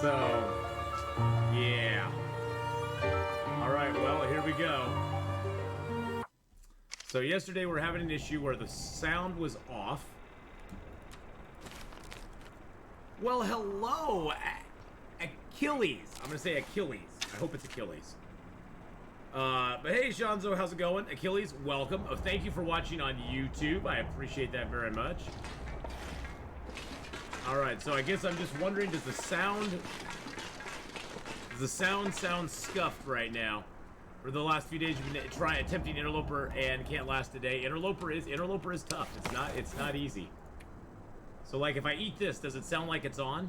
So, yeah. Alright, well, here we go. So yesterday we were having an issue where the sound was off. Well, hello, Achilles. I'm gonna say Achilles. I hope it's Achilles. But hey, Shanzo, how's it going? Achilles, welcome. Oh, thank you for watching on YouTube. I appreciate that very much. Alright, so I guess I'm just wondering, does the sound sound scuffed right now? For the last few days, you've been attempting Interloper and can't last a day. Interloper is tough. It's not easy. So like, if I eat this, does it sound like it's on?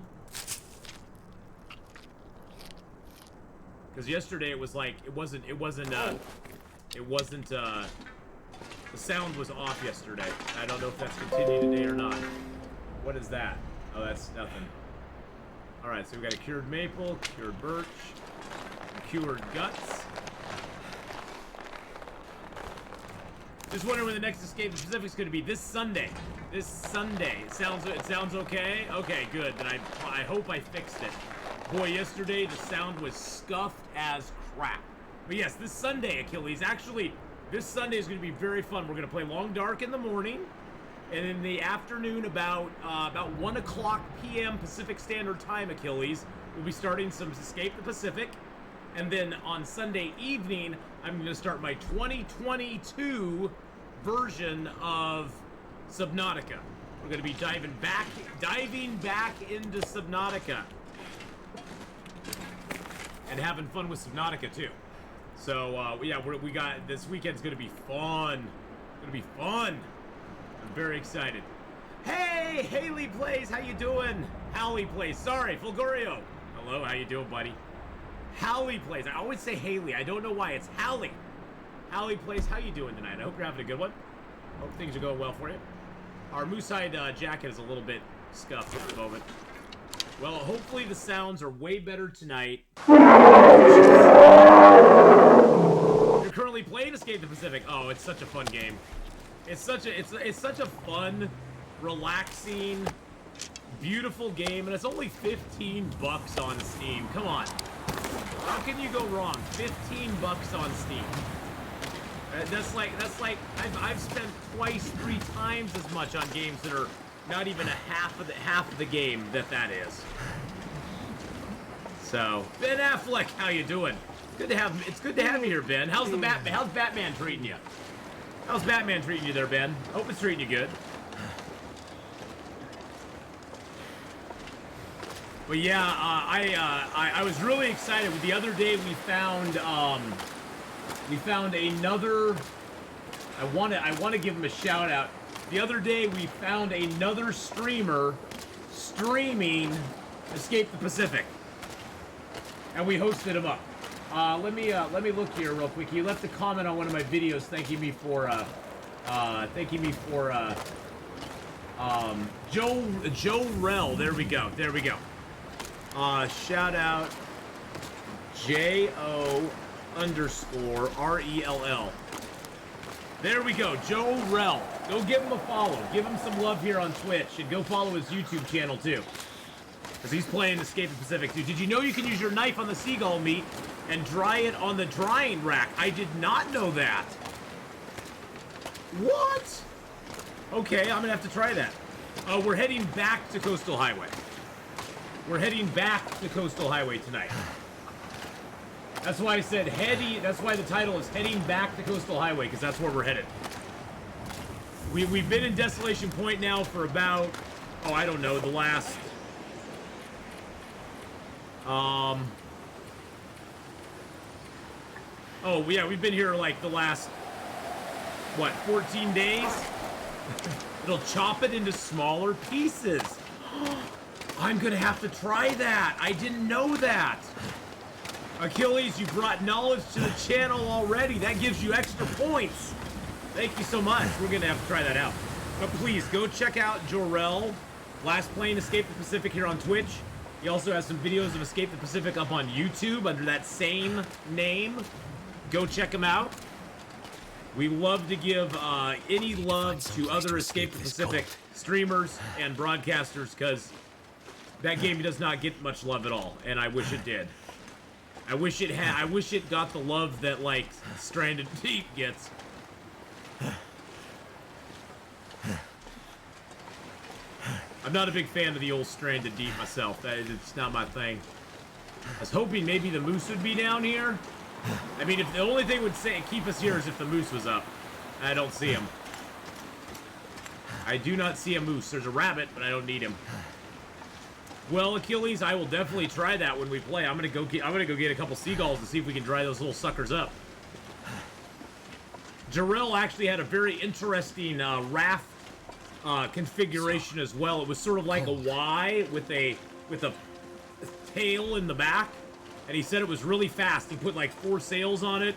Because yesterday it was like, the sound was off yesterday. I don't know if that's continued today or not. What is that? Oh, that's nothing. Alright, so we got a cured maple, cured birch, cured guts. Just wondering when the next Escape the Pacific is going to be. This Sunday. This Sunday. It sounds okay? Okay, good. Then I hope I fixed it. Boy, yesterday the sound was scuffed as crap. But yes, this Sunday, Achilles. Actually, this Sunday is going to be very fun. We're going to play Long Dark in the morning. And in the afternoon, about 1 o'clock p.m. Pacific Standard Time, Achilles, we'll be starting some Escape the Pacific. And then on Sunday evening, I'm going to start my 2022 version of Subnautica. We're going to be diving back into Subnautica. And having fun with Subnautica, too. So, yeah, we got, this weekend's going to be fun. It's going to be fun. I'm very excited. Hey, Haley Plays, how you doing? Hallie Plays, sorry, Fulgorio. Hello, how you doing, buddy? Hallie Plays, I always say Haley, I don't know why, it's Hallie. Hallie Plays, how you doing tonight? I hope you're having a good one. Hope things are going well for you. Our moose-hide jacket is a little bit scuffed at the moment. Well, hopefully the sounds are way better tonight. You're currently playing Escape the Pacific. Oh, it's such a fun game. It's such a fun, relaxing, beautiful game, and it's only 15 bucks on Steam. Come on. How can you go wrong? 15 bucks on Steam. That's like I've spent twice, 3 times as much on games that are not even half of the game that is. So, Ben Affleck, how you doing? It's good to have you here, Ben. How's Batman treating you? How's Batman treating you there, Ben? Hope it's treating you good. But yeah, I was really excited. The other day we found another. I want to give him a shout out. The other day we found another streamer streaming Escape the Pacific, and we hosted him up. Let me look here real quick. He left a comment on one of my videos thanking me for Joe Rell. There we go. Shout out JO_RELL. There we go, Joe Rell. Go give him a follow. Give him some love here on Twitch, and go follow his YouTube channel too, because he's playing Escape the Pacific too. Did you know you can use your knife on the seagull meat and dry it on the drying rack? I did not know that. What? Okay, I'm gonna have to try that. We're heading back to Coastal Highway. We're heading back to Coastal Highway tonight. That's why I said that's why the title is Heading Back to Coastal Highway, because that's where we're headed. We've been in Desolation Point now for about, oh, I don't know, the last... Oh, yeah, we've been here like the last, what, 14 days? It'll chop it into smaller pieces. I'm gonna have to try that. I didn't know that. Achilles, you brought knowledge to the channel already. That gives you extra points. Thank you so much. We're gonna have to try that out. But please, go check out Jorel, Last Plane Escape the Pacific here on Twitch. He also has some videos of Escape the Pacific up on YouTube under that same name. Go check him out. We love to give any love to other Escape the Pacific streamers and broadcasters, because That game does not get much love at all, and I wish it did. I wish it got the love that, like, Stranded Deep gets. I'm not a big fan of the old Stranded Deep myself. It's not my thing. I was hoping maybe the moose would be down here. I mean, if the only thing would keep us here is if the moose was up. I don't see him. I do not see a moose. There's a rabbit, but I don't need him. Well, Achilles, I will definitely try that when we play. I'm gonna go get a couple seagulls to see if we can dry those little suckers up. Jarrell actually had a very interesting raft configuration as well. It was sort of like a Y with a tail in the back, and he said it was really fast. He put like 4 sails on it,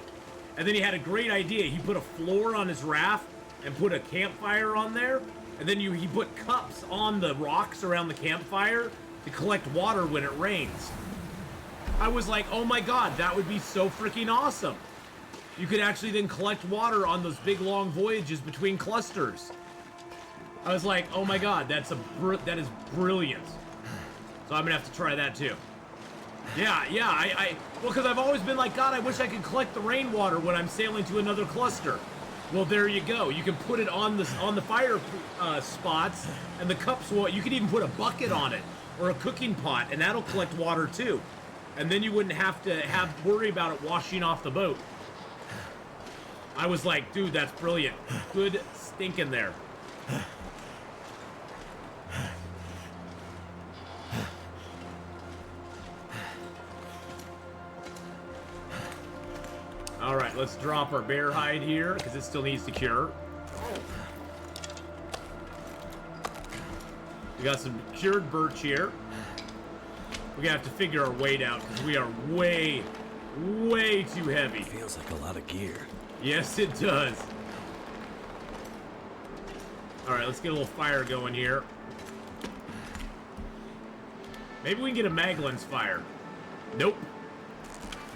and then he had a great idea. He put a floor on his raft and put a campfire on there, and then he put cups on the rocks around the campfire to collect water when it rains. I was like, oh my god, that would be so freaking awesome. You could actually then collect water on those big long voyages between clusters. I was like, oh my god, that is brilliant. So I'm gonna have to try that too. Yeah, well, because I've always been like, God, I wish I could collect the rainwater when I'm sailing to another cluster. Well, there you go. You can put it on the fire spots, and the cups. You can even put a bucket on it or a cooking pot, and that'll collect water too. And then you wouldn't have to worry about it washing off the boat. I was like, dude, that's brilliant. Good stinking there. All right, let's drop our bear hide here because it still needs to cure. We got some cured birch here. We're gonna have to figure our weight out because we are way, way too heavy. Feels like a lot of gear. Yes, it does. All right, let's get a little fire going here. Maybe we can get a mag lens fire. Nope.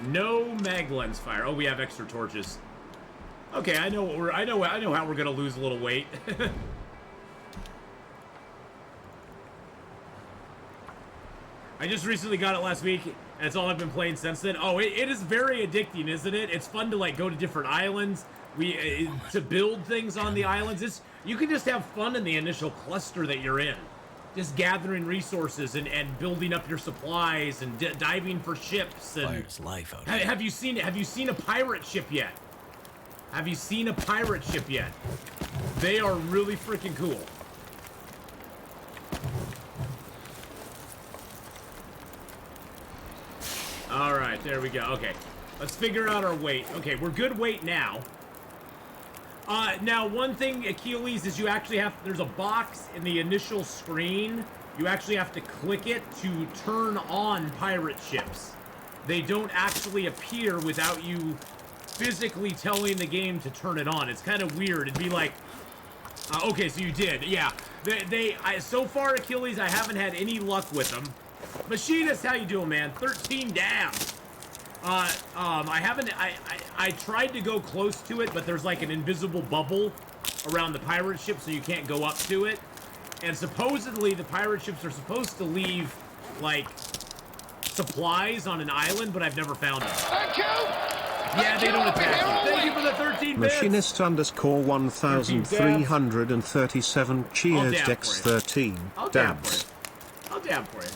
No mag lens fire. Oh, we have extra torches. Okay, I know how we're gonna lose a little weight. I just recently got it last week, and it's all I've been playing since then. Oh, it is very addicting, isn't it? It's fun to like go to different islands. To build things on the islands. You can just have fun in the initial cluster that you're in. Just gathering resources and building up your supplies and diving for ships. And fire's life out here. Have you seen it? Have you seen a pirate ship yet? Have you seen a pirate ship yet? They are really freaking cool. All right, there we go. Okay, let's figure out our weight. Okay, we're good weight now. Now, one thing, Achilles, is you actually have, there's a box in the initial screen. You actually have to click it to turn on pirate ships. They don't actually appear without you physically telling the game to turn it on. It's kind of weird. It'd be like, okay, so you did. Yeah, so far, Achilles, I haven't had any luck with them. Machinist, how you doing, man? 13 down. I tried to go close to it, but there's like an invisible bubble around the pirate ship, so you can't go up to it. And supposedly the pirate ships are supposed to leave, like, supplies on an island, but I've never found them. Thank you! Yeah, they don't attack you. Thank you for the 13 bits! Machinist _1337. Cheers, Dex13. Dabs. I'll dab for you.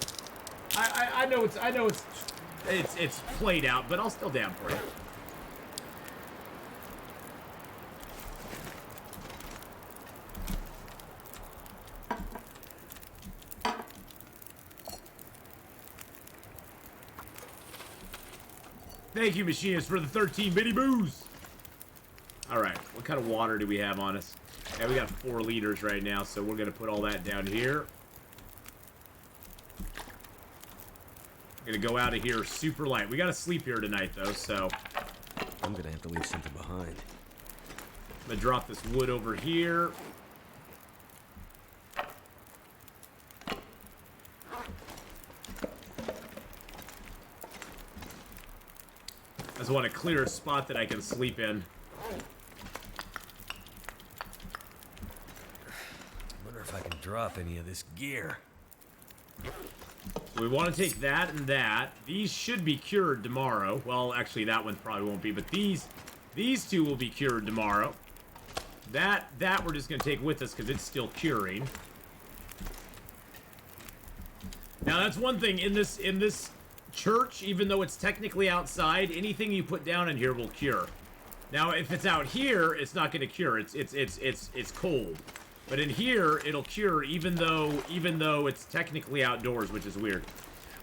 I know it's played out, but I'll still dab for you. Thank you, Machinist, for the 13 bitty boos. All right, what kind of water do we have on us? Yeah, we got 4 liters right now, so we're gonna put all that down here. Gonna go out of here super light. We gotta sleep here tonight, though, so I'm gonna have to leave something behind. I'm gonna drop this wood over here. I just want to clear a spot that I can sleep in. I wonder if I can drop any of this gear. We want to take that and that. These should be cured tomorrow. Well, actually, that one probably won't be, but these two will be cured tomorrow. That we're just going to take with us because it's still curing. Now, that's one thing in this church, even though it's technically outside, anything you put down in here will cure. Now, if it's out here, it's not going to cure. It's cold. But in here, it'll cure even though it's technically outdoors, which is weird.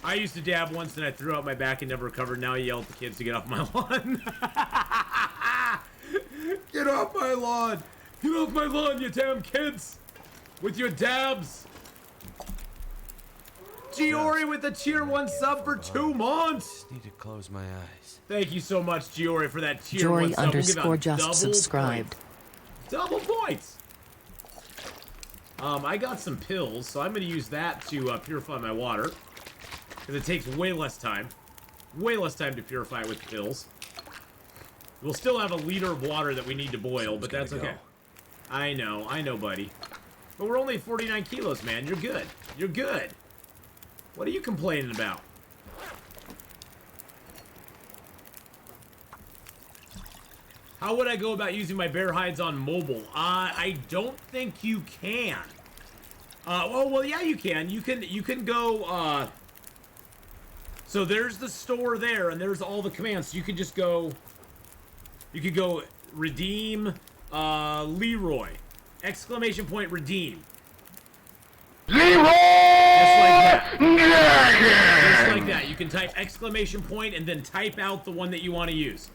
I used to dab once and I threw out my back and never recovered. Now I yell at the kids to get off my lawn. Get off my lawn! Get off my lawn, you damn kids! With your dabs! Giori with the tier 1 sub for 2 months! Need to close my eyes. Thank you so much, Giori, for that tier 1 sub. Jory _ just subscribed. Double points! I got some pills, so I'm going to use that to purify my water. Because it takes way less time. Way less time to purify it with pills. We'll still have a liter of water that we need to boil, but that's okay. I know, buddy. But we're only 49 kilos, man. You're good. You're good. What are you complaining about? How would I go about using my bear hides on mobile? I don't think you can. Well, yeah, you can. You can go, so there's the store there, and there's all the commands. So you can just go, you could go redeem, Leroy. Exclamation point redeem. Leroy! Just like that. Just like that. You can type exclamation point and then type out the one that you want to use.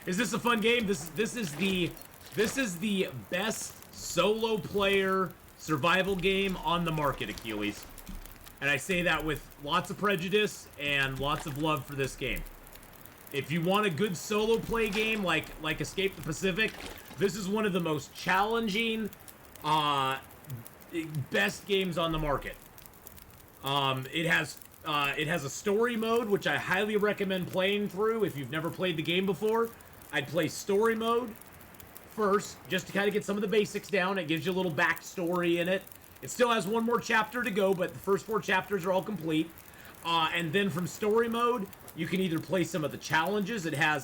Is this a fun game? This is the best solo player survival game on the market, Achilles. And I say that with lots of prejudice and lots of love for this game. If you want a good solo play game like Escape the Pacific, this is one of the most challenging, best games on the market. It has a story mode, which I highly recommend playing through if you've never played the game before. I'd play story mode first, just to kind of get some of the basics down. It gives you a little backstory in it. It still has one more chapter to go, but the first 4 chapters are all complete. And then from story mode, you can either play some of the challenges. It has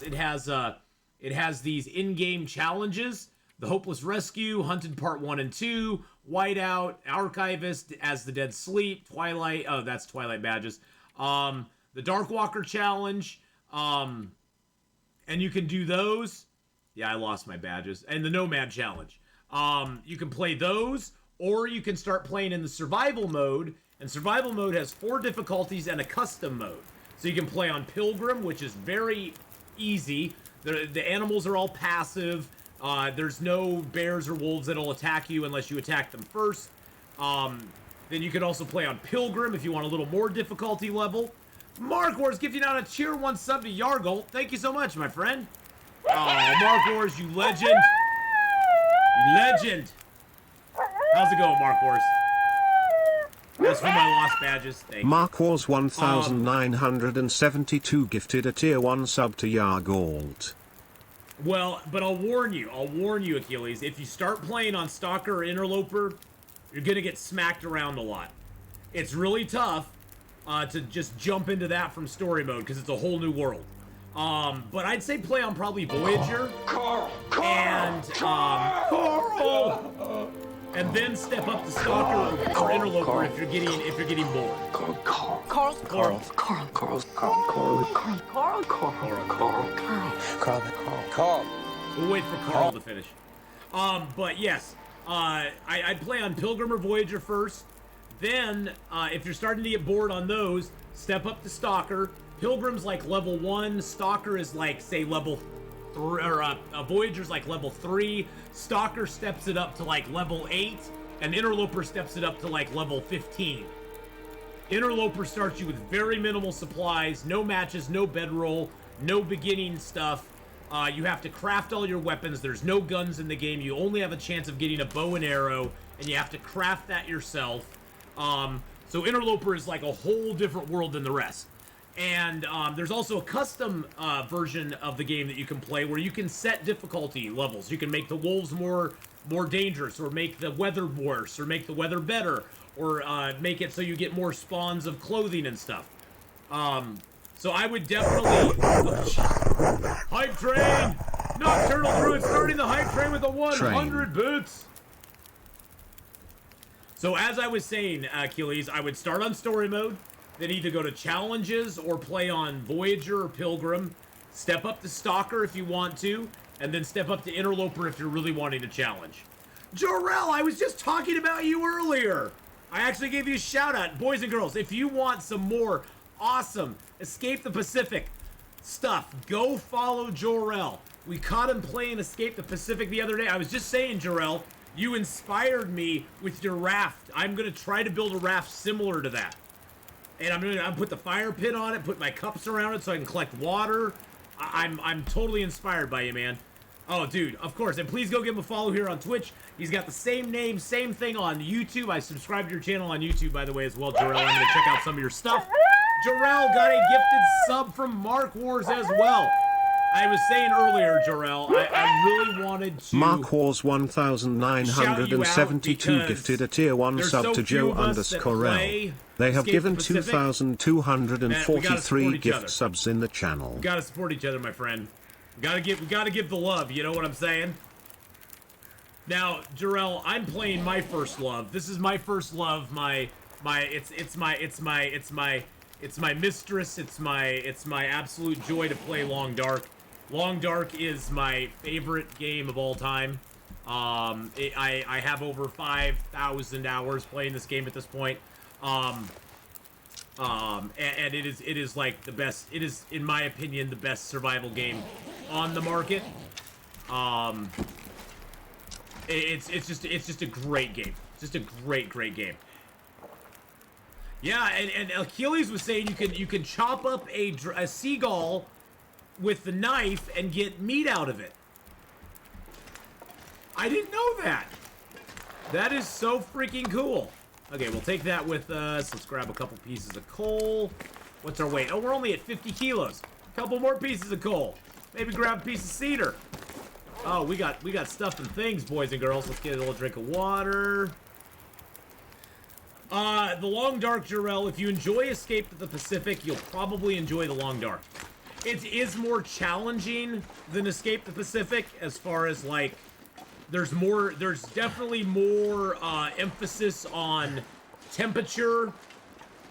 these in-game challenges: the Hopeless Rescue, Hunted Part 1 and 2, Whiteout, Archivist, As the Dead Sleep, Twilight. Oh, that's Twilight badges. The Darkwalker challenge. And you can do those. Yeah, I lost my badges. And the Nomad challenge. You can play those, or you can start playing in the survival mode. And survival mode has 4 difficulties and a custom mode. So you can play on Pilgrim, which is very easy. The animals are all passive. There's no bears or wolves that'll attack you unless you attack them first. Then you can also play on Pilgrim if you want a little more difficulty level. Mark Wars gifting out a tier 1 sub to Yargolt. Thank you so much, my friend. Oh, Mark Wars, you legend. You legend. How's it going, Mark Wars? That's for my lost badges. Thank you. Mark Wars 1972 gifted a tier 1 sub to Yargolt. Well, but I'll warn you, Achilles. If you start playing on Stalker or Interloper, you're going to get smacked around a lot. It's really tough to just jump into that from story mode because it's a whole new world. But I'd say play on probably Voyager and then step up to Stalker or Interloper if you're getting bored. Carl. We'll wait for Carl to finish. But yes, I'd play on Pilgrim or Voyager first. Then, if you're starting to get bored on those, step up to Stalker. Pilgrim's like level 1. Stalker is like, say, level 3, or Voyager's like level 3. Stalker steps it up to like level 8, and Interloper steps it up to like level 15. Interloper starts you with very minimal supplies, no matches, no bedroll, no beginning stuff. You have to craft all your weapons. There's no guns in the game. You only have a chance of getting a bow and arrow, and you have to craft that yourself. So Interloper is like a whole different world than the rest. And there's also a custom version of the game that you can play where you can set difficulty levels. You can make the wolves more dangerous, or make the weather worse, or make the weather better, or make it so you get more spawns of clothing and stuff. So I would definitely... Hype train! Nocturnal Druid starting the hype train with a 100 bits! So as I was saying, Achilles, I would start on story mode, then either go to challenges or play on Voyager or Pilgrim, step up to Stalker if you want to, and then step up to Interloper if you're really wanting to challenge. Jorel, I was just talking about you earlier! I actually gave you a shout out. Boys and girls, if you want some more awesome Escape the Pacific stuff, go follow Jorel. We caught him playing Escape the Pacific the other day. I was just saying, Jorel, you inspired me with your raft. I'm gonna try to build a raft similar to that. And I'm gonna put the fire pit on it, put my cups around it so I can collect water. I'm totally inspired by you, man. Oh, dude, of course. And please go give him a follow here on Twitch. He's got the same name, same thing on YouTube. I subscribe to your channel on YouTube, by the way, as well, Jorel. I'm gonna check out some of your stuff. Jorel got a gifted sub from Mark Wars as well. I was saying earlier, Jorel, I really wanted to... Mark Wars 1972 gifted a tier 1 sub to Joe_L. They have given 2,243 gift subs in the channel. We gotta support each other, my friend. We gotta give the love, you know what I'm saying? Now, Jorel, I'm playing my first love. This is my first love, it's my mistress, it's my absolute joy to play Long Dark. Long Dark is my favorite game of all time. I have over 5,000 hours playing this game at this point. And it is like the best, it is, in my opinion, the best survival game on the market. It's just a great game. Just a great game. Yeah, and Achilles was saying you can chop up a seagull with the knife and get meat out of it. I didn't know that. That is so freaking cool. Okay, we'll take that with us. Let's grab a couple pieces of coal. What's our weight? Oh, we're only at 50 kilos. A couple more pieces of coal. Maybe grab a piece of cedar. Oh, we got stuff and things, boys and girls. Let's get a little drink of water. The Long Dark, Jorel, if you enjoy Escape to the Pacific, you'll probably enjoy the Long Dark. It is more challenging than Escape the Pacific as far as, like, there's definitely more emphasis on temperature.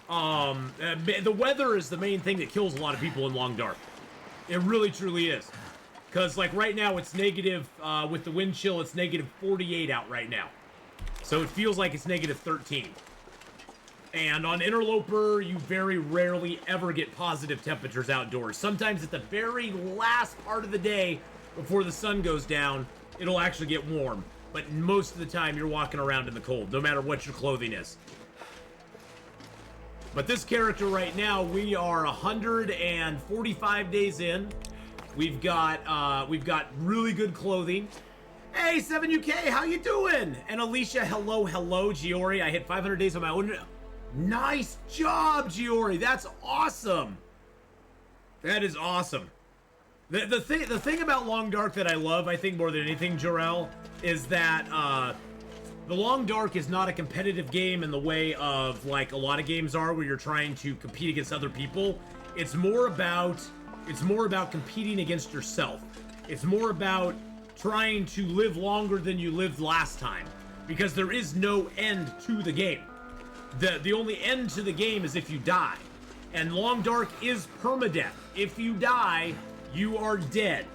The weather is the main thing that kills a lot of people in Long Dark. It really, truly is. Because, like, right now it's negative, with the wind chill, it's negative 48 out right now. So it feels like it's negative 13. And on Interloper, you very rarely ever get positive temperatures outdoors. Sometimes at the very last part of the day, before the sun goes down, it'll actually get warm. But most of the time, you're walking around in the cold, no matter what your clothing is. But this character right now, we are 145 days in. We've got really good clothing. Hey, 7UK, how you doing? And Alicia, hello, Giori. I hit 500 days on my own. Nice job, Giori. That's awesome. That is awesome. The thing about Long Dark that I love, I think more than anything, Jorel, is that the Long Dark is not a competitive game in the way of, like, a lot of games are, where you're trying to compete against other people. It's more about competing against yourself. It's more about trying to live longer than you lived last time, because there is no end to the game. The only end to the game is if you die. And Long Dark is permadeath. If you die, you are dead.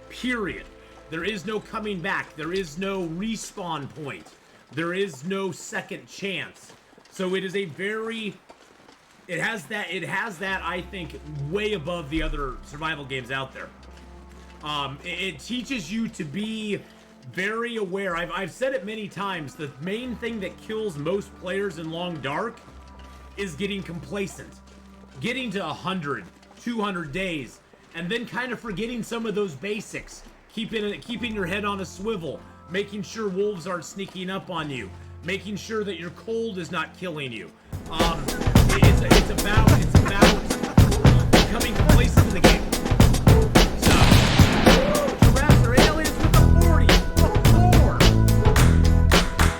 Period. There is no coming back. There is no respawn point. There is no second chance. So it is a very... It has that, I think, way above the other survival games out there. It teaches you to be very aware. I've said it many times. The main thing that kills most players in Long Dark is getting complacent. Getting to 100, 200 days, and then kind of forgetting some of those basics. Keeping your head on a swivel. Making sure wolves aren't sneaking up on you. Making sure that your cold is not killing you. It's about becoming complacent in the game. So, giraffes are aliens with the 40.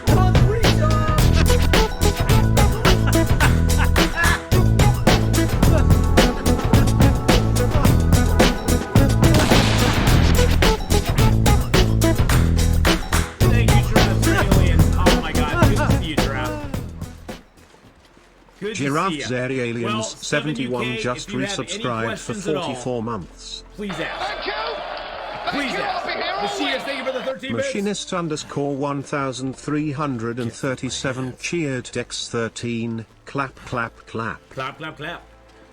Come on, to see Giraffe you. Zeri Aliens Well, 71 7UK, just if you have any resubscribed for questions at all, 44 months. please ask. Thank you. Please Thank you. I'll ask. be here all Machinist, week. thank you for the 13 bits. Machinist underscore 1337 cheered Dex 13. Clap, clap, clap. Clap, clap, clap.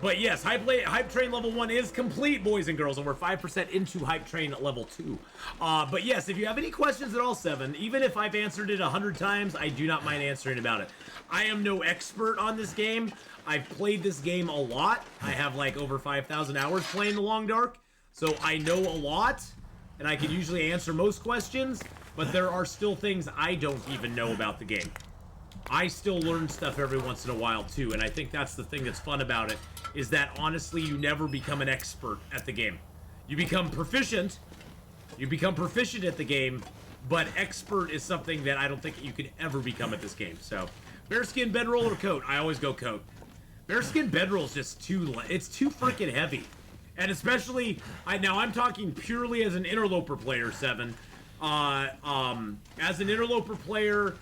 But yes, Hype Train level 1 is complete, boys and girls, and we're 5% into Hype Train level 2. But yes, if you have any questions at all, 7, even if I've answered it 100 times, I do not mind answering about it. I am no expert on this game. I've played this game a lot. I have like over 5,000 hours playing The Long Dark, so I know a lot, and I can usually answer most questions, but there are still things I don't even know about the game. I still learn stuff every once in a while too, and I think that's the thing that's fun about it, is that honestly you never become an expert at the game. You become proficient at the game, but expert is something that I don't think you could ever become at this game. So, bearskin bedroll or coat? I always go coat. Bearskin bedroll is just it's too freaking heavy. And especially, now I'm talking purely as an interloper player, 7. As an interloper player,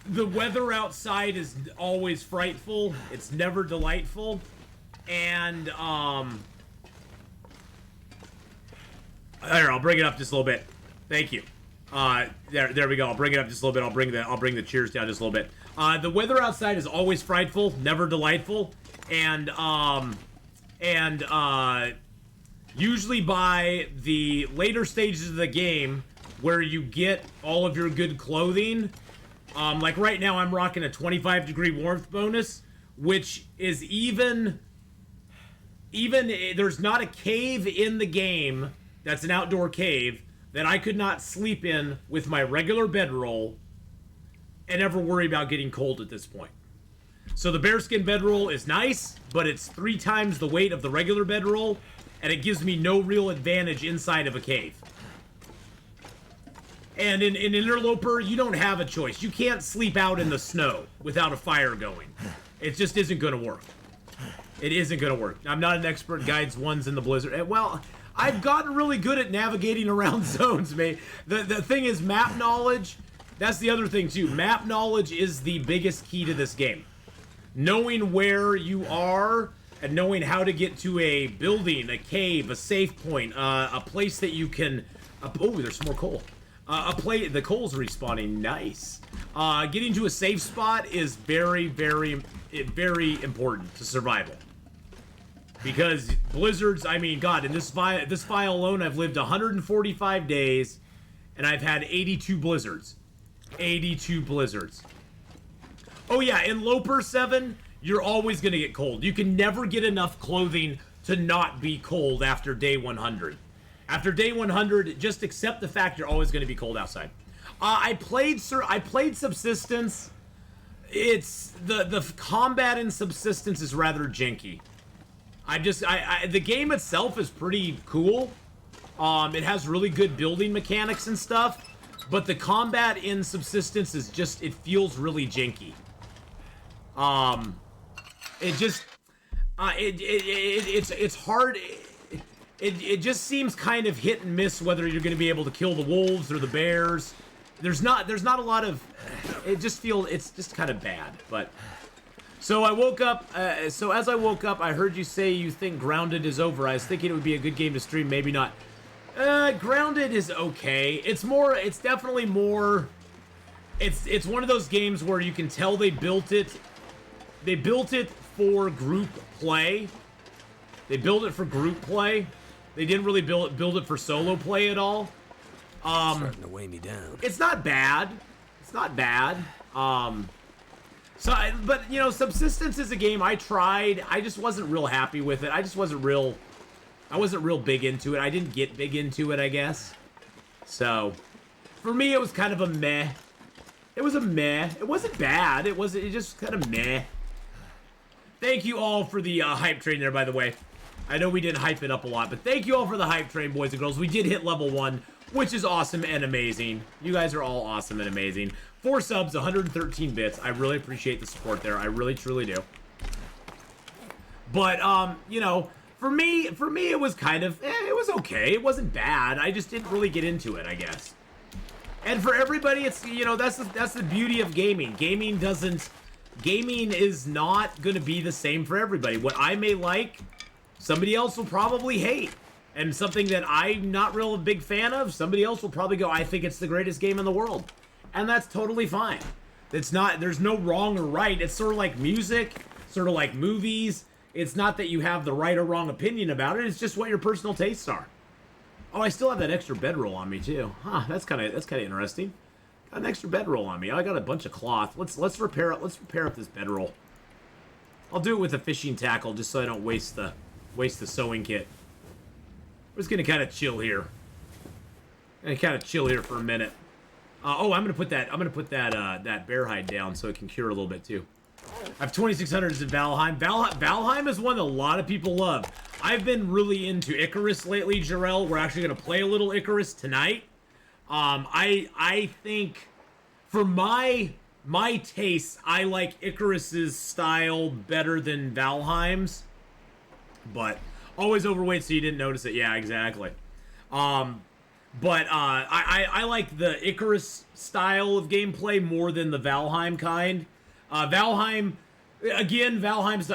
the weather outside is always frightful. It's never delightful. And, here, I'll bring it up just a little bit. Thank you. There we go. I'll bring it up just a little bit. I'll bring the cheers down just a little bit. The weather outside is always frightful, never delightful. And usually by the later stages of the game, where you get all of your good clothing, like right now I'm rocking a 25-degree warmth bonus, which is even there's not a cave in the game that's an outdoor cave that I could not sleep in with my regular bedroll and ever worry about getting cold at this point. So the bearskin bedroll is nice, but it's 3 times the weight of the regular bedroll, and it gives me no real advantage inside of a cave. And in Interloper, you don't have a choice. You can't sleep out in the snow without a fire going. It just isn't going to work. It isn't going to work. I'm not an expert guides ones in the blizzard. Well, I've gotten really good at navigating around zones, mate. The thing is map knowledge. That's the other thing, too. Map knowledge is the biggest key to this game. Knowing where you are and knowing how to get to a building, a cave, a safe point, a place that you can... oh, there's some more coal. The coal's respawning. Nice. Getting to a safe spot is very, very, very important to survival. Because blizzards, I mean, God, in this file alone, I've lived 145 days, and I've had 82 blizzards. 82 blizzards. Oh yeah, in Loper 7, you're always going to get cold. You can never get enough clothing to not be cold after day 100. After day 100, just accept the fact you're always going to be cold outside. I played Subsistence. It's the combat in Subsistence is rather janky. The game itself is pretty cool. It has really good building mechanics and stuff, but the combat in Subsistence is just, it feels really janky. It's hard. It just seems kind of hit and miss whether you're going to be able to kill the wolves or the bears. There's not a lot of, it's just kind of bad. But so I woke up, so as I woke up, I heard you say you think Grounded is over. I was thinking it would be a good game to stream, maybe not. Grounded is okay. It's definitely more, it's one of those games where you can tell they built it for group play. They built it for group play. They didn't really build it for solo play at all. Starting to weigh me down. It's not bad. It's not bad. But you know, Subsistence is a game I tried. I just wasn't real happy with it. I wasn't real big into it. I didn't get big into it, I guess. So, for me, it was kind of a meh. It was a meh. It wasn't bad. It just kind of meh. Thank you all for the hype train there, by the way. I know we didn't hype it up a lot, but thank you all for the hype train, boys and girls. We did hit level 1, which is awesome and amazing. You guys are all awesome and amazing. 4 subs, 113 bits. I really appreciate the support there. I really, truly do. But, you know, for me, it was kind of, it was okay. It wasn't bad. I just didn't really get into it, I guess. And for everybody, it's, you know, that's the beauty of gaming. Gaming doesn't, gaming is not going to be the same for everybody. What I may like, somebody else will probably hate. And something that I'm not real a big fan of, somebody else will probably go, I think it's the greatest game in the world. And that's totally fine. It's not, there's no wrong or right. It's sort of like music, sort of like movies. It's not that you have the right or wrong opinion about it. It's just what your personal tastes are. Oh, I still have that extra bedroll on me too. Huh, that's kind of interesting. Got an extra bedroll on me. I got a bunch of cloth. Let's repair it. Let's repair up this bedroll. I'll do it with a fishing tackle just so I don't waste the sewing kit. We're just gonna kind of chill here. For a minute. Oh, I'm gonna put that bear hide down so it can cure a little bit too. I have 2600s in Valheim. Valheim is one that a lot of people love. I've been really into Icarus lately, Jarrell. We're actually gonna play a little Icarus tonight. I think for my taste, I like Icarus's style better than Valheim's, but always overweight, so you didn't notice it. Yeah, exactly. But I like the Icarus style of gameplay more than the Valheim kind. Valheim, again, Valheim's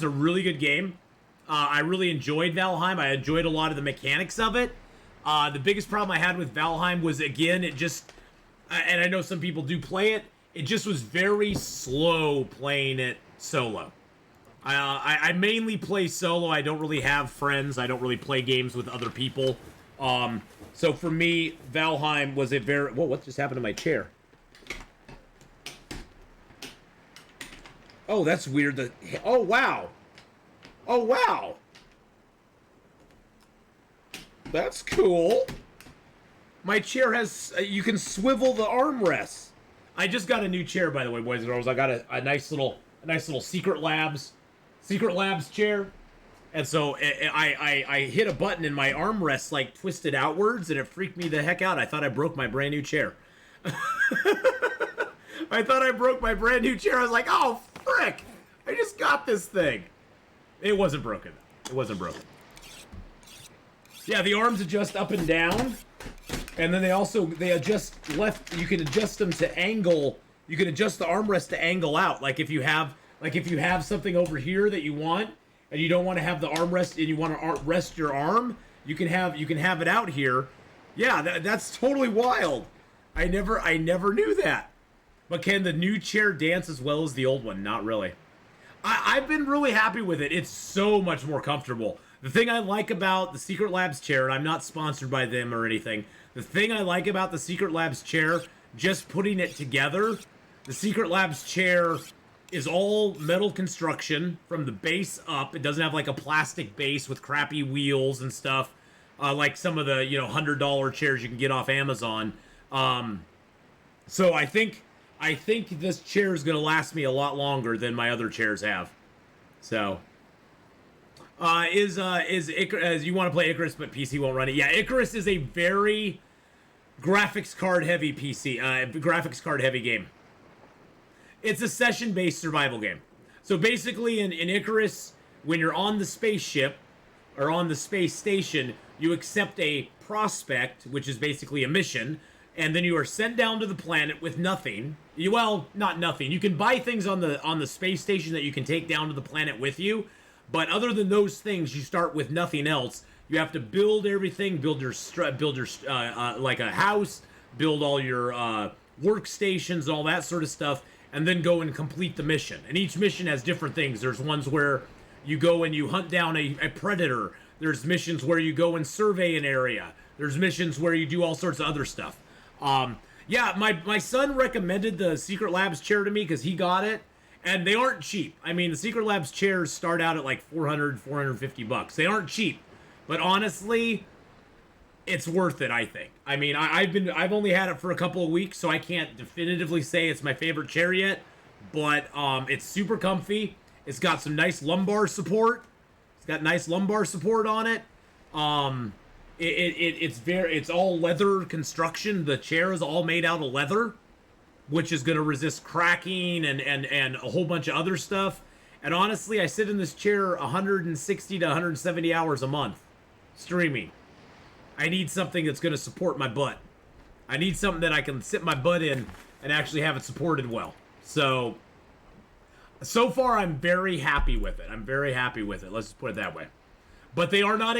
a really good game. I really enjoyed Valheim. I enjoyed a lot of the mechanics of it. The biggest problem I had with Valheim was, again, it just, and I know some people do play it, it just was very slow playing it solo. I mainly play solo. I don't really have friends. I don't really play games with other people. So for me, Valheim was a very... Whoa, what just happened to my chair? Oh, that's weird. Oh, wow. Oh, wow. That's cool. My chair has... you can swivel the armrests. I just got a new chair, by the way, boys and girls. I got a nice little Secret Labs chair. And so I hit a button and my armrest like twisted outwards and it freaked me the heck out. I thought I broke my brand new chair. I thought I broke my brand new chair. I was like, oh, frick. I just got this thing. It wasn't broken. It wasn't broken. Yeah, the arms adjust up and down. And then they adjust left. You can adjust them to angle. You can adjust the armrest to angle out. Like if you have something over here that you want, and you don't want to have the armrest, and you want to rest your arm, you can have it out here. Yeah, that's totally wild. I never knew that. But can the new chair dance as well as the old one? Not really. I've been really happy with it. It's so much more comfortable. The thing I like about the Secret Labs chair, and I'm not sponsored by them or anything, the thing I like about the Secret Labs chair, just putting it together, the Secret Labs chair is all metal construction from the base up. It doesn't have like a plastic base with crappy wheels and stuff, like some of the $100 chairs you can get off Amazon. So I think this chair is gonna last me a lot longer than my other chairs have. So is Icarus, you want to play Icarus but PC won't run it? Yeah, Icarus is a very graphics card heavy game. It's a session-based survival game. So basically, in Icarus, when you're on the spaceship, or on the space station, you accept a prospect, which is basically a mission, and then you are sent down to the planet with nothing. Well, not nothing. You can buy things on the space station that you can take down to the planet with you, but other than those things, you start with nothing else. You have to build everything, build your like a house, build all your workstations, all that sort of stuff, and then go and complete the mission. And each mission has different things. There's ones where you go and you hunt down a predator. There's missions where you go and survey an area. There's missions where you do all sorts of other stuff. Yeah, my son recommended the Secret Labs chair to me because he got it, and they aren't cheap. I mean, the Secret Labs chairs start out at like $450. They aren't cheap, but honestly, it's worth it, I think. I mean, I've only had it for a couple of weeks, so I can't definitively say it's my favorite chair yet, but it's super comfy. It's got some nice lumbar support. It's got nice lumbar support on it. It's all leather construction. The chair is all made out of leather, which is going to resist cracking and a whole bunch of other stuff. And honestly, I sit in this chair 160 to 170 hours a month streaming. I need something that's going to support my butt. I need something that I can sit my butt in and actually have it supported well. So, So far, I'm very happy with it. I'm very happy with it. Let's just put it that way. But they are not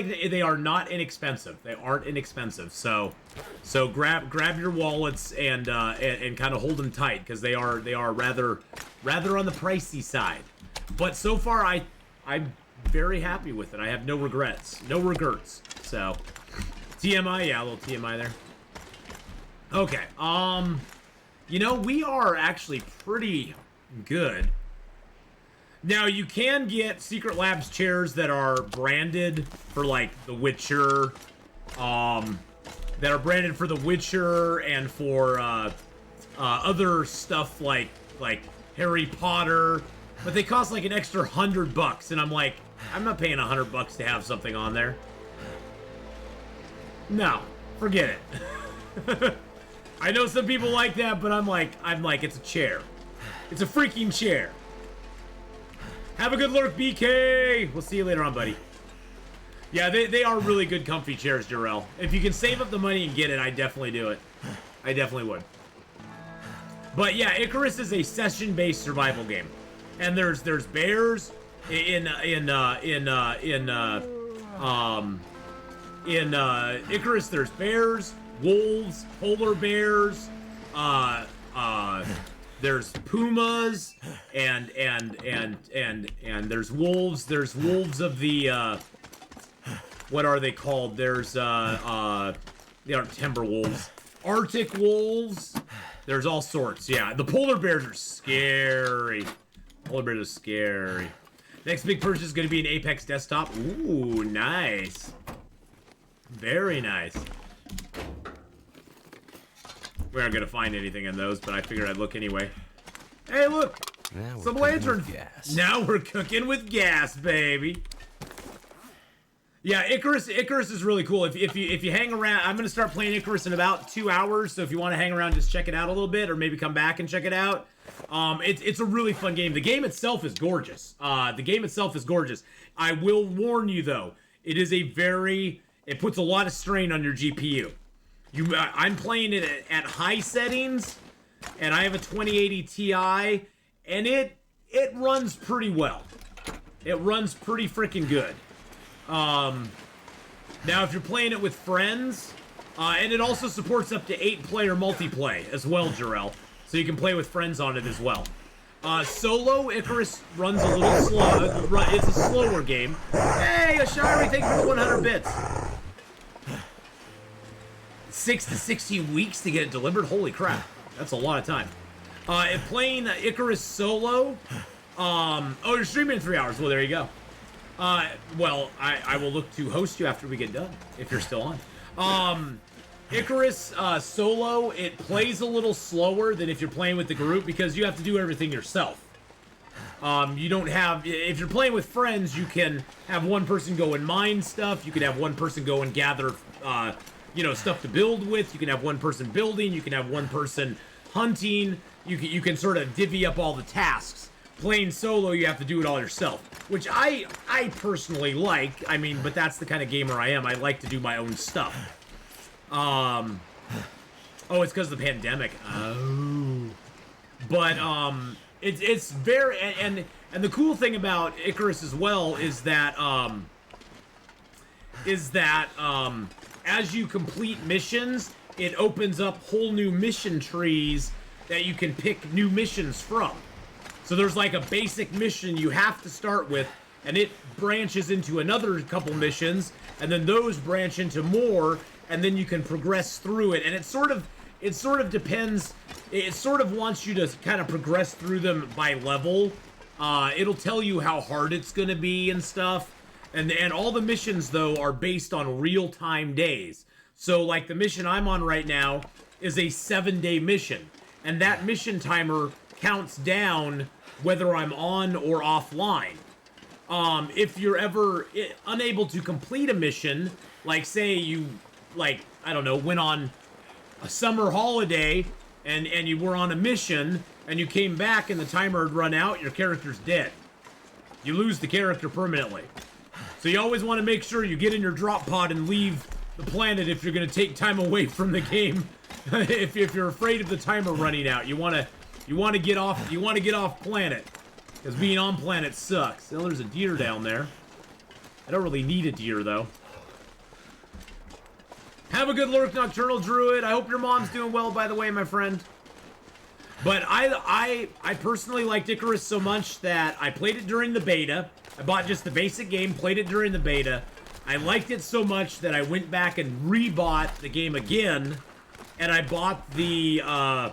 inexpensive. They aren't inexpensive. So grab your wallets and kind of hold them tight because they are rather on the pricey side. But so far, I'm very happy with it. I have no regrets. No regrets. So TMI, yeah, a little TMI there. Okay. You know, we are actually pretty good. Now, you can get Secret Labs chairs that are branded for, like, The Witcher, that are branded for The Witcher and for, other stuff like Harry Potter, but they cost, like, an extra $100, and I'm like, I'm not paying $100 to have something on there. No, forget it. I know some people like that, but I'm like, it's a chair. It's a freaking chair. Have a good lurk, BK! We'll see you later on, buddy. Yeah, they are really good comfy chairs, Jarrell. If you can save up the money and get it, I'd definitely do it. I definitely would. But yeah, Icarus is a session-based survival game. And there's bears in Icarus, there's bears, wolves, polar bears, there's pumas, and there's wolves. There's wolves of the, what are they called? There's, they aren't timber wolves. Arctic wolves. There's all sorts, yeah. The polar bears are scary. Polar bears are scary. Next big purchase is going to be an Apex desktop. Ooh, nice. Very nice. We aren't going to find anything in those, but I figured I'd look anyway. Hey, look! Some lanterns. Now we're cooking with gas, baby. Yeah, Icarus is really cool. If you hang around, I'm going to start playing Icarus in about 2 hours, so if you want to hang around, just check it out a little bit, or maybe come back and check it out. It's a really fun game. The game itself is gorgeous. I will warn you, though, it puts a lot of strain on your GPU. I'm playing it at high settings, and I have a 2080 Ti, and it runs pretty well. It runs pretty freaking good. Now, if you're playing it with friends, and it also supports up to 8-player multiplayer as well, Jarrell, so you can play with friends on it as well. Solo, Icarus runs a little slow. It's a slower game. Hey, Ashari, thanks for the 100 bits. 6 to 16 weeks to get it delivered? Holy crap. That's a lot of time. Playing Icarus solo. Oh, you're streaming in 3 hours. Well, there you go. Well, I will look to host you after we get done, if you're still on. Icarus solo, it plays a little slower than if you're playing with the group because you have to do everything yourself. You don't have, if you're playing with friends, you can have one person go and mine stuff. You can have one person go and gather, stuff to build with. You can have one person building. You can have one person hunting. You can sort of divvy up all the tasks. Playing solo, you have to do it all yourself, which I personally like. I mean, but that's the kind of gamer I am. I like to do my own stuff. Oh, it's because of the pandemic. Oh. But, it's very, and the cool thing about Icarus as well is that, as you complete missions, it opens up whole new mission trees that you can pick new missions from. So there's like a basic mission you have to start with, and it branches into another couple missions, and then those branch into more, and then you can progress through it. And it sort of depends. It sort of wants you to kind of progress through them by level. It'll tell you how hard it's gonna be and stuff. And all the missions though are based on real-time days. So like the mission I'm on right now is a 7-day mission, and that mission timer counts down whether I'm on or offline. If you're ever unable to complete a mission, like say you, like, I don't know, went on a summer holiday and you were on a mission and you came back and the timer had run out, your character's dead. You lose the character permanently. So you always want to make sure you get in your drop pod and leave the planet if you're going to take time away from the game. if you're afraid of the timer running out, you want to get off planet. Because being on planet sucks. Oh, there's a deer down there. I don't really need a deer, though. Have a good lurk, Nocturnal Druid. I hope your mom's doing well, by the way, my friend. But I personally liked Icarus so much that I played it during the beta. I bought just the basic game, played it during the beta. I liked it so much that I went back and rebought the game again. And I bought the I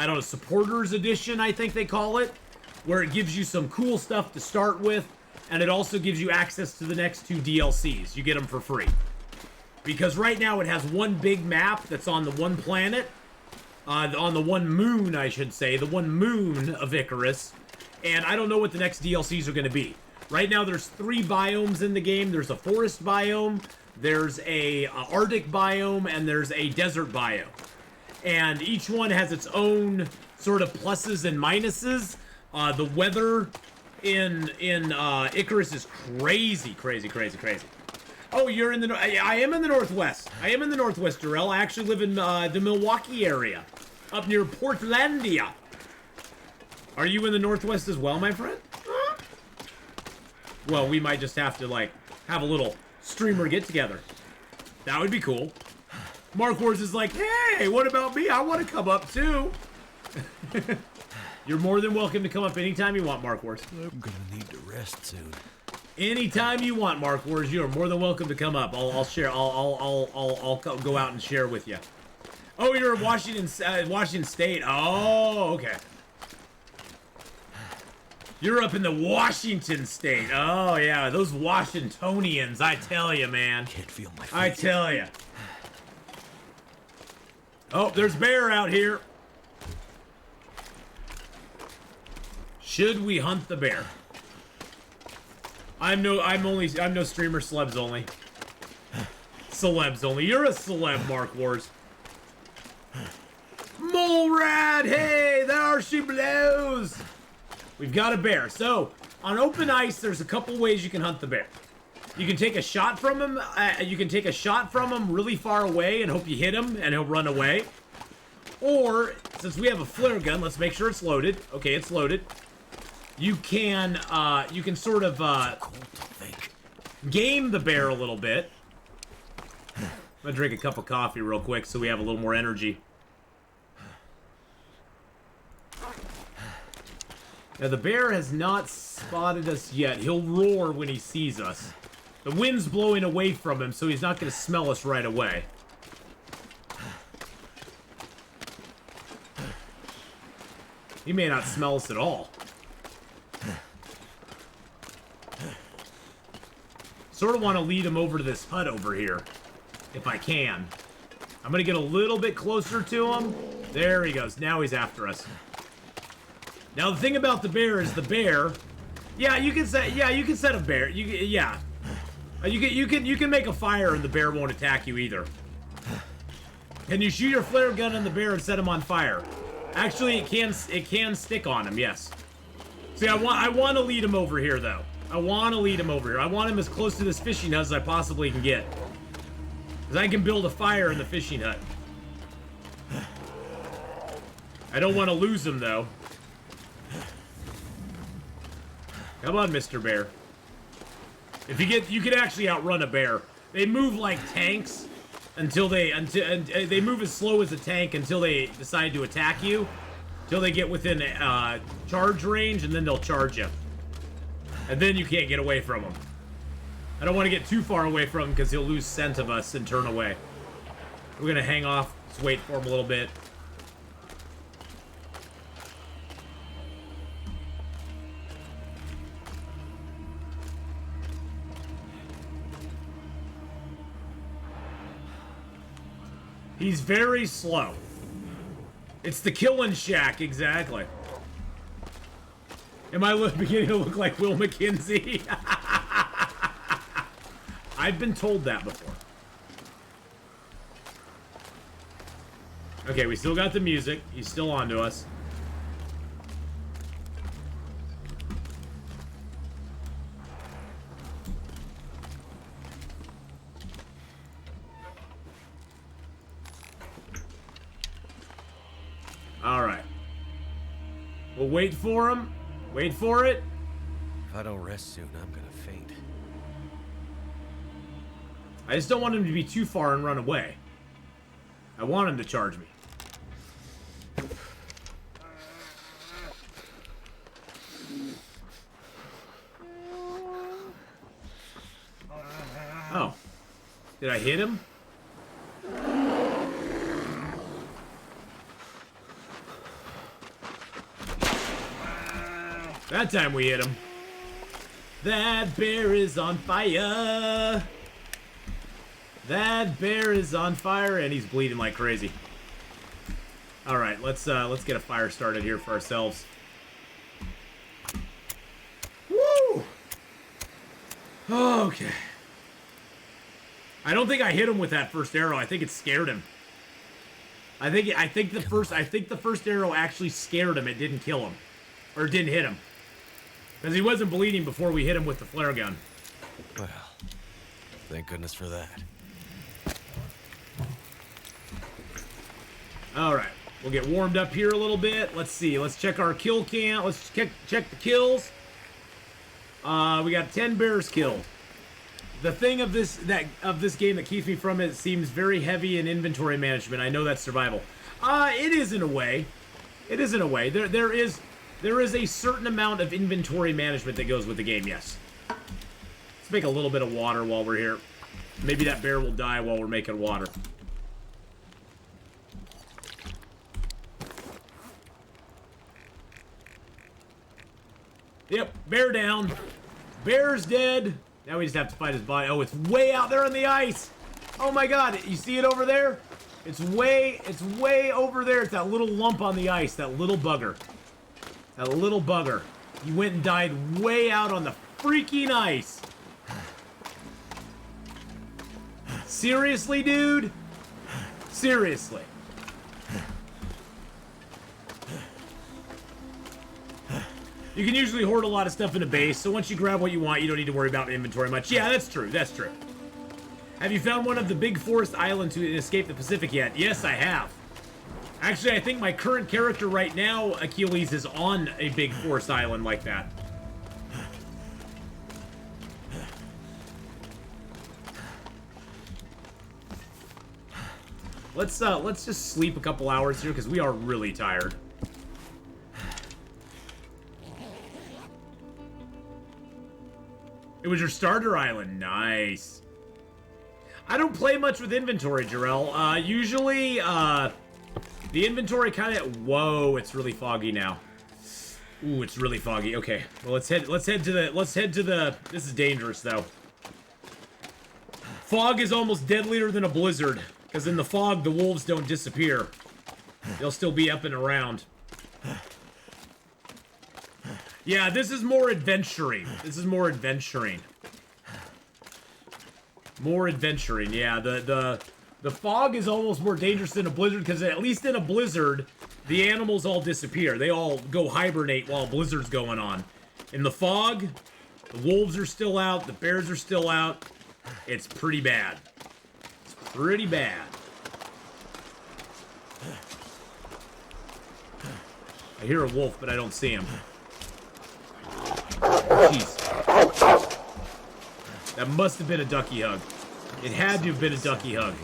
don't know, Supporters Edition, I think they call it. Where it gives you some cool stuff to start with. And it also gives you access to the next 2 DLCs. You get them for free. Because right now it has one big map that's on the one planet. On the one moon, I should say. The one moon of Icarus. And I don't know what the next DLCs are going to be. Right now there's 3 biomes in the game. There's a forest biome. There's a Arctic biome. And there's a desert biome. And each one has its own sort of pluses and minuses. The weather in Icarus is crazy. Oh, you're in the... I am in the Northwest. I am in the Northwest, Darrell. I actually live in the Milwaukee area. Up near Portlandia. Are you in the Northwest as well, my friend? Huh? Well, we might just have to, like, have a little streamer get-together. That would be cool. Mark Wars is like, hey, what about me? I want to come up, too. You're more than welcome to come up anytime you want, Mark Wars. I'm gonna need to rest soon. Anytime you want, Mark Wars, you are more than welcome to come up. I'll share. I'll go out and share with you. Oh, you're in Washington State. Oh, okay. You're up in the Washington State. Oh yeah, those Washingtonians. I tell you, man. Can't feel my feet. I tell you. Oh, there's bear out here. Should we hunt the bear? I'm no streamer, celebs only. Celebs only. You're a celeb, Mark Wars. Mole rat, hey, there she blows. We've got a bear. So, on open ice, there's a couple ways you can hunt the bear. You can take a shot from him. Really far away and hope you hit him and he'll run away. Or, since we have a flare gun, let's make sure it's loaded. Okay, it's loaded. You can sort of, game the bear a little bit. I'm gonna drink a cup of coffee real quick so we have a little more energy. Now, the bear has not spotted us yet. He'll roar when he sees us. The wind's blowing away from him, so he's not gonna smell us right away. He may not smell us at all. Sort of want to lead him over to this hut over here, if I can. I'm gonna get a little bit closer to him. There he goes. Now he's after us. Now the thing about the bear is the bear. Yeah, you can set a bear. You can make a fire and the bear won't attack you either. Can you shoot your flare gun on the bear and set him on fire? Actually, it can stick on him. Yes. See, I want to lead him over here though. I want to lead him over here. I want him as close to this fishing hut as I possibly can get. Because I can build a fire in the fishing hut. I don't want to lose him, though. Come on, Mr. Bear. If you can actually outrun a bear. They move like tanks until they move as slow as a tank until they decide to attack you. Until they get within charge range, and then they'll charge you. And then you can't get away from him. I don't want to get too far away from him because he'll lose scent of us and turn away. We're going to hang off. Just wait for him a little bit. He's very slow. It's the killing shack, exactly. Am I beginning to look like Will McKenzie? I've been told that before. Okay, we still got the music. He's still on to us. We'll wait for him. Wait for it. If I don't rest soon, I'm gonna faint. I just don't want him to be too far and run away. I want him to charge me. Oh. Did I hit him? That time we hit him. That bear is on fire. That bear is on fire, and he's bleeding like crazy. All right, let's get a fire started here for ourselves. Woo! Okay. I don't think I hit him with that first arrow. I think it scared him. I think the first arrow actually scared him. It didn't kill him, or it didn't hit him, because he wasn't bleeding before we hit him with the flare gun. Well, thank goodness for that. All right, we'll get warmed up here a little bit. Let's see. Let's check our kill count. Let's check the kills. We got 10 bears killed. The thing of this game that keeps me from it seems very heavy in inventory management. I know that's survival. It is in a way. It is in a way. There is a certain amount of inventory management that goes with the game. Yes. Let's make a little bit of water while we're here. Maybe that bear will die while we're making water. Yep, bear down. Bear's dead. Now we just have to fight his body. Oh, it's way out there on the ice. Oh my god, you see it over there? It's way over there. It's that little lump on the ice, that little bugger. That little bugger. He went and died way out on the freaking ice. Seriously, dude? Seriously. You can usually hoard a lot of stuff in a base, so once you grab what you want, you don't need to worry about inventory much. Yeah, that's true. That's true. Have you found one of the big forest islands to escape the Pacific yet? Yes, I have. Actually, I think my current character right now, Achilles, is on a big forest island like that. Let's just sleep a couple hours here because we are really tired. It was your starter island. Nice. I don't play much with inventory, Jarrell. Usually, the inventory kind of... Whoa, it's really foggy now. Ooh, it's really foggy. Okay, well, let's head to the... This is dangerous, though. Fog is almost deadlier than a blizzard, because in the fog, the wolves don't disappear. They'll still be up and around. Yeah, this is more adventuring. This is more adventuring. More adventuring, yeah. The fog is almost more dangerous than a blizzard, because at least in a blizzard, the animals all disappear. They all go hibernate while a blizzard's going on. In the fog, the wolves are still out, the bears are still out. It's pretty bad. It's pretty bad. I hear a wolf, but I don't see him. Jeez. That must have been a ducky hug. It had to have been a ducky hug.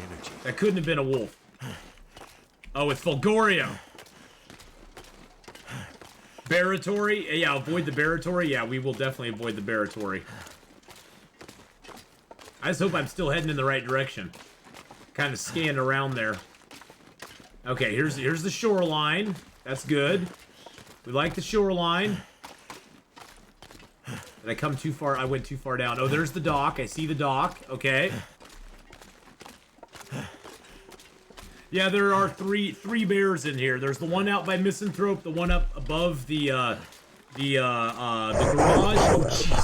That couldn't have been a wolf. Oh, it's Fulgorio. Baratory? Yeah, avoid the Baratory. Yeah, we will definitely avoid the Baratory. I just hope I'm still heading in the right direction. Kind of scanning around there. Okay, here's the shoreline. That's good. We like the shoreline. Did I come too far? I went too far down. Oh, there's the dock. I see the dock. Okay. Yeah, there are three bears in here. There's the one out by Misanthrope, the one up above the garage. Oh, jeez.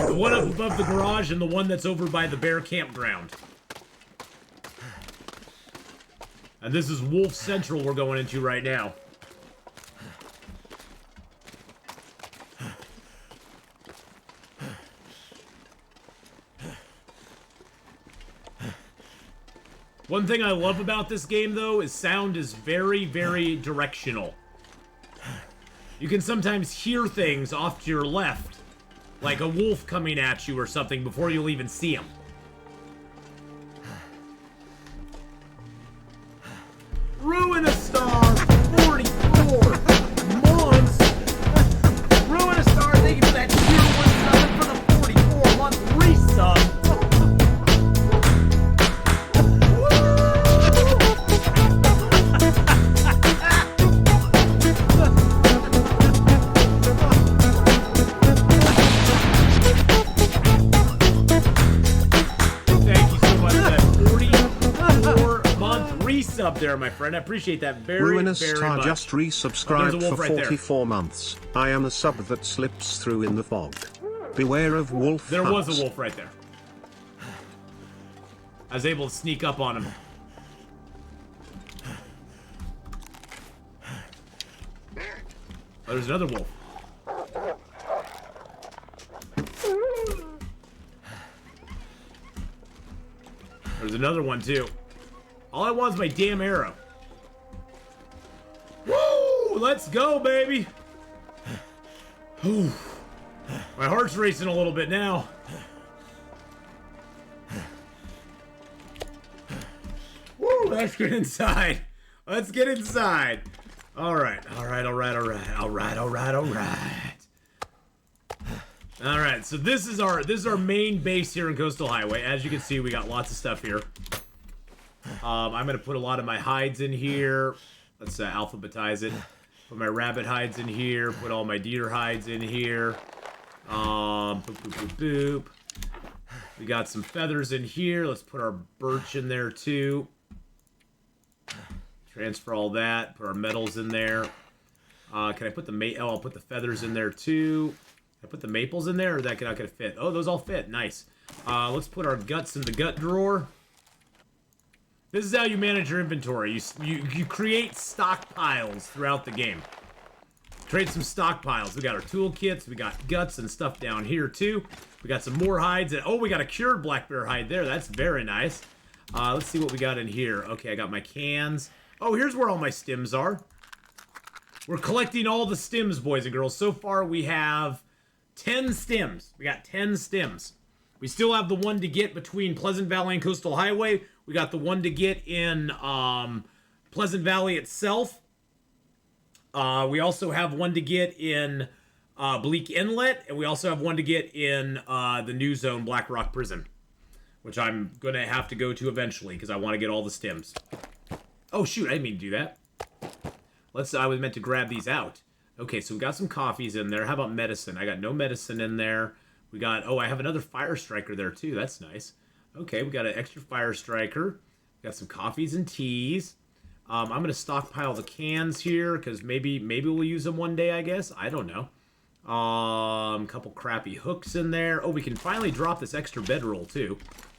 The one up above the garage and the one that's over by the bear campground. And this is Wolf Central we're going into right now. One thing I love about this game, though, is sound is very, very directional. You can sometimes hear things off to your left, like a wolf coming at you or something before you'll even see him. Ruin a Star, 44 months. Ruin a Star, thank you for that tier 1 sub for the 44-month resub. Up there, my friend. I appreciate that very, Ruinous very Star much. just resubscribed for right 44 months. I am a sub that slips through in the fog. Beware of wolf There huts. was a wolf right there. I was able to sneak up on him. Oh, there's another wolf. There's another one, too. All I want is my damn arrow. Woo! Let's go, baby! Whew. My heart's racing a little bit now. Woo! Let's get inside. Let's get inside. Alright, alright, alright, alright, alright, alright, alright. Alright, so this is our main base here in Coastal Highway. As you can see, we got lots of stuff here. I'm going to put a lot of my hides in here. Let's alphabetize it. Put my rabbit hides in here. Put all my deer hides in here. Boop, boop, boop, boop. We got some feathers in here. Let's put our birch in there too. Transfer all that. Put our metals in there. Can I put the I'll put the feathers in there too. Can I put the maples in there, or is that not going to fit? Oh, those all fit. Nice. Let's put our guts in the gut drawer. This is how you manage your inventory. You create stockpiles throughout the game. Create some stockpiles. We got our toolkits. We got guts and stuff down here too. We got some more hides. And, oh, we got a cured black bear hide there. That's very nice. Let's see what we got in here. Okay, I got my cans. Oh, here's where all my stems are. We're collecting all the stems, boys and girls. So far, we have 10 stems. We got 10 stems. We still have the one to get between Pleasant Valley and Coastal Highway. We got the one to get in Pleasant Valley itself. We also have one to get in Bleak Inlet. And we also have one to get in the new zone, Blackrock Prison. Which I'm going to have to go to eventually because I want to get all the stems. Oh, shoot. I didn't mean to do that. I was meant to grab these out. Okay, so we got some coffees in there. How about medicine? I got no medicine in there. We got, oh, I have another fire striker there too. That's nice. Okay, we got an extra fire striker. We got some coffees and teas. I'm going to stockpile the cans here because maybe we'll use them one day, I guess. I don't know. Couple crappy hooks in there. Oh, we can finally drop this extra bedroll too.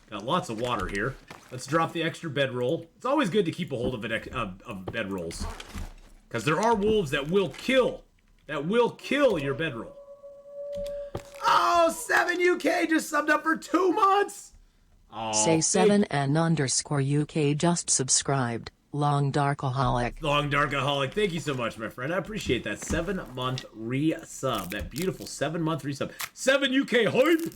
Got lots of water here. Let's drop the extra bedroll. It's always good to keep a hold of bedrolls. Because there are wolves that will kill your bedroll. Oh, 7UK just subbed up for 2 months. Oh, Say 7 and underscore UK just subscribed. Long Darkaholic. Long Darkaholic. Thank you so much, my friend. I appreciate that 7-month resub. That beautiful 7-month resub. 7 UK hype.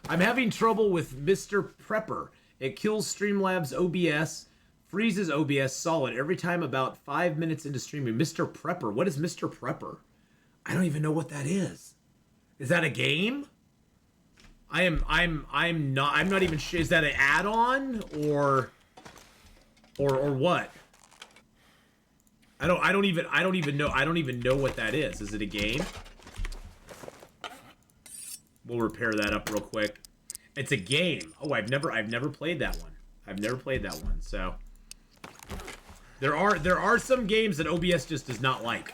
I'm having trouble with Mr. Prepper. It kills Streamlabs OBS. Freezes OBS solid every time about 5 minutes into streaming. Mr. Prepper. What is Mr. Prepper? I don't even know what that is. Is that a game? I'm not even sure. Is that an add-on or what? I don't even know what that is. Is it a game? We'll repair that up real quick. It's a game. Oh, I've never played that one. I've never played that one. So there are some games that OBS just does not like.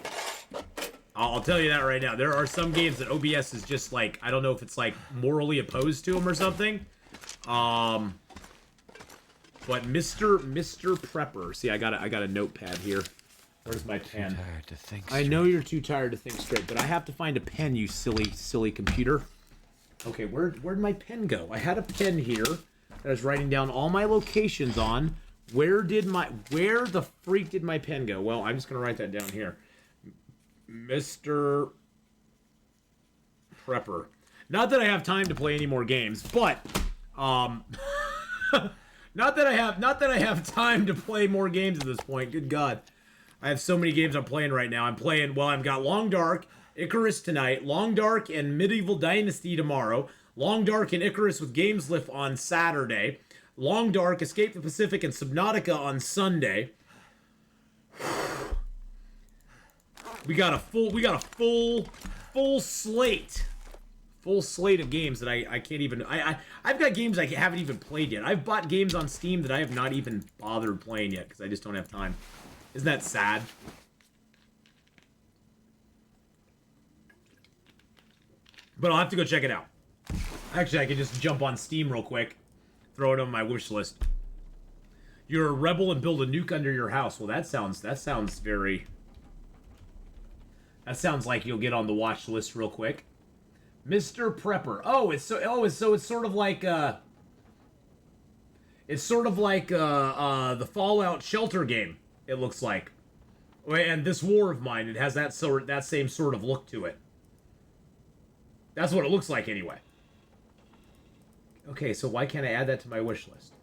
I'll tell you that right now. There are some games that OBS is just like, I don't know if it's like morally opposed to them or something. But Mr. Prepper. See, I got a notepad here. Where's my pen? Too tired to think straight. I know you're too tired to think straight, but I have to find a pen, you silly computer. Okay, where'd my pen go? I had a pen here. that I was writing down all my locations on. Where the freak did my pen go? Well, I'm just going to write that down here. Mr. Prepper. Not that I have time to play any more games, but not that I have time to play more games at this point. Good God. I have so many games I'm playing right now. I've got Long Dark, Icarus tonight, Long Dark and Medieval Dynasty tomorrow, Long Dark and Icarus with Gameslift on Saturday, Long Dark, Escape the Pacific, and Subnautica on Sunday. We got a full slate. Full slate of games that I can't even... I've got games I haven't even played yet. I've bought games on Steam that I have not even bothered playing yet because I just don't have time. Isn't that sad? But I'll have to go check it out. Actually, I can just jump on Steam real quick. Throw it on my wish list. You're a rebel and build a nuke under your house. Well, that sounds very... That sounds like you'll get on the watch list real quick. Mr. Prepper. It's sort of like the Fallout Shelter game. It looks like, and this War of Mine. It has that same sort of look to it. That's what it looks like anyway. Okay, so why can't I add that to my wish list?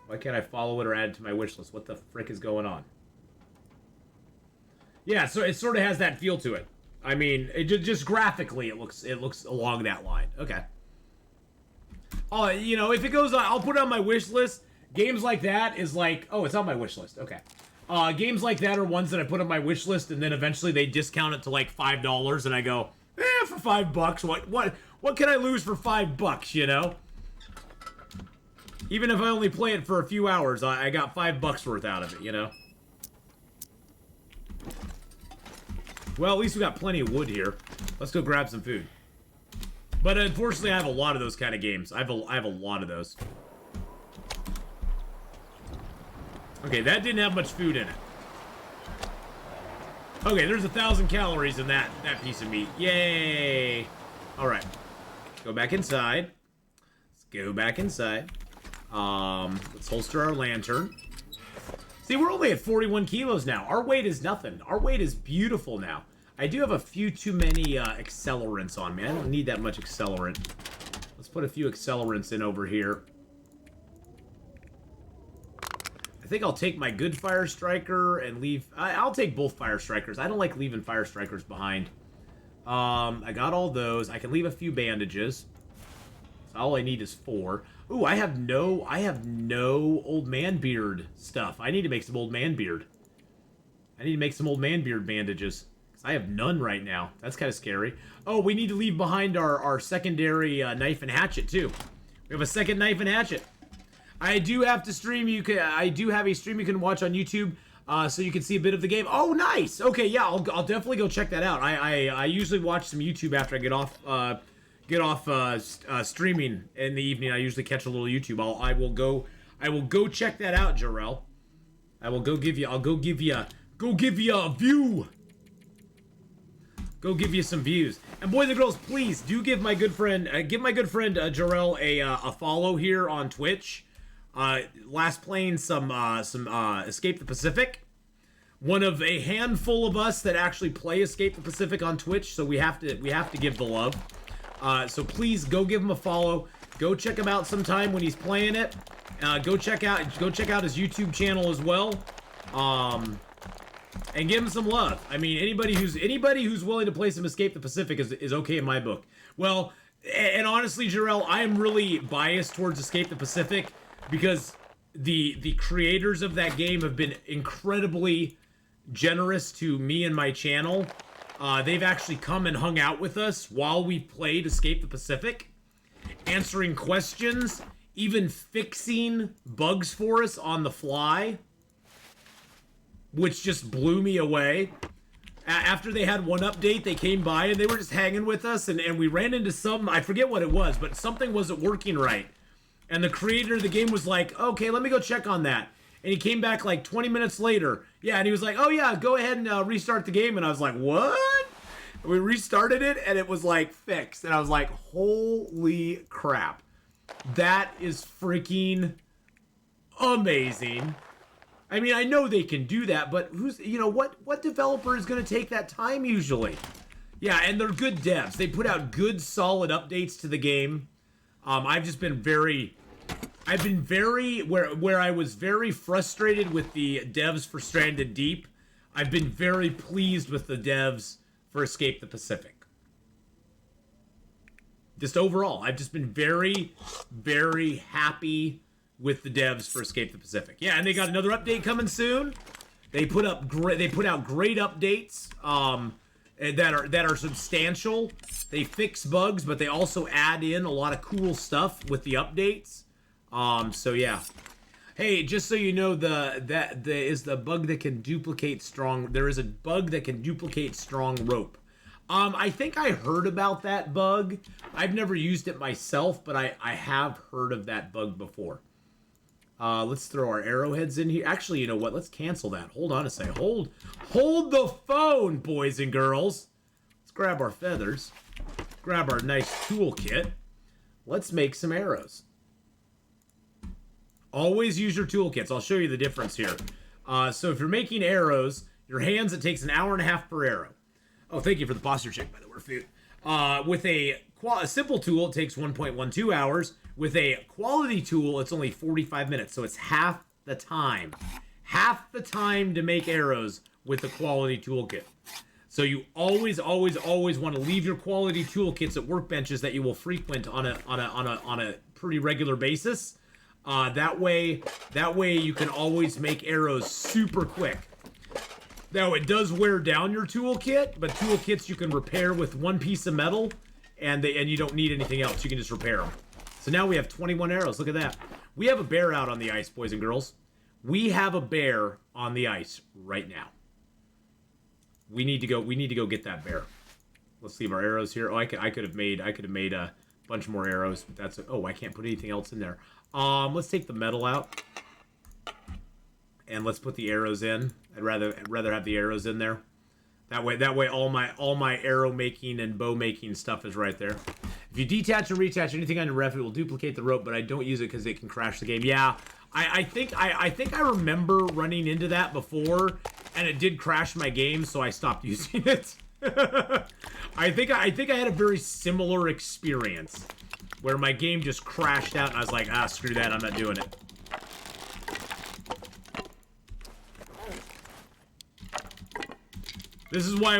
Why can't I follow it or add it to my wish list? What the frick is going on? Yeah, so it sort of has that feel to it. I mean, just graphically, it looks along that line. Okay. Oh, you know, if it goes on, I'll put it on my wish list. Games like that is like, oh, it's on my wish list. Okay. Games like that are ones that I put on my wish list, and then eventually they discount it to like $5, and I go, for $5, what can I lose for $5? You know. Even if I only play it for a few hours, I got $5 worth out of it. You know. Well, at least we got plenty of wood here. Let's go grab some food. But unfortunately, I have a lot of those kind of games. I have a lot of those. Okay, that didn't have much food in it. Okay, there's 1,000 calories in that piece of meat. Yay! All right, go back inside. Let's go back inside. Let's holster our lantern. See, we're only at 41 kilos now. Our weight is nothing. Our weight is beautiful now. I do have a few too many accelerants on me. I don't need that much accelerant. Let's put a few accelerants in over here. I think I'll take my good Fire Striker and leave... I'll take both Fire Strikers. I don't like leaving Fire Strikers behind. I got all those. I can leave a few bandages. So all I need is 4. Ooh, I have no Old Man Beard stuff. I need to make some Old Man Beard. I need to make some Old Man Beard bandages. Because I have none right now. That's kind of scary. Oh, we need to leave behind our secondary knife and hatchet, too. We have a second knife and hatchet. I do have to stream. I do have a stream you can watch on YouTube, so you can see a bit of the game. Oh, nice. Okay, yeah, I'll definitely go check that out. I usually watch some YouTube after I get off streaming in the evening. I usually catch a little YouTube. I will go check that out, Jarrell. I'll go give you a view. Go give you some views. And boys and girls, please do give my good friend Jarrell a follow here on Twitch. Last playing some Escape the Pacific. One of a handful of us that actually play Escape the Pacific on Twitch, so we have to give the love. So please go give him a follow. Go check him out sometime when he's playing it. Go check out his YouTube channel as well. And give him some love. I mean, anybody who's willing to play some Escape the Pacific is okay in my book. Well, and honestly, Jarrell, I am really biased towards Escape the Pacific because the creators of that game have been incredibly generous to me and my channel. They've actually come and hung out with us while we played Escape the Pacific, answering questions, even fixing bugs for us on the fly, which just blew me away. After they had one update, they came by and they were just hanging with us, and we ran into some, I forget what it was, but something wasn't working right. And the creator of the game was like, okay, let me go check on that. And he came back like 20 minutes later. Yeah, and he was like, oh yeah, go ahead and restart the game. And I was like, what? And we restarted it, and it was like fixed. And I was like, holy crap. That is freaking amazing. I mean, I know they can do that, but what developer is going to take that time usually? Yeah, and they're good devs. They put out good, solid updates to the game. I've been very where I was very frustrated with the devs for Stranded Deep. I've been very pleased with the devs for Escape the Pacific. Just overall, I've just been very, very happy with the devs for Escape the Pacific. Yeah, and they got another update coming soon. They put out great updates that are substantial. They fix bugs, but they also add in a lot of cool stuff with the updates. So yeah. Hey, just so you know, there is the bug that can duplicate strong. There is a bug that can duplicate strong rope. I think I heard about that bug. I've never used it myself, but I have heard of that bug before. Let's throw our arrowheads in here. Actually, you know what? Let's cancel that. Hold on a second. Hold the phone, boys and girls. Let's grab our feathers. Grab our nice toolkit. Let's make some arrows. Always use your toolkits. I'll show you the difference here. So if you're making arrows, your hands, it takes an hour and a half per arrow. Oh, thank you for the posture check, by the way, Food. With a simple tool, it takes 1.12 hours. With a quality tool, it's only 45 minutes. So it's half the time. Half the time to make arrows with the quality toolkit. So you always want to leave your quality toolkits at workbenches that you will frequent on a pretty regular basis. That way you can always make arrows super quick. Now, it does wear down your toolkit, but toolkits you can repair with one piece of metal, and you don't need anything else. You can just repair them. So now we have 21 arrows. Look at that. We have a bear out on the ice, boys and girls. We have a bear on the ice right now. We need to go get that bear. Let's leave our arrows here. Oh, I could have made a bunch more arrows, but that's I can't put anything else in there. Let's take the metal out. And let's put the arrows in. I'd rather have the arrows in there. That way all my arrow making and bow making stuff is right there. If you detach and reattach anything on your ref, it will duplicate the rope, but I don't use it because it can crash the game. Yeah, I think I remember running into that before, and it did crash my game, so I stopped using it. I think I had a very similar experience where my game just crashed out, and I was like, screw that, I'm not doing it. This is why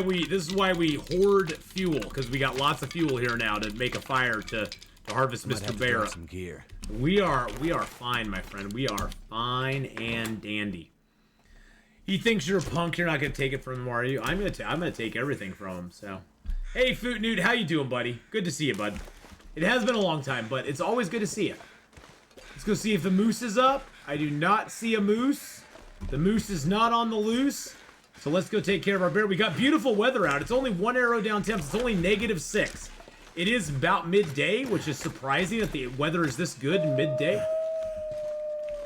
we hoard fuel, because we got lots of fuel here now to make a fire to harvest Mr. Bear. Some gear. We are fine, my friend. We are fine and dandy. He thinks you're a punk. You're not gonna take it from him, are you? I'm gonna take everything from him. So, hey, Footnoot, how you doing, buddy? Good to see you, bud. It has been a long time, but it's always good to see you. Let's go see if the moose is up. I do not see a moose. The moose is not on the loose. So let's go take care of our bear. We got beautiful weather out. It's only 1 arrow down temps. It's only -6. It is about midday, which is surprising that the weather is this good midday.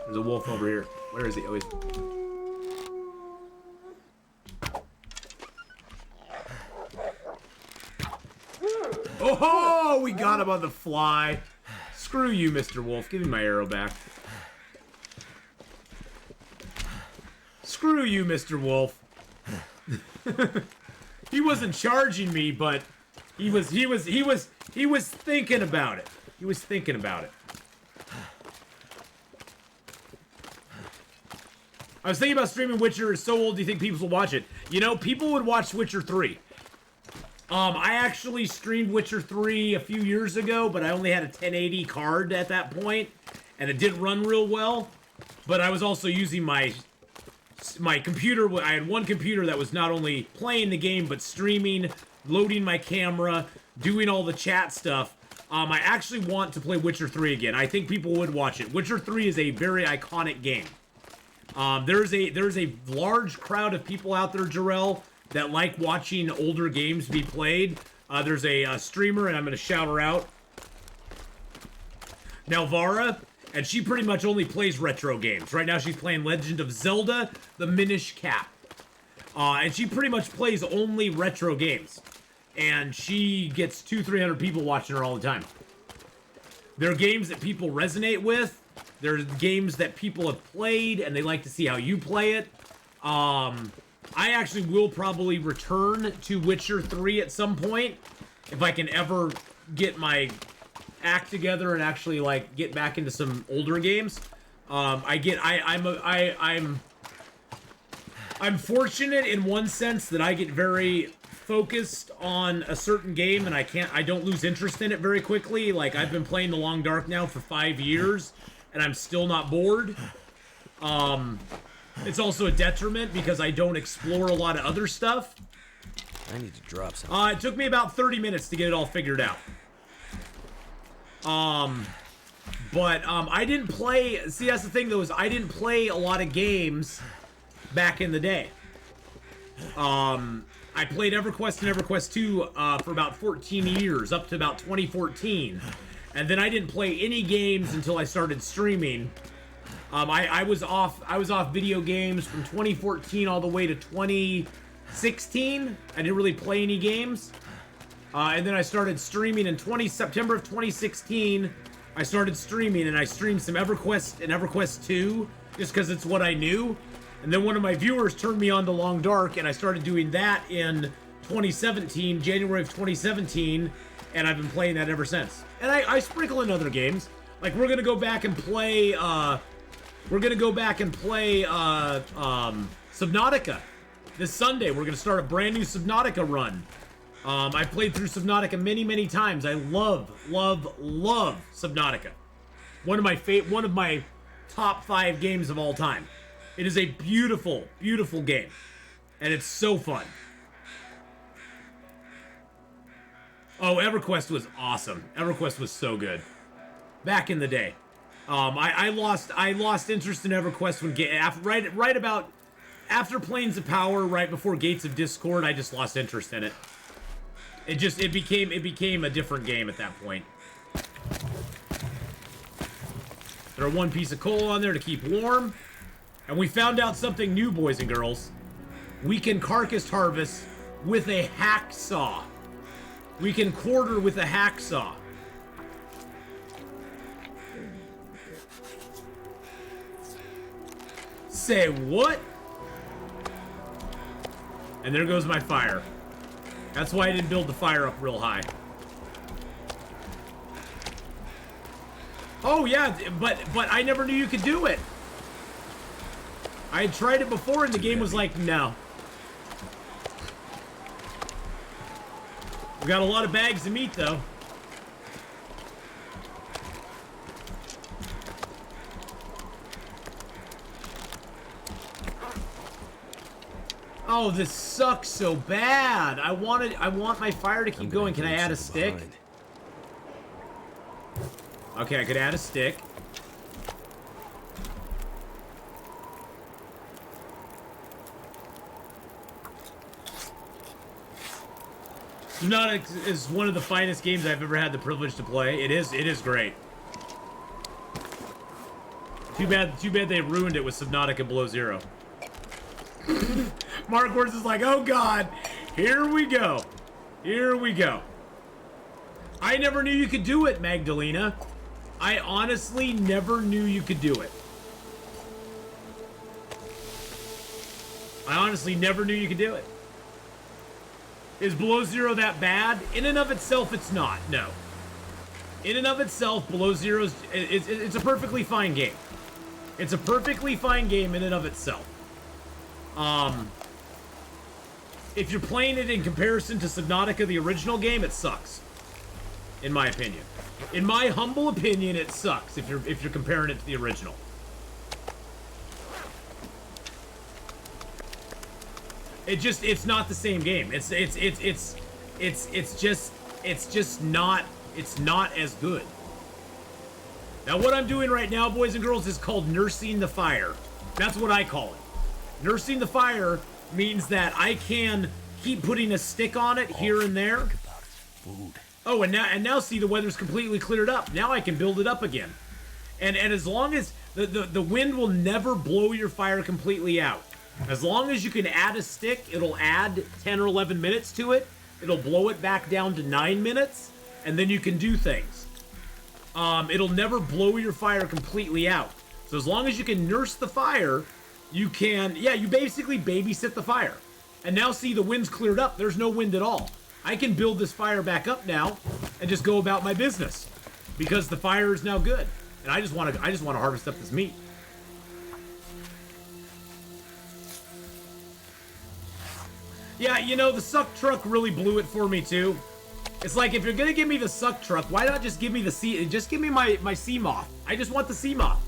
There's a wolf over here. Where is he? Oh, he's... Oh, we got him on the fly. Screw you, Mr. Wolf. Give me my arrow back. Screw you, Mr. Wolf. He wasn't charging me, but he was thinking about it. He was thinking about it. I was thinking about streaming Witcher. It's so old, do you think people will watch it? You know, people would watch Witcher 3. I actually streamed Witcher 3 a few years ago, but I only had a 1080 card at that point, and it didn't run real well. But I was also using my computer. I had one computer that was not only playing the game, but streaming, loading my camera, doing all the chat stuff. I actually want to play Witcher 3 again. I think people would watch it. Witcher 3 is a very iconic game. There's a large crowd of people out there, Jarrell, that like watching older games be played. There's a streamer, and I'm going to shout her out, Nelvara, and she pretty much only plays retro games. Right now she's playing Legend of Zelda, the Minish Cap. And she pretty much plays only retro games. And she gets 200-300 people watching her all the time. They're games that people resonate with. They're games that people have played, and they like to see how you play it. I actually will probably return to Witcher 3 at some point, if I can ever get my act together and actually like get back into some older games. I'm fortunate in one sense that I get very focused on a certain game and I don't lose interest in it very quickly. Like, I've been playing The Long Dark now for 5 years and I'm still not bored. It's also a detriment because I don't explore a lot of other stuff. I need to drop something. It took me about 30 minutes to get it all figured out. But I didn't play... See, that's the thing, though, is I didn't play a lot of games back in the day. I played EverQuest and EverQuest 2 for about 14 years, up to about 2014. And then I didn't play any games until I started streaming. I was off video games from 2014 all the way to 2016. I didn't really play any games. And then I started streaming in September of 2016. I started streaming and I streamed some EverQuest and EverQuest 2 just because it's what I knew. And then one of my viewers turned me on to Long Dark and I started doing that in 2017, January of 2017, and I've been playing that ever since. And I sprinkle in other games. Like, we're gonna go back and play Subnautica. This Sunday, we're gonna start a brand new Subnautica run. I've played through Subnautica many, many times. I love Subnautica. One of my top 5 games of all time. It is a beautiful, beautiful game. And it's so fun. Oh, EverQuest was awesome. EverQuest was so good. Back in the day. I lost interest in EverQuest when right about after Planes of Power, right before Gates of Discord, I just lost interest in it. It became a different game at that point. Throw one piece of coal on there to keep warm. And we found out something new, boys and girls. We can carcass harvest with a hacksaw. We can quarter with a hacksaw. Say what? And there goes my fire. That's why I didn't build the fire up real high. Oh yeah, but I never knew you could do it. I had tried it before and the game was like, no. We got a lot of bags of meat though. Oh, this sucks so bad. I want my fire to keep going. Can I add a stick? Okay, I could add a stick. Subnautica is one of the finest games I've ever had the privilege to play. It is great. Too bad they ruined it with Subnautica Below Zero. Mark Words is like, oh god, here we go. Here we go. I never knew you could do it, Magdalena. I honestly never knew you could do it. I honestly never knew you could do it. Is Below Zero that bad? In and of itself, it's not. No. In and of itself, Below Zero's it's a perfectly fine game. It's a perfectly fine game in and of itself. If you're playing it in comparison to Subnautica, the original game, it sucks. In my opinion. In my humble opinion, it sucks if you're comparing it to the original. It's not the same game. It's not as good. Now what I'm doing right now, boys and girls, is called nursing the fire. That's what I call it. Nursing the fire means that I can keep putting a stick on it here and there. Oh, and now see, the weather's completely cleared up. Now I can build it up again. And as long as the wind will never blow your fire completely out. As long as you can add a stick, it'll add 10 or 11 minutes to it. It'll blow it back down to 9 minutes, and then you can do things. it'll never blow your fire completely out. So as long as you can nurse the fire, you can, yeah, you basically babysit the fire. And now see, the wind's cleared up. There's no wind at all. I can build this fire back up now and just go about my business because the fire is now good. And I just want to harvest up this meat. Yeah, you know, the suck truck really blew it for me too. It's like, if you're gonna give me the suck truck, why not just give me the just give me my sea moth. I just want the sea moth.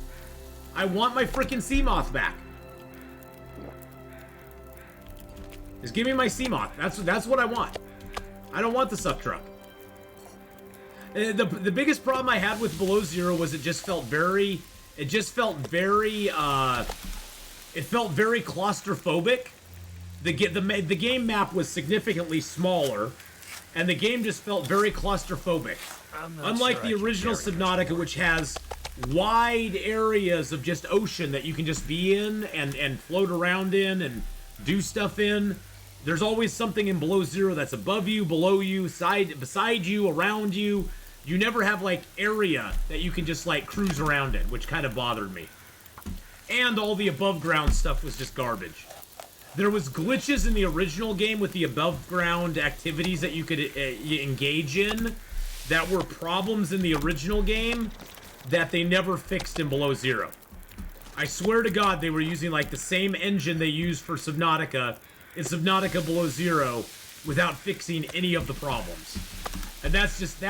I want my freaking sea moth back. Just give me my sea moth. That's what I want. I don't want the suck truck. The biggest problem I had with Below Zero was it felt very claustrophobic. The game map was significantly smaller, and the game just felt very claustrophobic. Unlike the original Subnautica, which has wide areas of just ocean that you can just be in and float around in and do stuff in. There's always something in Below Zero that's above you, below you, beside you, around you. You never have, like, area that you can just, like, cruise around in, which kind of bothered me. And all the above-ground stuff was just garbage. There was glitches in the original game with the above-ground activities that you could engage in that were problems in the original game that they never fixed in Below Zero. I swear to God they were using, like, the same engine they used for Subnautica in Subnautica Below Zero without fixing any of the problems. And that's just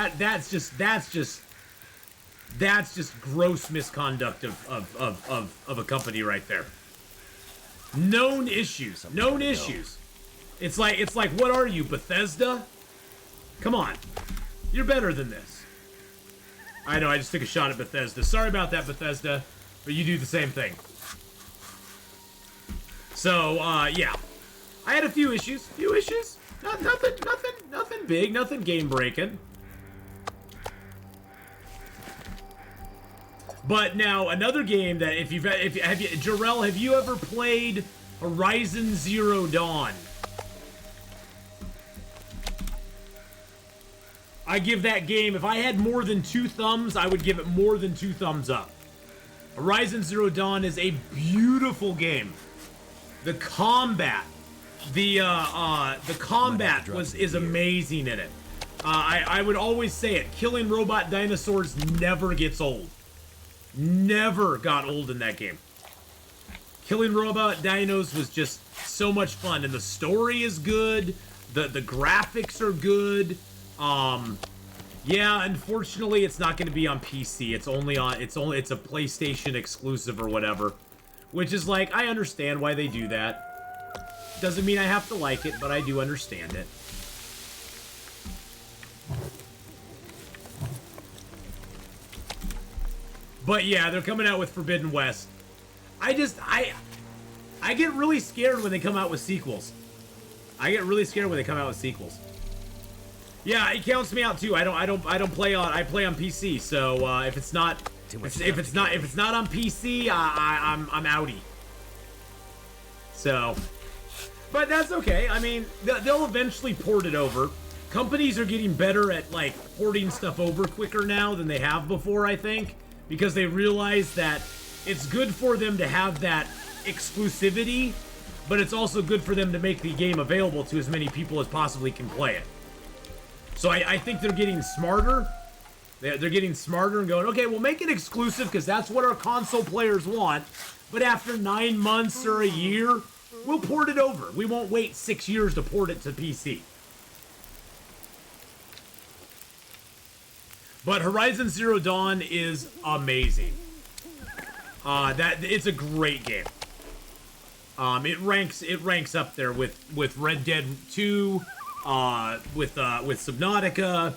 gross misconduct of a company right there. Known issues. Known issues. It's like, what are you, Bethesda? Come on. You're better than this. I know, I just took a shot at Bethesda. Sorry about that, Bethesda, but you do the same thing. So, yeah. I had a few issues. Nothing big, nothing game-breaking. But now, another game that Jarrell, have you ever played Horizon Zero Dawn? I give that game, if I had more than 2 thumbs, I would give it more than 2 thumbs up. Horizon Zero Dawn is a beautiful game. The combat, the combat is amazing in it. I would always say it. Killing robot dinosaurs never gets old. Never got old in that game. Killing robot dinos was just so much fun, and the story is good. The graphics are good. Yeah, unfortunately, it's not going to be on PC. It's a PlayStation exclusive or whatever, which is like, I understand why they do that. Doesn't mean I have to like it, but I do understand it. But yeah, they're coming out with Forbidden West. I get really scared when they come out with sequels. I Yeah, it counts me out too. I play on PC. So if it's not on PC, I'm outie. So, but that's okay. I mean, they'll eventually port it over. Companies are getting better at, like, porting stuff over quicker now than they have before, I think, because they realize that it's good for them to have that exclusivity, but it's also good for them to make the game available to as many people as possibly can play it. So I think they're getting smarter. They're getting smarter and going, okay, we'll make it exclusive because that's what our console players want, but after 9 months or a year, we'll port it over. We won't wait 6 years to port it to PC. But Horizon Zero Dawn is amazing. It's a great game. It ranks up there with Red Dead 2, with Subnautica.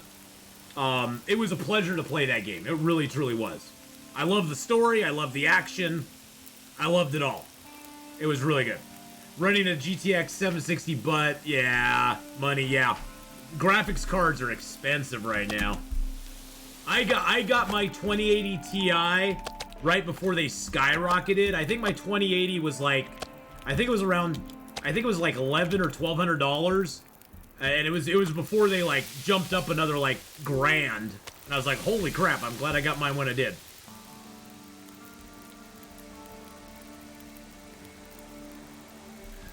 It was a pleasure to play that game. It really, truly was. I love the story. I love the action. I loved it all. It was really good. Running a GTX 760, but yeah, money, yeah. Graphics cards are expensive right now. I got my 2080 Ti right before they skyrocketed. I think my 2080 was like, I think it was like $1,100 or $1,200. And it was before they like jumped up another like grand. And I was like, holy crap, I'm glad I got mine when I did.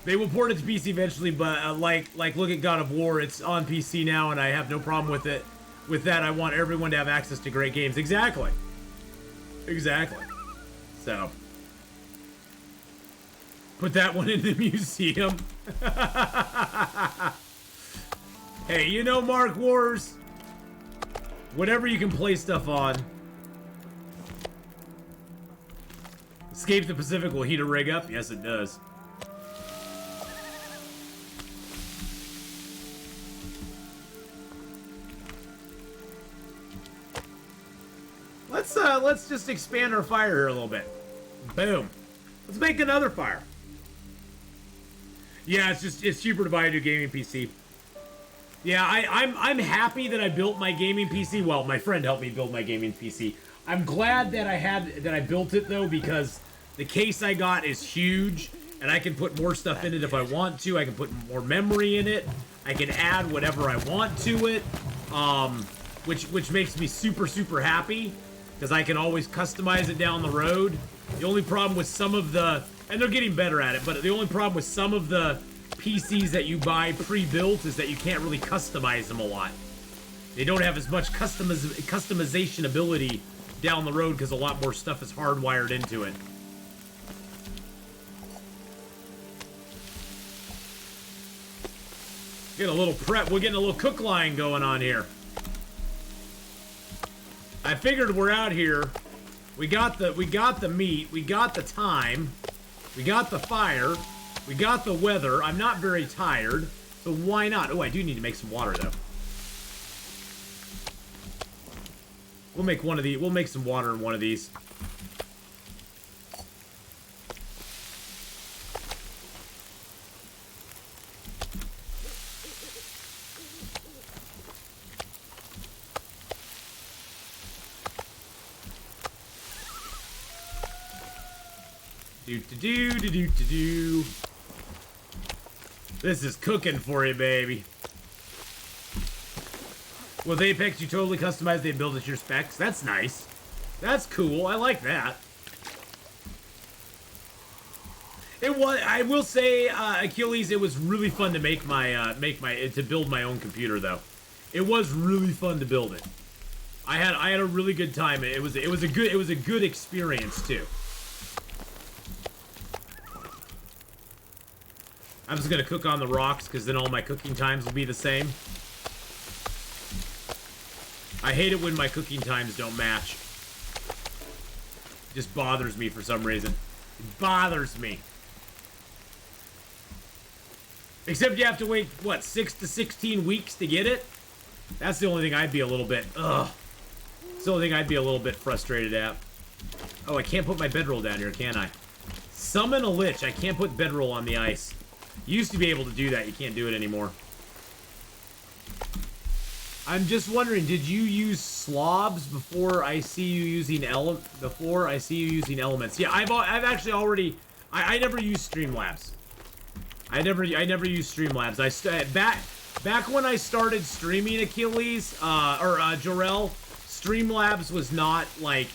They will port it to PC eventually, but like look at God of War, it's on PC now, and I have no problem with it. With that, I want everyone to have access to great games. Exactly. Exactly. So, put that one in the museum. Hey, you know Mark Wars? Whatever you can play stuff on. Escape the Pacific will heat a rig up? Yes, it does. Let's just expand our fire here a little bit. Boom. Let's make another fire. Yeah, it's cheaper to buy a new gaming PC. Yeah, I'm happy that I built my gaming PC. Well, my friend helped me build my gaming PC. I'm glad that I built it though, because the case I got is huge and I can put more stuff in it if I want to. I can put more memory in it. I can add whatever I want to it. Which makes me super happy, because I can always customize it down the road. The only problem with some of the, and they're getting better at it, but the only problem with some of the PCs that you buy pre-built is that you can't really customize them a lot. They don't have as much customization ability down the road because a lot more stuff is hardwired into it. Get a little prep. We're getting a little cook line going on here. I figured we're out here. We got the meat. We got the time. We got the fire. We got the weather. I'm not very tired, so why not? Oh, I do need to make some water though. We'll make one of these. We'll make some water in one of these. Do. This is cooking for you, baby. With Apex, you totally customize they build it to your specs. That's nice. That's cool. I like that. It was. I will say, Achilles, it was really fun to make my to build my own computer though. It was really fun to build it. I had a really good time. It was a good experience too. I'm just gonna cook on the rocks because then all my cooking times will be the same. I hate it when my cooking times don't match. It just bothers me for some reason. It bothers me. Except you have to wait, what, 6 to 16 weeks to get it? That's the only thing I'd be a little bit, It's the only thing I'd be a little bit frustrated at. Oh, I can't put my bedroll down here, can I? Summon a lich. I can't put bedroll on the ice. You used to be able to do that. You can't do it anymore. I'm just wondering, did you use slobs before I see you using elements? Yeah, I've actually already. I never used Streamlabs. I never used Streamlabs. Back when I started streaming Achilles Jorel, Streamlabs was not like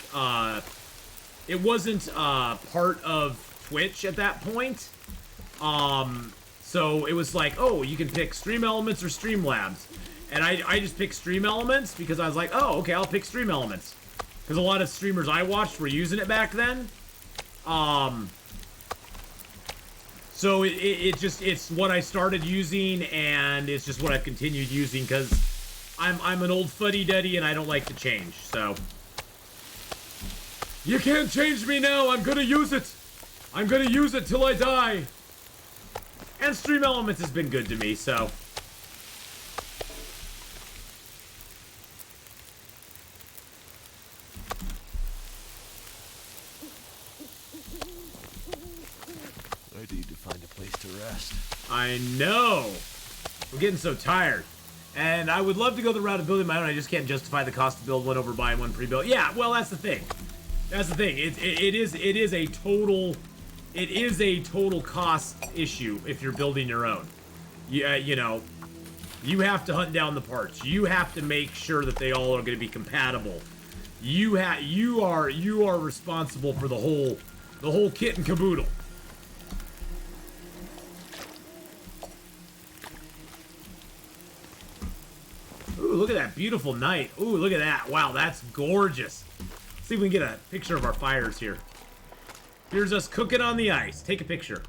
it wasn't part of Twitch at that point. So it was like, oh, you can pick Stream Elements or Streamlabs. And I just picked Stream Elements because I was like, oh, okay, I'll pick Stream Elements. Because a lot of streamers I watched were using it back then. So it's what I started using, and it's just what I've continued using because I'm an old fuddy-duddy and I don't like to change, so. You can't change me now, I'm gonna use it! I'm gonna use it till I die! And Stream Elements has been good to me, so. I need to find a place to rest. I know! We're getting so tired. And I would love to go the route of building my own, I just can't justify the cost to build one over buying one pre-built. Yeah, well, that's the thing. That's the thing. It is a total cost issue if you're building your own. Yeah, you know, You have to hunt down the parts. You have to make sure that they all are going to be compatible. You are responsible for the whole kit and caboodle. Ooh, look at that beautiful night. Ooh, look at that. Wow, that's gorgeous. Let's see if we can get a picture of our fires here. Here's us cooking on the ice. Take a picture.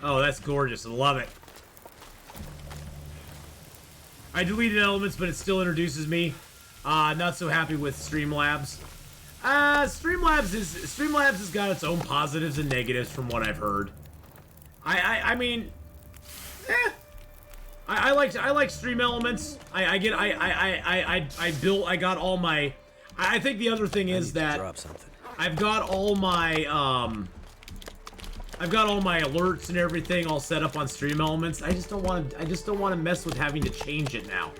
Oh, that's gorgeous. I love it. I deleted elements, but it still introduces me. Not so happy with Streamlabs. Streamlabs has got its own positives and negatives from what I've heard. I mean, I like Stream Elements. I got all my. I think the other thing is that drop something. I've got all my alerts and everything all set up on Stream Elements. I just don't want to mess with having to change it now.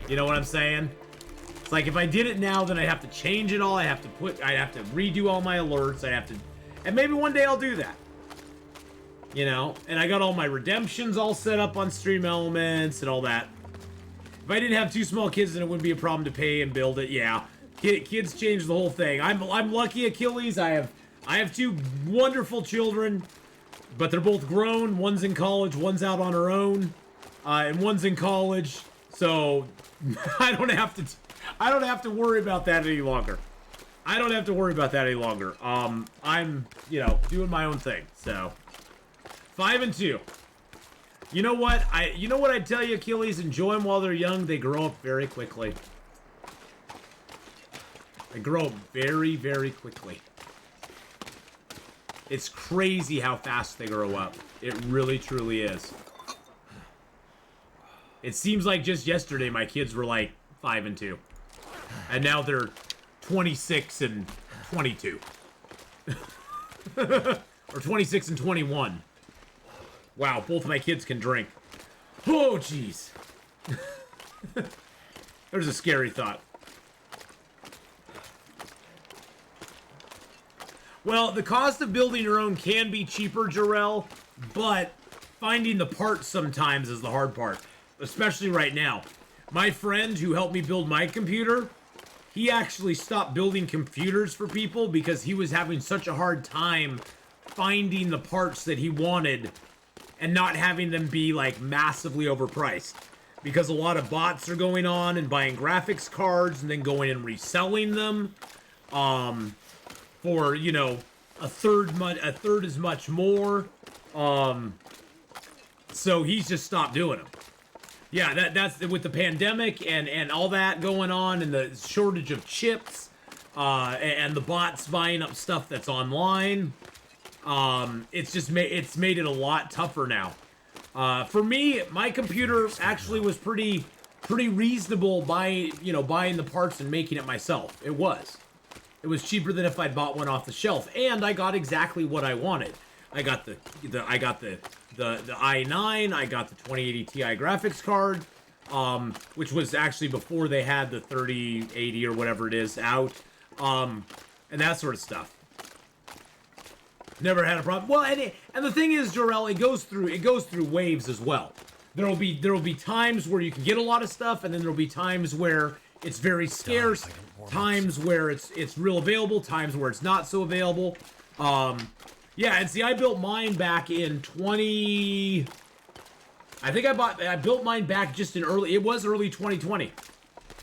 You know what I'm saying? It's like if I did it now, then I have to change it all. I have to redo all my alerts. And maybe one day I'll do that. You know, and I got all my redemptions all set up on Stream Elements and all that. If I didn't have two small kids, then it wouldn't be a problem to pay and build it. Yeah, kids change the whole thing. I'm lucky, Achilles. I have two wonderful children, but they're both grown. One's in college, one's out on her own, and one's in college. So I don't have to worry about that any longer. I'm, doing my own thing. So 5 and 2. You know what I tell you, Achilles? Enjoy them while they're young. They grow up very quickly. They grow up very, very quickly. It's crazy how fast they grow up. It really, truly is. It seems like just yesterday my kids were like 5 and 2. And now they're 26 and 22. Or 26 and 21. Wow, both of my kids can drink. Oh, jeez. There's a scary thought. Well, the cost of building your own can be cheaper, Jarrell, but finding the parts sometimes is the hard part, especially right now. My friend who helped me build my computer, he actually stopped building computers for people because he was having such a hard time finding the parts that he wanted and not having them be like massively overpriced. Because a lot of bots are going on and buying graphics cards and then going and reselling them. For, you know, a third as much more. So he's just stopped doing them. Yeah, that's with the pandemic and all that going on and the shortage of chips and the bots buying up stuff that's online. It's made it a lot tougher now. For me, my computer actually was pretty reasonable buying the parts and making it myself. It was cheaper than if I'd bought one off the shelf, and I got exactly what I wanted. I got the i9, I got the 2080 Ti graphics card, which was actually before they had the 3080 or whatever it is out, and that sort of stuff. Never had a problem. Well, and the thing is, Jarrell, it goes through waves as well. There'll be times where you can get a lot of stuff, and then there'll be times where it's very scarce, times where it's real available, times where it's not so available. Yeah, and see, I built mine back in I think I built mine back just in early 2020.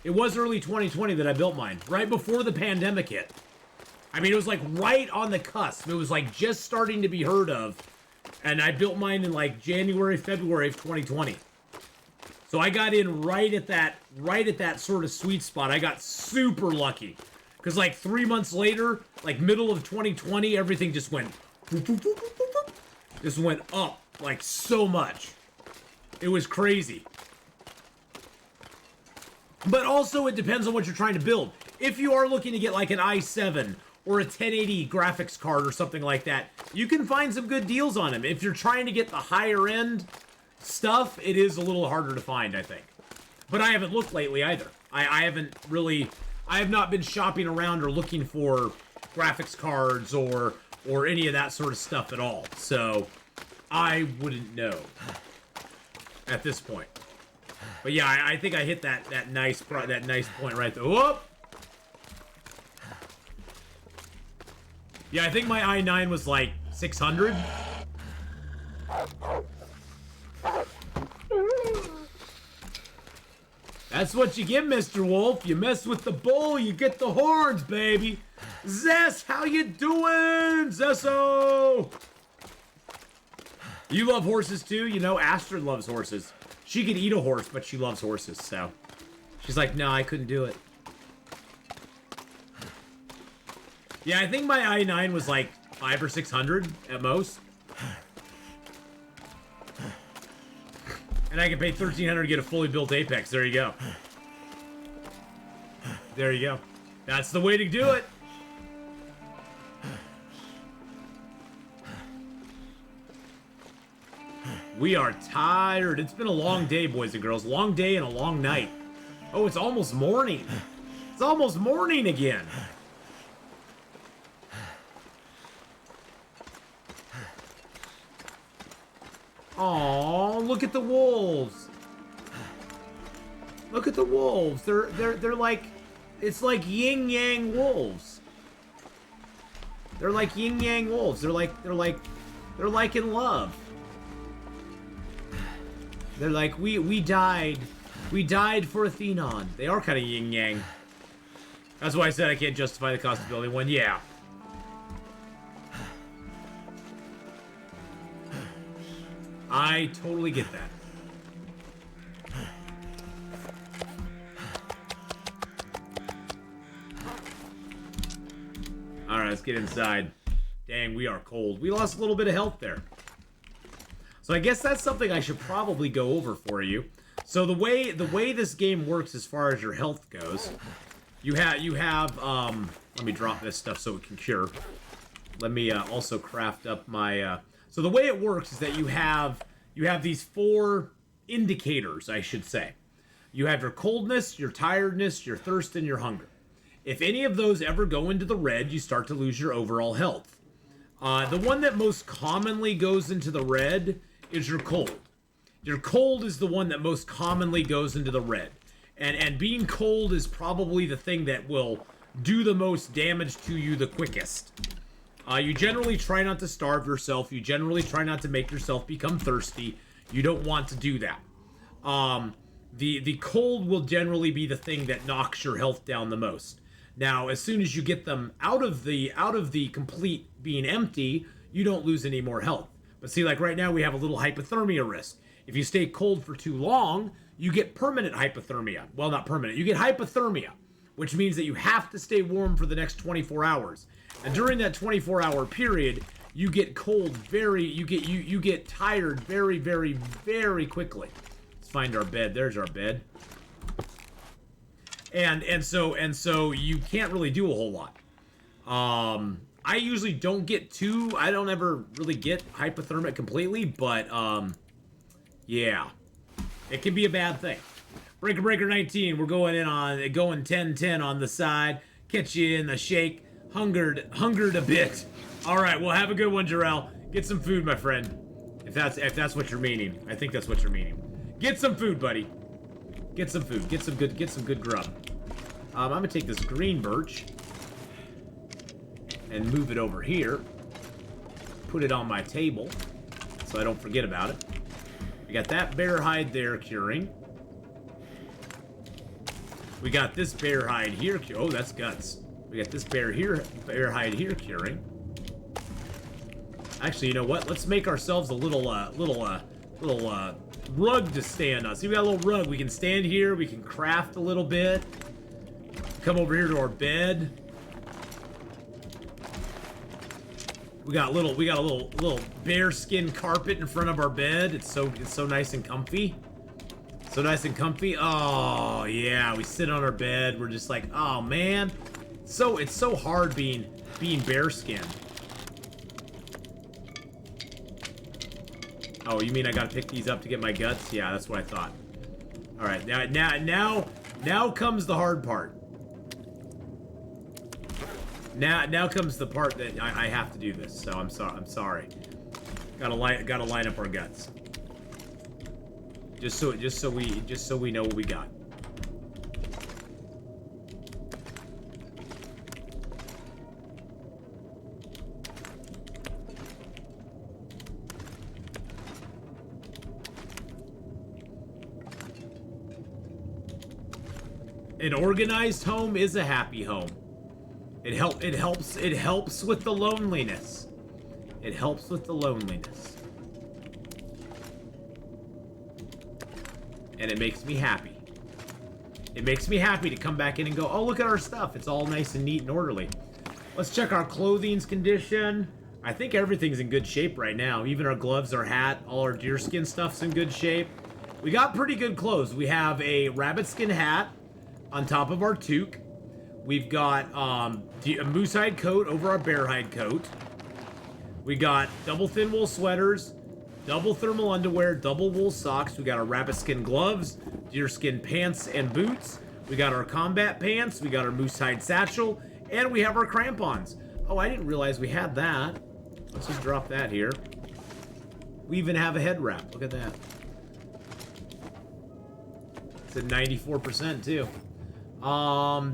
It was early 2020 that I built mine, right before the pandemic hit. I mean, it was like right on the cusp. It was like just starting to be heard of. And I built mine in like January, February of 2020. So I got in right at that sort of sweet spot. I got super lucky. Because like 3 months later, like middle of 2020, everything just went up like so much. It was crazy. But also it depends on what you're trying to build. If you are looking to get like an i7 or a 1080 graphics card or something like that, you can find some good deals on them. If you're trying to get the higher end stuff, it is a little harder to find, I think. But I haven't looked lately either. I have not been shopping around or looking for graphics cards or any of that sort of stuff at all. So I wouldn't know at this point. But yeah, I think I hit that nice point right there. Whoop! Yeah, I think my I-9 was like 600. That's what you get, Mr. Wolf. You mess with the bull, you get the horns, baby. Zess, how you doing, Zesso? You love horses too? You know, Astrid loves horses. She could eat a horse, but she loves horses, so. She's like, no, I couldn't do it. Yeah, I think my I-9 was like 500 or 600 at most. And I can pay $1,300 to get a fully built Apex. There you go. There you go. That's the way to do it. We are tired. It's been a long day, boys and girls. Long day and a long night. Oh, it's almost morning. It's almost morning again. Aw, look at the wolves. Look at the wolves. They're like, it's like yin yang wolves. They're like yin yang wolves. They're like in love. They're like, we died for Atheenon. They are kind of yin yang. That's why I said I can't justify the cost of building one. Yeah. I totally get that. Alright, let's get inside. Dang, we are cold. We lost a little bit of health there. So I guess that's something I should probably go over for you. So the way this game works as far as your health goes, you have let me drop this stuff so it can cure. Let me also craft up my so the way it works is that you have these 4 indicators, I should say. You have your coldness, your tiredness, your thirst, and your hunger. If any of those ever go into the red, you start to lose your overall health. The one that most commonly goes into the red is your cold. Your cold is the one that most commonly goes into the red. And being cold is probably the thing that will do the most damage to you the quickest. You generally try not to starve yourself. You generally try not to make yourself become thirsty. You don't want to do that. The cold will generally be the thing that knocks your health down the most. Now, as soon as you get them out of the complete being empty, you don't lose any more health. But see, like right now, we have a little hypothermia risk. If you stay cold for too long, you get permanent hypothermia. Well, not permanent. You get hypothermia, which means that you have to stay warm for the next 24 hours. And during that 24-hour period, you get cold you get tired very, very, very quickly. Let's find our bed. There's our bed. And so you can't really do a whole lot. I usually don't get I don't ever really get hypothermic completely, but yeah. It can be a bad thing. Breaker 19, we're going 10-10 on the side. Catch you in the shake. Hungered a bit. All right, well, have a good one, Jarrell. Get some food, my friend. If that's what you're meaning. I think that's what you're meaning. Get some food, buddy. Get some food. Get some good grub. I'm gonna take this green birch and move it over here. Put it on my table so I don't forget about it. We got that bear hide there curing. We got this bear hide here. Oh, that's guts. We got this bear hide here curing. Actually, you know what? Let's make ourselves a little rug to stand on. See, we got a little rug. We can stand here. We can craft a little bit. Come over here to our bed. We got a little bear skin carpet in front of our bed. It's so nice and comfy. So nice and comfy. Oh yeah, we sit on our bed. We're just like, oh man. So it's so hard being bear skinned. Oh, you mean I gotta pick these up to get my guts? Yeah, that's what I thought. All right, now comes the hard part. Now comes the part that I have to do this. So I'm sorry. Gotta line up our guts. Just so we know what we got. An organized home is a happy home. It helps with the loneliness. It helps with the loneliness. And it makes me happy. It makes me happy to come back in and go, oh, look at our stuff. It's all nice and neat and orderly. Let's check our clothing's condition. I think everything's in good shape right now. Even our gloves, our hat, all our deerskin stuff's in good shape. We got pretty good clothes. We have a rabbit skin hat on top of our toque. We've got a moose hide coat over our bear hide coat. We got double thin wool sweaters, double thermal underwear, double wool socks. We got our rabbit skin gloves, deerskin pants and boots. We got our combat pants. We got our moose hide satchel, and we have our crampons. Oh, I didn't realize we had that. Let's just drop that here. We even have a head wrap. Look at that. It's at 94% too.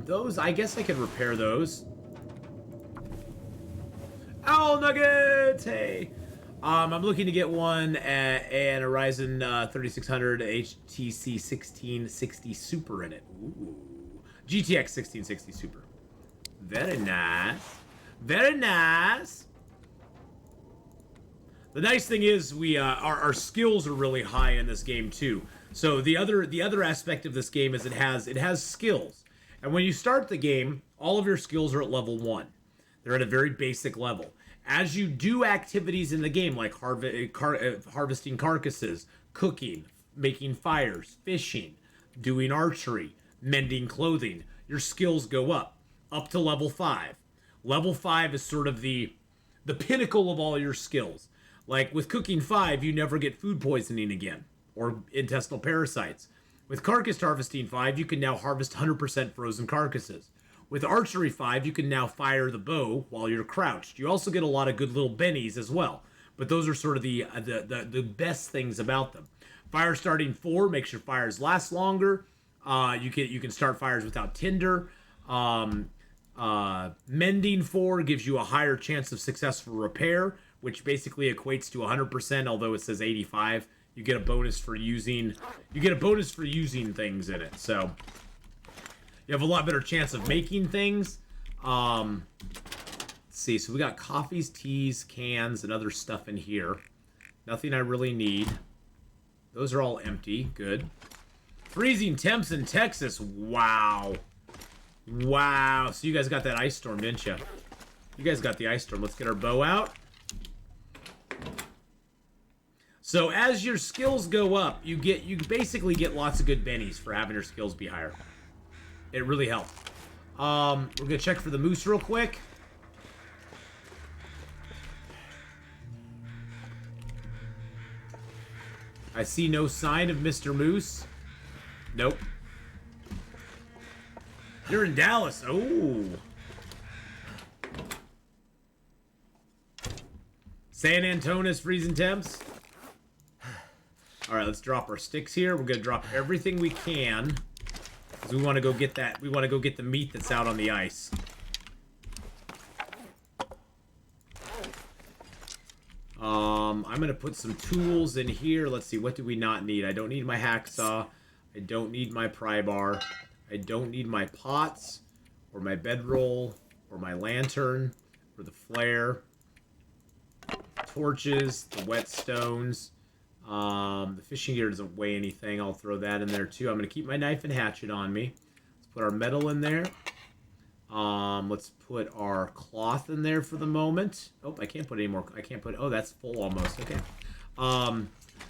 Those, I guess I could repair those. Owl nuggets! Hey! I'm looking to get one at an Horizon 3600 HTC 1660 Super in it. Ooh. GTX 1660 Super. Very nice. Very nice. The nice thing is our skills are really high in this game too. So the other aspect of this game is it has skills. And when you start the game, all of your skills are at level 1. They're at a very basic level. As you do activities in the game, like harvesting carcasses, cooking, making fires, fishing, doing archery, mending clothing, your skills go up to level 5. Level 5 is sort of the pinnacle of all your skills. Like with cooking 5, you never get food poisoning again, or intestinal parasites. With carcass harvesting 5, you can now harvest 100% frozen carcasses. With archery 5, you can now fire the bow while you're crouched. You also get a lot of good little bennies as well, but those are sort of the best things about them. Fire starting 4 makes your fires last longer. You can start fires without tinder. Mending 4 gives you a higher chance of successful repair, which basically equates to 100%, although it says 85. You get a bonus for using things in it. So you have a lot better chance of making things. Let's see. So we got coffees, teas, cans, and other stuff in here. Nothing I really need. Those are all empty. Good. Freezing temps in Texas. Wow. Wow. So you guys got that ice storm, didn't you? You guys got the ice storm. Let's get our bow out. So as your skills go up, you basically get lots of good bennies for having your skills be higher. It really helps. We're gonna check for the moose real quick. I see no sign of Mr. Moose. Nope. You're in Dallas. Oh. San Antonio's freezing temps. All right, let's drop our sticks here. We're gonna drop everything we can, because we want to go get that. We want to go get the meat that's out on the ice. I'm gonna put some tools in here. Let's see, what do we not need? I don't need my hacksaw. I don't need my pry bar. I don't need my pots, or my bedroll, or my lantern, or the flare. Torches, the whetstones. The fishing gear doesn't weigh anything. I'll throw that in there too. I'm going to keep my knife and hatchet on me. Let's put our metal in there. Let's put our cloth in there for the moment. Oh, I can't put any more. I can't put... Oh, that's full almost. Okay.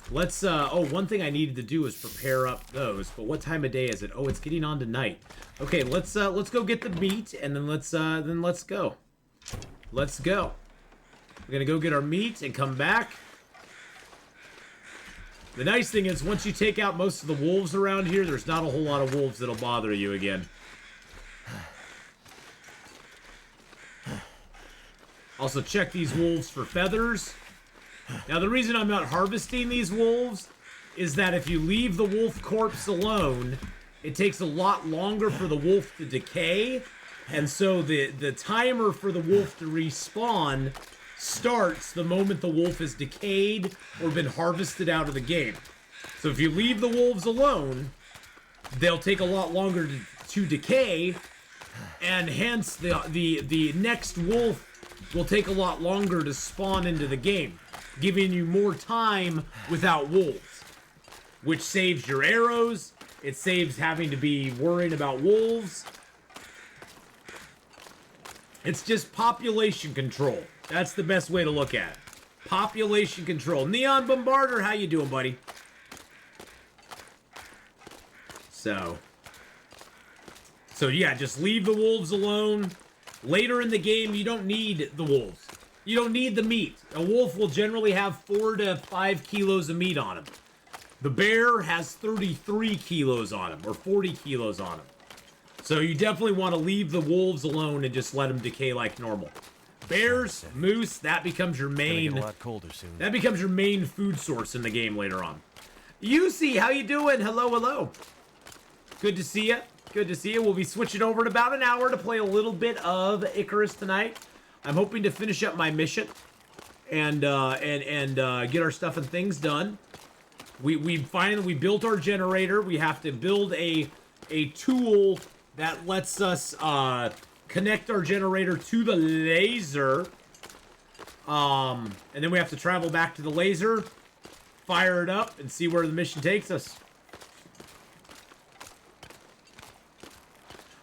Let's... Oh, one thing I needed to do is prepare up those. But what time of day is it? Oh, it's getting on to night. Okay, let's go get the meat, and then let's go. Let's go. We're going to go get our meat and come back. The nice thing is, once you take out most of the wolves around here, there's not a whole lot of wolves that'll bother you again. Also, check these wolves for feathers. Now, the reason I'm not harvesting these wolves is that if you leave the wolf corpse alone, it takes a lot longer for the wolf to decay, and so the timer for the wolf to respawn starts the moment the wolf is decayed or been harvested out of the game. So if you leave the wolves alone, they'll take a lot longer to decay, and hence the next wolf will take a lot longer to spawn into the game, giving you more time without wolves, which saves your arrows. It saves having to be worrying about wolves. It's just population control. That's the best way to look at it. Population control. Neon Bombarder, how you doing, buddy? So yeah, just leave the wolves alone. Later in the game, you don't need the wolves. You don't need the meat. A wolf will generally have 4 to 5 kilos of meat on him. The bear has 33 kilos on him, or 40 kilos on him. So you definitely want to leave the wolves alone and just let them decay like normal. Bears, moose, that becomes your main. Get a lot colder soon. That becomes your main food source in the game later on. UC, how you doing? Hello, hello. Good to see you. Good to see you. We'll be switching over in about an hour to play a little bit of Icarus tonight. I'm hoping to finish up my mission and get our stuff and things done. We finally built our generator. We have to build a tool that lets us connect our generator to the laser. And then we have to travel back to the laser, fire it up, and see where the mission takes us.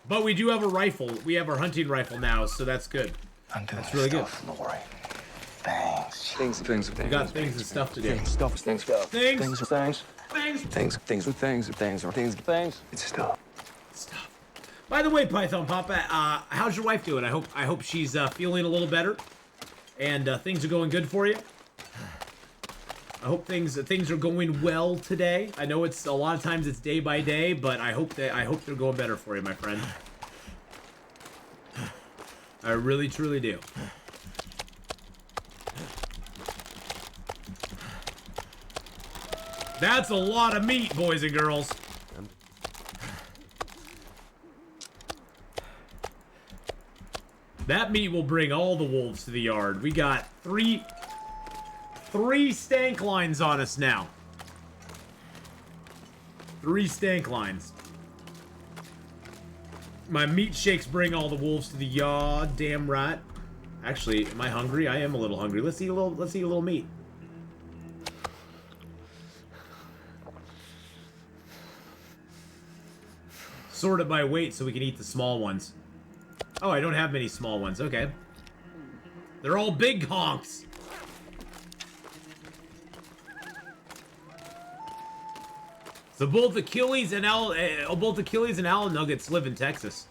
But we do have a rifle. We have our hunting rifle now, so that's good. That's really good. Don't worry. Things. We got things and stuff to do. Things. It's stuff. By the way, Python Papa, how's your wife doing? I hope she's feeling a little better, and things are going good for you. I hope things are going well today. I know it's a lot of times it's day by day, but I hope they're going better for you, my friend. I really truly do. That's a lot of meat, boys and girls. That meat will bring all the wolves to the yard. We got three stank lines on us now. 3 stank lines. My meat shakes bring all the wolves to the yard. Damn right. Actually, am I hungry? I am a little hungry. Let's eat a little meat. Sort it by weight so we can eat the small ones. Oh, I don't have many small ones. Okay. They're all big honks. So both Achilles and Al Nuggets live in Texas.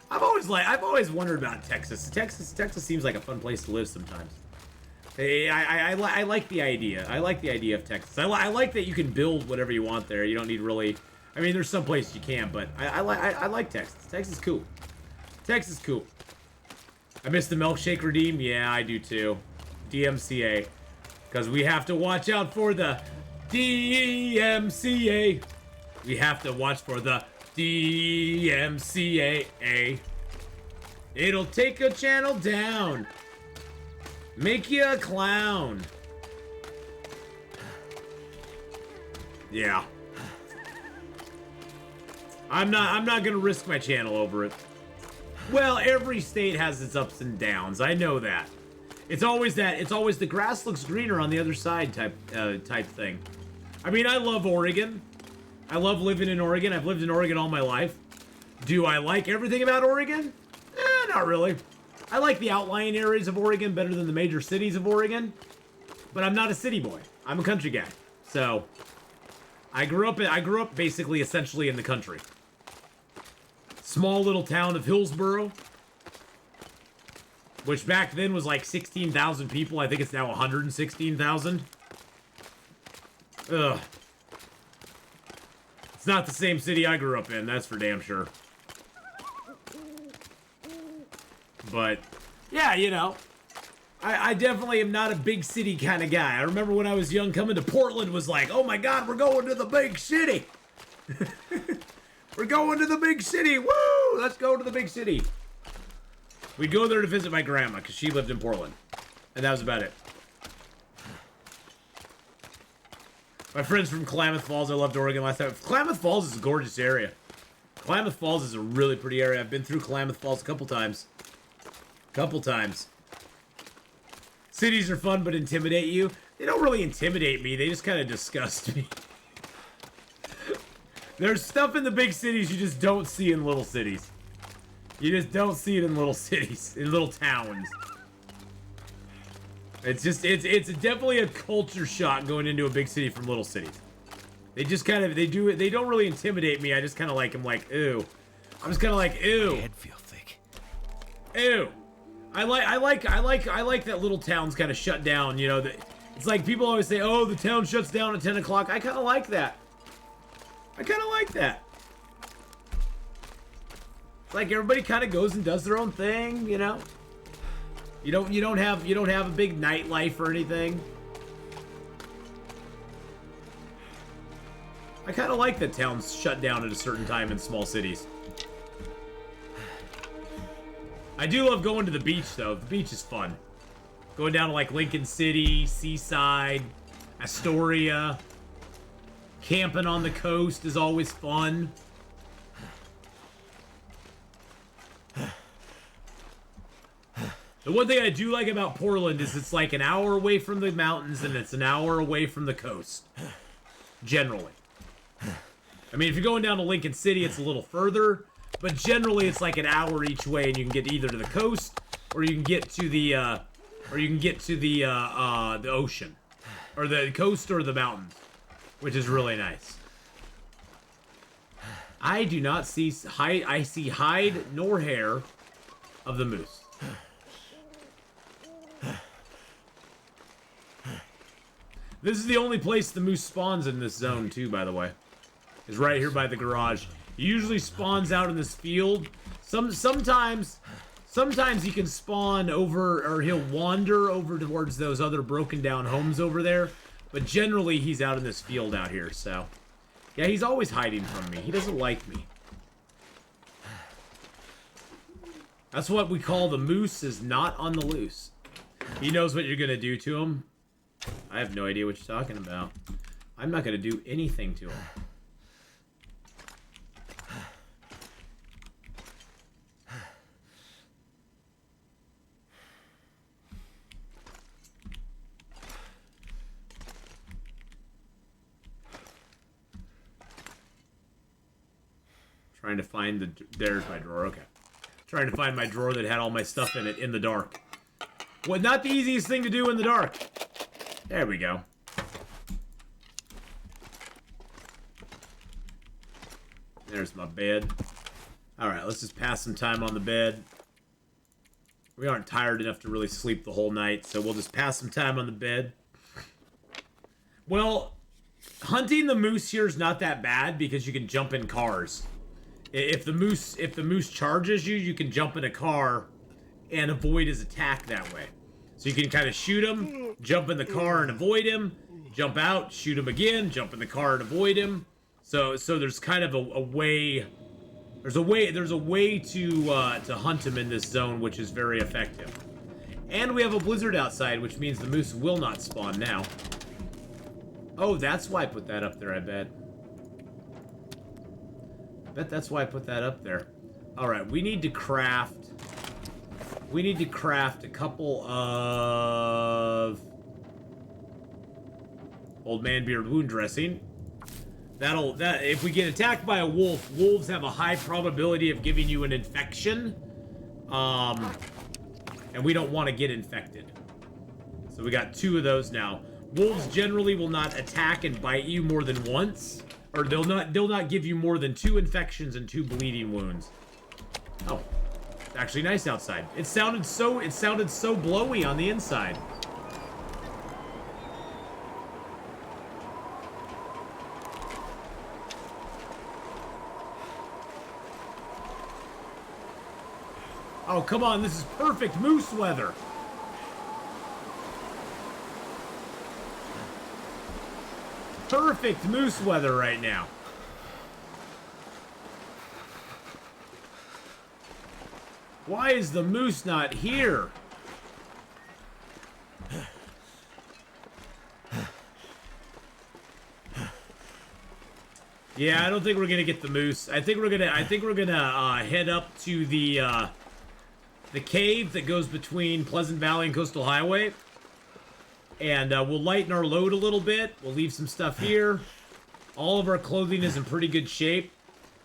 I've always wondered about Texas. Texas seems like a fun place to live sometimes. Hey, I like the idea. I like the idea of Texas. I like that you can build whatever you want there. You don't need really. I mean, there's some places you can, but I like Texas. Texas is cool. Texas is cool. I miss the milkshake redeem. Yeah, I do too. DMCA, because we have to watch out for the DMCA. We have to watch for the DMCA. It'll take a channel down. Make you a clown. Yeah. I'm not gonna risk my channel over it. Well, every state has its ups and downs. I know that. It's always the grass looks greener on the other side type thing. I mean, I love Oregon. I love living in Oregon. I've lived in Oregon all my life. Do I like everything about Oregon? Not really. I like the outlying areas of Oregon better than the major cities of Oregon. But I'm not a city boy. I'm a country guy. So I grew up basically essentially in the country. Small little town of Hillsboro, which back then was like 16,000 people. I think it's now 116,000. Ugh. It's not the same city I grew up in, that's for damn sure. But, yeah, you know. I definitely am not a big city kind of guy. I remember when I was young, coming to Portland was like, oh my God, we're going to the big city. We're going to the big city. Woo! Let's go to the big city. We'd go there to visit my grandma because she lived in Portland. And that was about it. My friends from Klamath Falls, I loved Oregon last time. Klamath Falls is a gorgeous area. Klamath Falls is a really pretty area. I've been through Klamath Falls a couple times. Cities are fun, but intimidate you. They don't really intimidate me. They just kind of disgust me. There's stuff in the big cities you just don't see in little cities. You just don't see it in little cities, in little towns. It's definitely a culture shock going into a big city from little cities. They just kind of, they don't really intimidate me. I just kind of like, I'm like, ew. I'm just kind of like, ew. My head feel thick. Ew. I like that little town's kind of shut down, you know, that it's like people always say, oh, the town shuts down at 10 o'clock. I kind of like that. It's like everybody kind of goes and does their own thing, you know? You don't have a big nightlife or anything. I kind of like that towns shut down at a certain time in small cities. I do love going to the beach, though. The beach is fun. Going down to, like, Lincoln City, Seaside, Astoria. Camping on the coast is always fun. The one thing I do like about Portland is it's like an hour away from the mountains and it's an hour away from the coast. Generally. I mean, if you're going down to Lincoln City, it's a little further. But generally, it's like an hour each way, and you can get either to the coast, or you can get to the, the ocean, or the coast, or the mountains, which is really nice. I do not see hide. I see hide nor hair of the moose. This is the only place the moose spawns in this zone, too, by the way. Is right here by the garage. He usually spawns out in this field. Sometimes he can spawn over, or he'll wander over towards those other broken down homes over there. But generally, he's out in this field out here, so. Yeah, he's always hiding from me. He doesn't like me. That's what we call the moose is not on the loose. He knows what you're going to do to him. I have no idea what you're talking about. I'm not going to do anything to him. Trying to find the... There's my drawer, okay. Trying to find my drawer that had all my stuff in it in the dark. Well, not the easiest thing to do in the dark. There we go. There's my bed. Alright, let's just pass some time on the bed. We aren't tired enough to really sleep the whole night, so we'll just pass some time on the bed. Well, hunting the moose here is not that bad because you can jump in cars. If the moose charges you, you can jump in a car and avoid his attack that way. So you can kind of shoot him, jump in the car and avoid him, jump out, shoot him again, jump in the car and avoid him. So there's kind of a way. There's a way to hunt him in this zone, which is very effective. And we have a blizzard outside, which means the moose will not spawn now. Oh, that's why I put that up there, I bet. I bet that's why I put that up there. Alright, we need to craft a couple of Old Man Beard wound dressing. If we get attacked by a wolf, wolves have a high probability of giving you an infection. And we don't want to get infected. So we got 2 of those now. Wolves generally will not attack and bite you more than once. Or they'll not give you more than 2 infections and 2 bleeding wounds. Oh. It's actually nice outside. It sounded so blowy on the inside. Oh, come on, this is perfect moose weather. perfect moose weather right now. Why is the moose not here? Yeah, I don't think we're gonna get the moose. I think we're gonna head up to the cave that goes between Pleasant Valley and Coastal Highway. And we'll lighten our load a little bit. We'll leave some stuff here. All of our clothing is in pretty good shape.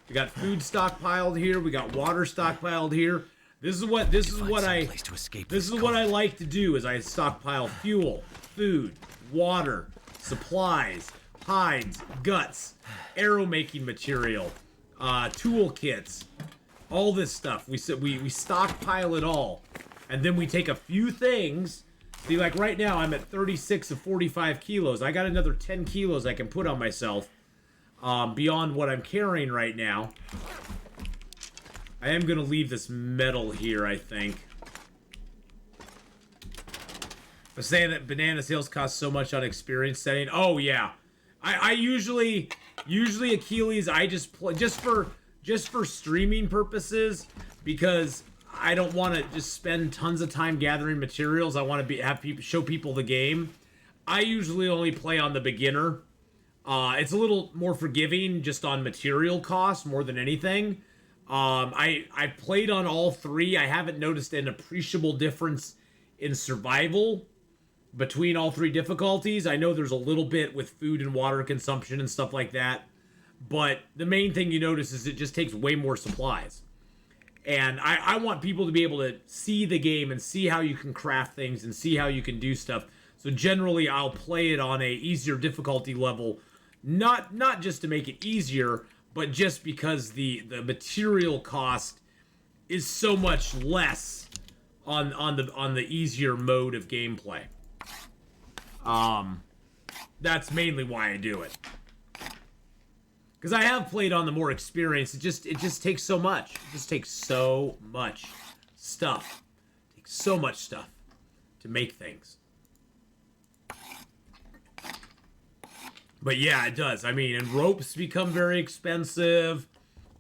We got food stockpiled here. We got water stockpiled here. This is what I like to do is I stockpile fuel, food, water, supplies, hides, guts, arrow making material, tool kits, all this stuff. We stockpile it all, and then we take a few things. See, like right now, I'm at 36 of 45 kilos. I got another 10 kilos I can put on myself beyond what I'm carrying right now. I am going to leave this metal here, I think. But saying that banana sales cost so much on experience setting. Oh, yeah. I usually Achilles, I just play just for streaming purposes, because I don't want to just spend tons of time gathering materials. I want to have people show people the game. I usually only play on the beginner. It's a little more forgiving just on material costs more than anything. I played on all three. I haven't noticed an appreciable difference in survival between all three difficulties. I know there's a little bit with food and water consumption and stuff like that, but the main thing you notice is it just takes way more supplies. And I want people to be able to see the game and see how you can craft things and see how you can do stuff. So generally, I'll play it on a easier difficulty level, not just to make it easier, but just because the material cost is so much less on the easier mode of gameplay. That's mainly why I do it. Because I have played on the more experienced. It just takes so much. It just takes so much stuff. It takes so much stuff to make things. But yeah, it does. I mean, and ropes become very expensive.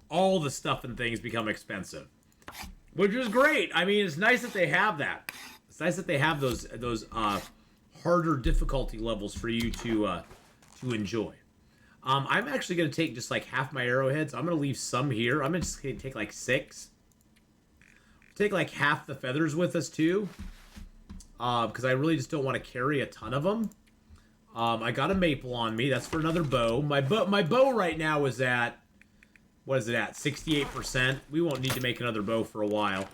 All the stuff and things become expensive, which is great. I mean, it's nice that they have that. It's nice that they have those harder difficulty levels for you to enjoy. I'm actually going to take just like half my arrowheads. I'm going to leave some here. I'm just going to take like 6. Take like half the feathers with us too. Because I really just don't want to carry a ton of them. I got a maple on me. That's for another bow. My bow right now is at, what is it at? 68%. We won't need to make another bow for a while.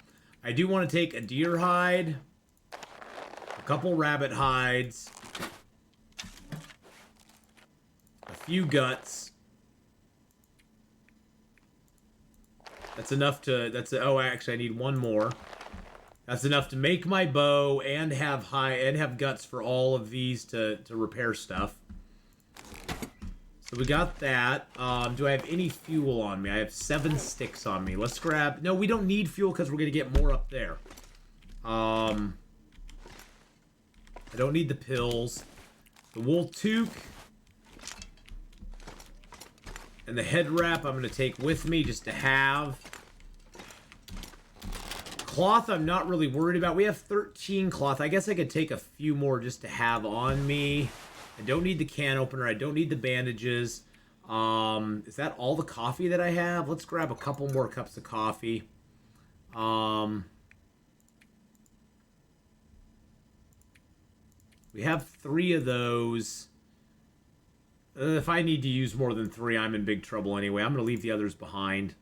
I do want to take a deer hide. A couple rabbit hides. Few guts. That's enough to, oh, actually I need one more. That's enough to make my bow and have guts for all of these to repair stuff. So we got that. Do I have any fuel on me? I have 7 sticks on me. Let's grab, no, we don't need fuel because we're gonna get more up there. I don't need the pills. The wool toque and the head wrap I'm going to take with me just to have. Cloth I'm not really worried about. We have 13 cloth. I guess I could take a few more just to have on me. I don't need the can opener. I don't need the bandages. Is that all the coffee that I have? Let's grab a couple more cups of coffee. We have 3 of those. If I need to use more than 3, I'm in big trouble anyway. I'm going to leave the others behind.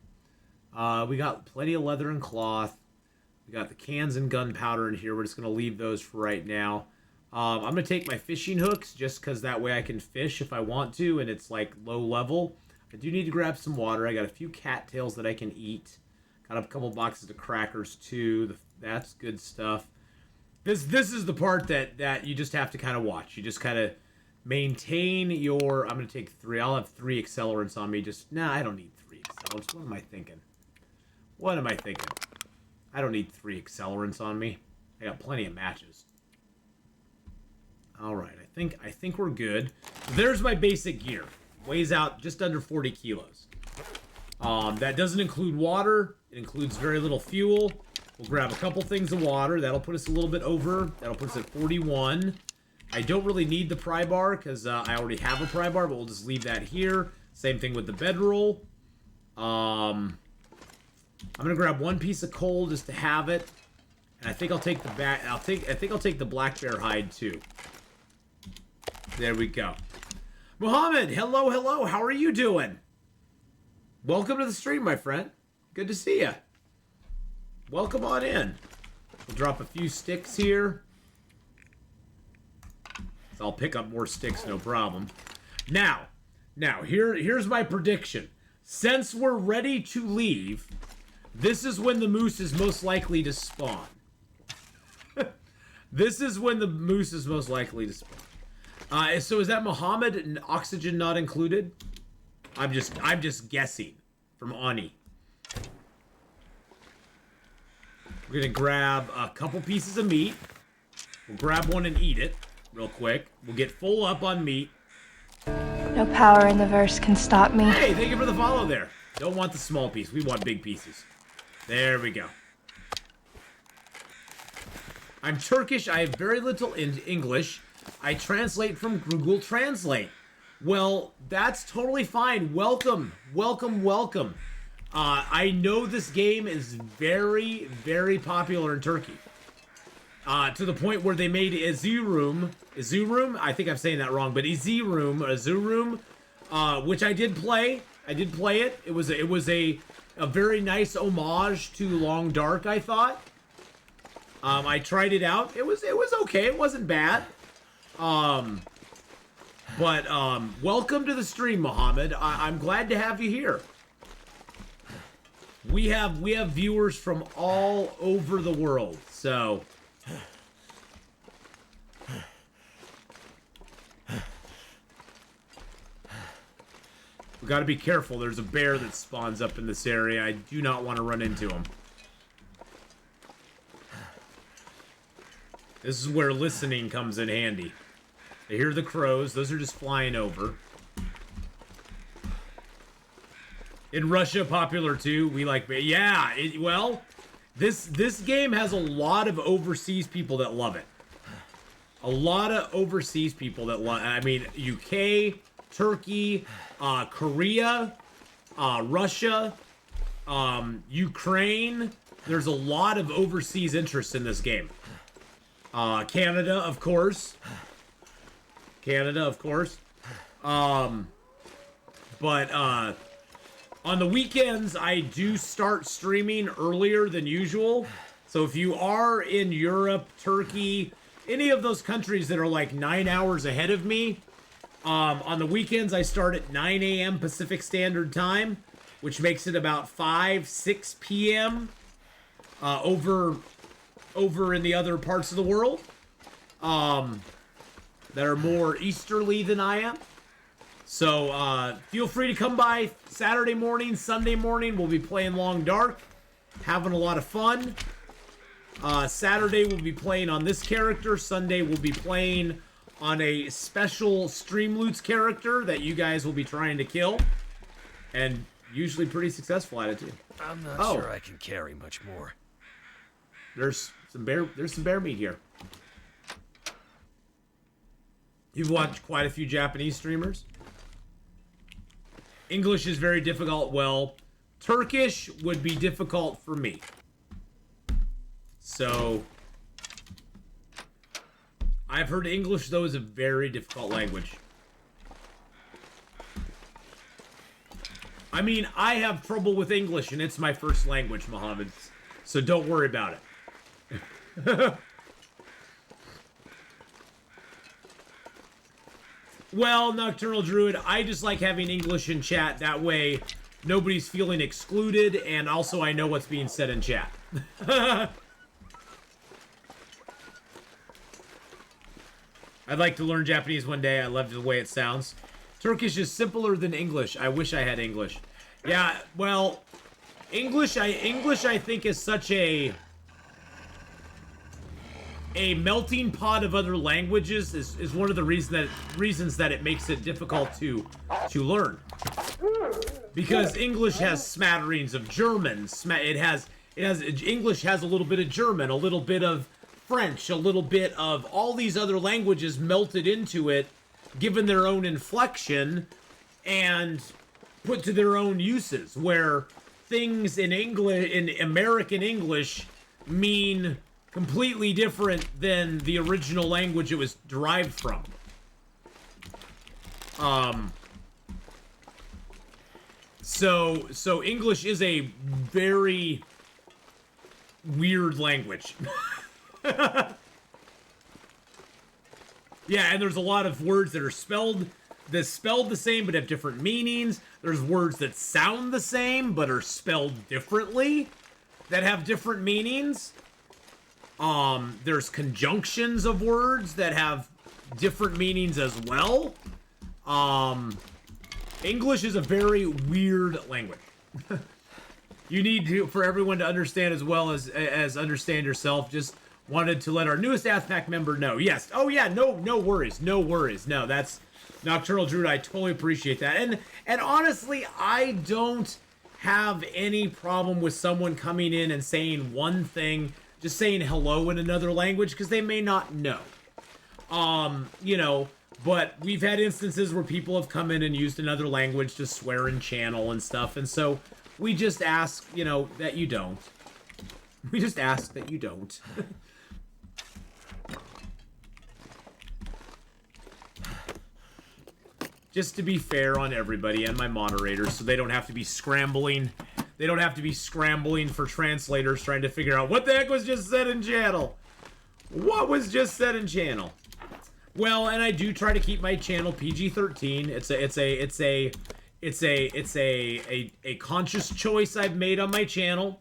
We got plenty of leather and cloth. We got the cans and gunpowder in here. We're just going to leave those for right now. I'm going to take my fishing hooks just because that way I can fish if I want to, and it's like low level. I do need to grab some water. I got a few cattails that I can eat. Got a couple boxes of crackers too. That's good stuff. This is the part that you just have to kind of watch. You just kind of maintain your... I'm going to take 3. I'll have 3 accelerants on me. I don't need 3 accelerants. What am I thinking? I don't need 3 accelerants on me. I got plenty of matches. All right, I think we're good. There's my basic gear. Weighs out just under 40 kilos. That doesn't include water. It includes very little fuel. We'll grab a couple things of water. That'll put us a little bit over. That'll put us at 41. I don't really need the pry bar because I already have a pry bar, but we'll just leave that here. Same thing with the bedroll. I'm gonna grab one piece of coal just to have it, and I think I'll take the I think I'll take the black bear hide too. There we go. Muhammad, hello, hello. How are you doing? Welcome to the stream, my friend. Good to see you. Welcome on in. We'll drop a few sticks here. So I'll pick up more sticks, no problem. Now, here's my prediction. Since we're ready to leave, this is when the moose is most likely to spawn. This is when the moose is most likely to spawn. So is that Muhammad and oxygen not included? I'm just guessing from Ani. We're gonna grab a couple pieces of meat. We'll grab one and eat it real quick. We'll get full up on meat. No power in the verse can stop me. Hey, thank you for the follow there. Don't want the small piece. We want big pieces. There we go. I'm Turkish. I have very little in English. I translate from Google Translate. Well, that's totally fine. Welcome, welcome, welcome. I know this game is very, very popular in Turkey. To the point where they made Erzurum, I think I'm saying that wrong, but Erzurum, which I did play. I did play it. It was a very nice homage to Long Dark, I thought. I tried it out. It was okay. It wasn't bad. But welcome to the stream, Muhammad. I'm glad to have you here. We have viewers from all over the world, so we got to be careful. There's a bear that spawns up in this area. I do not want to run into him. This is where listening comes in handy. I hear the crows. Those are just flying over. In Russia, popular too. We like, yeah. Well, this game has a lot of overseas people that love it. A lot of overseas people that love. I mean, UK, Turkey, Korea, Russia, Ukraine. There's a lot of overseas interest in this game. Canada, of course. But on the weekends, I do start streaming earlier than usual. So if you are in Europe, Turkey, any of those countries that are like 9 hours ahead of me, on the weekends, I start at 9 a.m. Pacific Standard Time, which makes it about 6 p.m. Over in the other parts of the world that are more easterly than I am. So feel free to come by Saturday morning, Sunday morning. We'll be playing Long Dark, having a lot of fun. Saturday we'll be playing on this character. Sunday we'll be playing on a special Streamloots character that you guys will be trying to kill. And usually pretty successful at it too. I'm not sure I can carry much more. There's some bear meat here. You've watched quite a few Japanese streamers. English is very difficult. Well, Turkish would be difficult for me. So, I've heard English, though, is a very difficult language. I mean, I have trouble with English, and it's my first language, Mohammed. So don't worry about it. Well, Nocturnal Druid, I just like having English in chat. That way, nobody's feeling excluded, and also I know what's being said in chat. I'd like to learn Japanese one day. I love the way it sounds. Turkish is simpler than English. I wish I had English. Yeah, well, English I think is such a... a melting pot of other languages is one of the reasons that it makes it difficult to learn. Because English has smatterings of German. English has a little bit of German, a little bit of French, a little bit of all these other languages melted into it, given their own inflection and put to their own uses, where things in American English mean completely different than the original language it was derived from. So English is a very weird language. Yeah, and there's a lot of words that are spelled the same but have different meanings. There's words that sound the same but are spelled differently that have different meanings. There's conjunctions of words that have different meanings as well. English is a very weird language. You need to, for everyone to understand as well as understand yourself. Just wanted to let our newest AthPack member know. Yes. Oh yeah. No worries. No worries. No, that's Nocturnal Druid. I totally appreciate that. And honestly, I don't have any problem with someone coming in and saying one thing, just saying hello in another language, because they may not know. You know, but we've had instances where people have come in and used another language to swear in channel and stuff, and so we just ask, you know, that you don't. We just ask that you don't. Just to be fair on everybody and my moderators, so they don't have to be scrambling. They don't have to be scrambling for translators trying to figure out what the heck was just said in channel. What was just said in channel? Well, and I do try to keep my channel PG-13. It's a conscious choice I've made on my channel.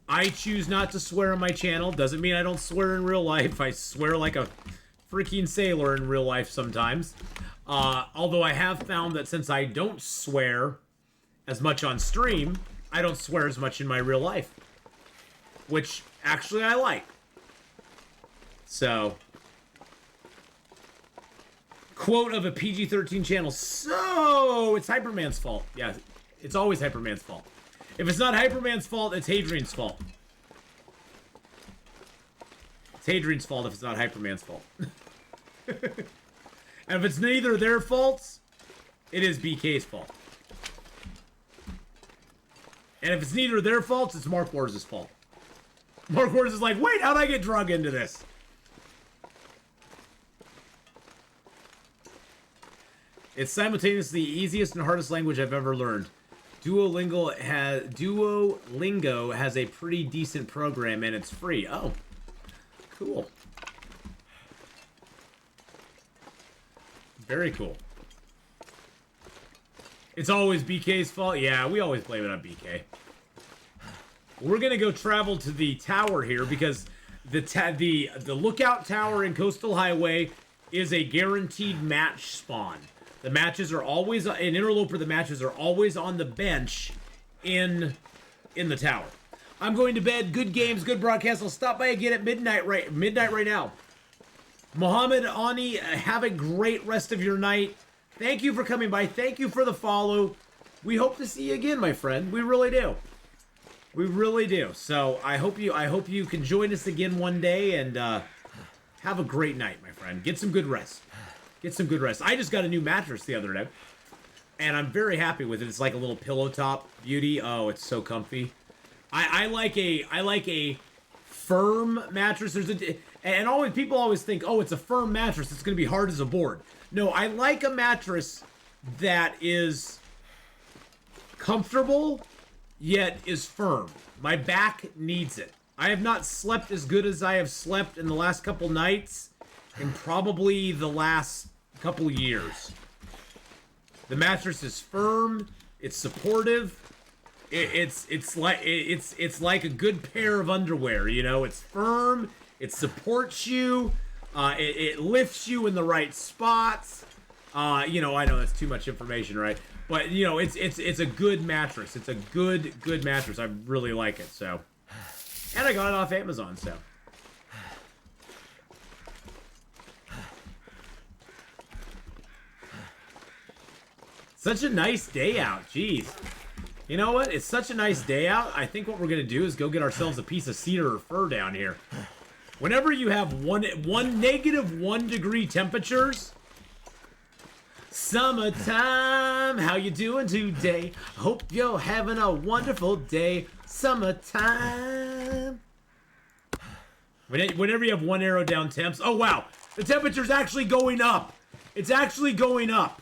I choose not to swear on my channel. Doesn't mean I don't swear in real life. I swear like a freaking sailor in real life sometimes. Although I have found that since I don't swear as much on stream, I don't swear as much in my real life. Which, actually, I like. So, quote of a PG-13 channel, so it's Hyperman's fault. Yeah, it's always Hyperman's fault. If it's not Hyperman's fault, it's Hadrian's fault. It's Hadrian's fault if it's not Hyperman's fault. And if it's neither their faults, it is BK's fault. And if it's neither their faults, it's Mark Wars' fault. Mark Wars is like, wait, how'd I get drug into this? It's simultaneously the easiest and hardest language I've ever learned. Duolingo has a pretty decent program and it's free. Oh, cool. Very cool. It's always BK's fault? Yeah, we always blame it on BK. We're gonna go travel to the tower here because the lookout tower in Coastal Highway is a guaranteed match spawn. The matches are always in Interloper. The matches are always on the bench in the tower. I'm going to bed. Good games, good broadcast. I'll stop by again at midnight right now. Mohammed Ani, have a great rest of your night. Thank you for coming by. Thank you for the follow. We hope to see you again, my friend. We really do. We really do. So I hope you can join us again one day and have a great night, my friend. Get some good rest. Get some good rest. I just got a new mattress the other day, and I'm very happy with it. It's like a little pillow top beauty. Oh, it's so comfy. I like a firm mattress. People always think, oh, it's a firm mattress. It's going to be hard as a board. No, I like a mattress that is comfortable, yet is firm. My back needs it. I have not slept as good as I have slept in the last couple nights in probably the last couple years. The mattress is firm. It's supportive. It's like a good pair of underwear. You know, it's firm. It supports you. It lifts you in the right spots. You know, I know that's too much information, right? But you know, it's a good mattress. It's a good mattress. I really like it. So, and I got it off Amazon. So, Such a nice day out. Jeez. You know what? It's such a nice day out. I think what we're going to do is go get ourselves a piece of cedar or fir down here. Whenever you have -1 degree temperatures, summertime, how you doing today? Hope you're having a wonderful day. Summertime. Whenever you have 1 arrow down temps. Oh, wow. The temperature's actually going up. It's actually going up.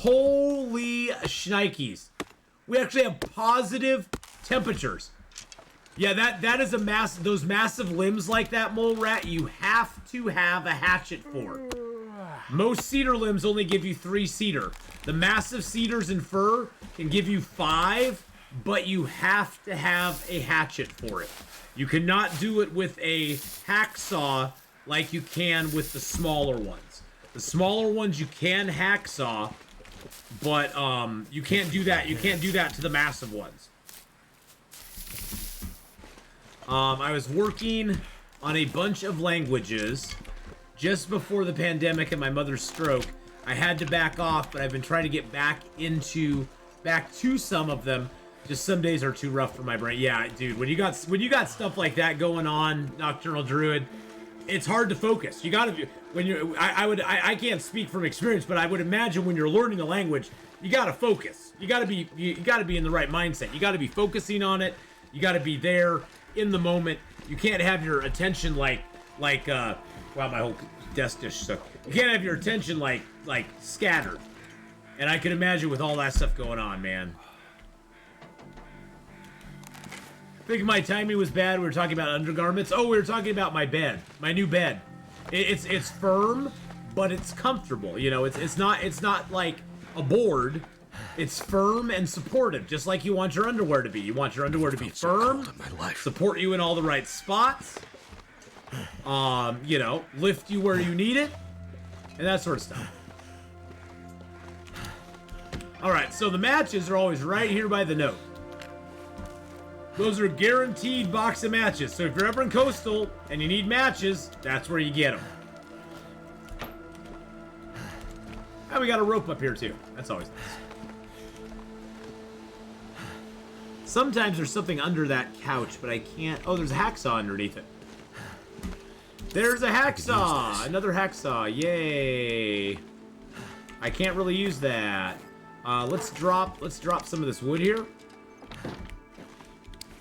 Holy shnikes. We actually have positive temperatures. Yeah, that is a those massive limbs like that, mole rat, you have to have a hatchet for. Most cedar limbs only give you 3 cedar. The massive cedars and fir can give you 5, but you have to have a hatchet for it. You cannot do it with a hacksaw like you can with the smaller ones. The smaller ones you can hacksaw, but you can't do that. You can't do that to the massive ones. I was working on a bunch of languages just before the pandemic and my mother's stroke. I had to back off, but I've been trying to get back to some of them. Just some days are too rough for my brain. Yeah, dude, when you got stuff like that going on, Nocturnal Druid, it's hard to focus. You gotta be I can't speak from experience, but I would imagine when you're learning a language, you gotta focus. You gotta be in the right mindset. You gotta be focusing on it. You gotta be there in the moment. You can't have your attention wow, my whole desk just shook. You can't have your attention like scattered. And I can imagine with all that stuff going on, man. I think my timing was bad. We were talking about undergarments. Oh, we were talking about my bed, my new bed. It's firm, but it's comfortable. You know, it's not like a board. It's firm and supportive, just like you want your underwear to be. You want your underwear to be firm, support you in all the right spots. You know, lift you where you need it, and that sort of stuff. All right, so the matches are always right here by the note. Those are guaranteed box of matches. So if you're ever in Coastal and you need matches, that's where you get them. And we got a rope up here too. That's always nice. Sometimes there's something under that couch, but I can't. Oh, there's a hacksaw underneath it. There's a hacksaw. Another hacksaw. Yay. I can't really use that. Let's drop some of this wood here.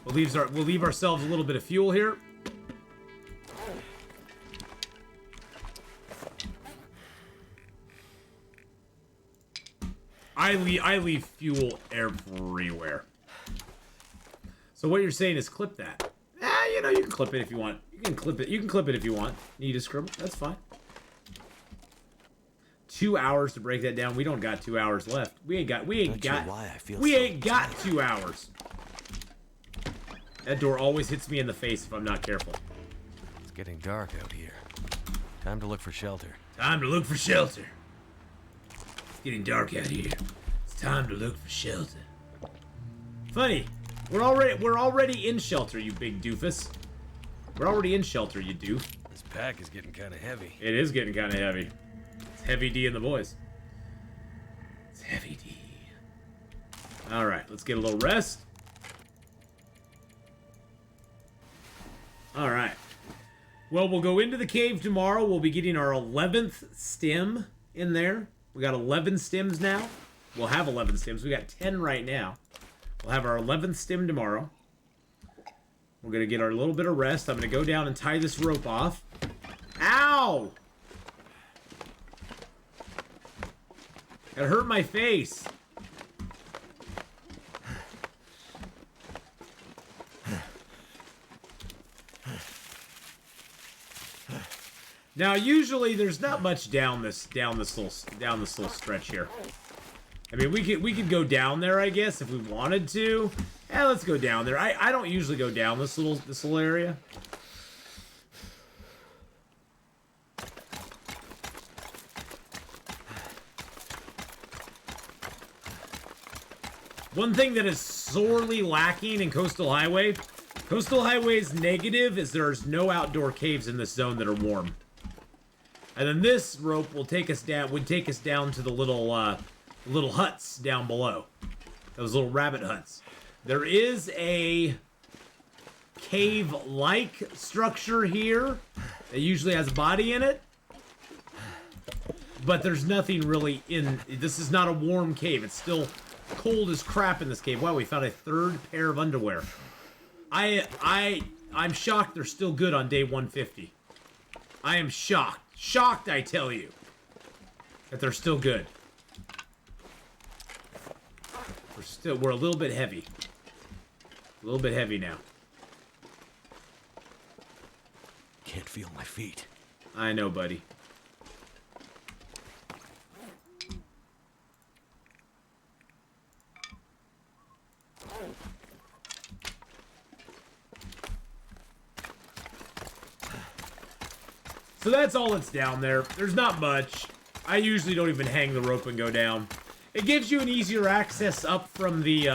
We'll leave ourselves a little bit of fuel here. I leave fuel everywhere. So what you're saying is clip that. You know, you can clip it if you want. You can clip it if you want. Need a scribble? That's fine. 2 hours to break that down. We don't got 2 hours left. We ain't got 2 hours. That door always hits me in the face if I'm not careful. It's getting dark out here. Time to look for shelter. Time to look for shelter. It's getting dark out here. It's time to look for shelter. Funny. We're already in shelter, you big doofus. We're already in shelter, you doof. This pack is getting kind of heavy. It is getting kind of heavy. It's Heavy D and the boys. It's Heavy D. All right, let's get a little rest. All right. Well, we'll go into the cave tomorrow. We'll be getting our 11th stem in there. We got 11 stems now. We'll have 11 stems. We got 10 right now. We'll have our 11th stem tomorrow. We're going to get our little bit of rest. I'm going to go down and tie this rope off. Ow! It hurt my face. Now, usually there's not much down this little stretch here. I mean, we could go down there, I guess, if we wanted to. Yeah, let's go down there. I don't usually go down this little area. One thing that is sorely lacking in Coastal Highway, Coastal Highway's negative is there's no outdoor caves in this zone that are warm. And then this rope will take us down, to the little little huts down below. Those little rabbit huts. There is a cave-like structure here that usually has a body in it. But there's nothing really in... This is not a warm cave. It's still cold as crap in this cave. Wow, we found a third pair of underwear. I'm shocked they're still good on day 150. I am shocked. Shocked, I tell you. That they're still good. We're a little bit heavy. A little bit heavy now. Can't feel my feet. I know, buddy. So that's all that's down there. There's not much. I usually don't even hang the rope and go down. It gives you an easier access up from the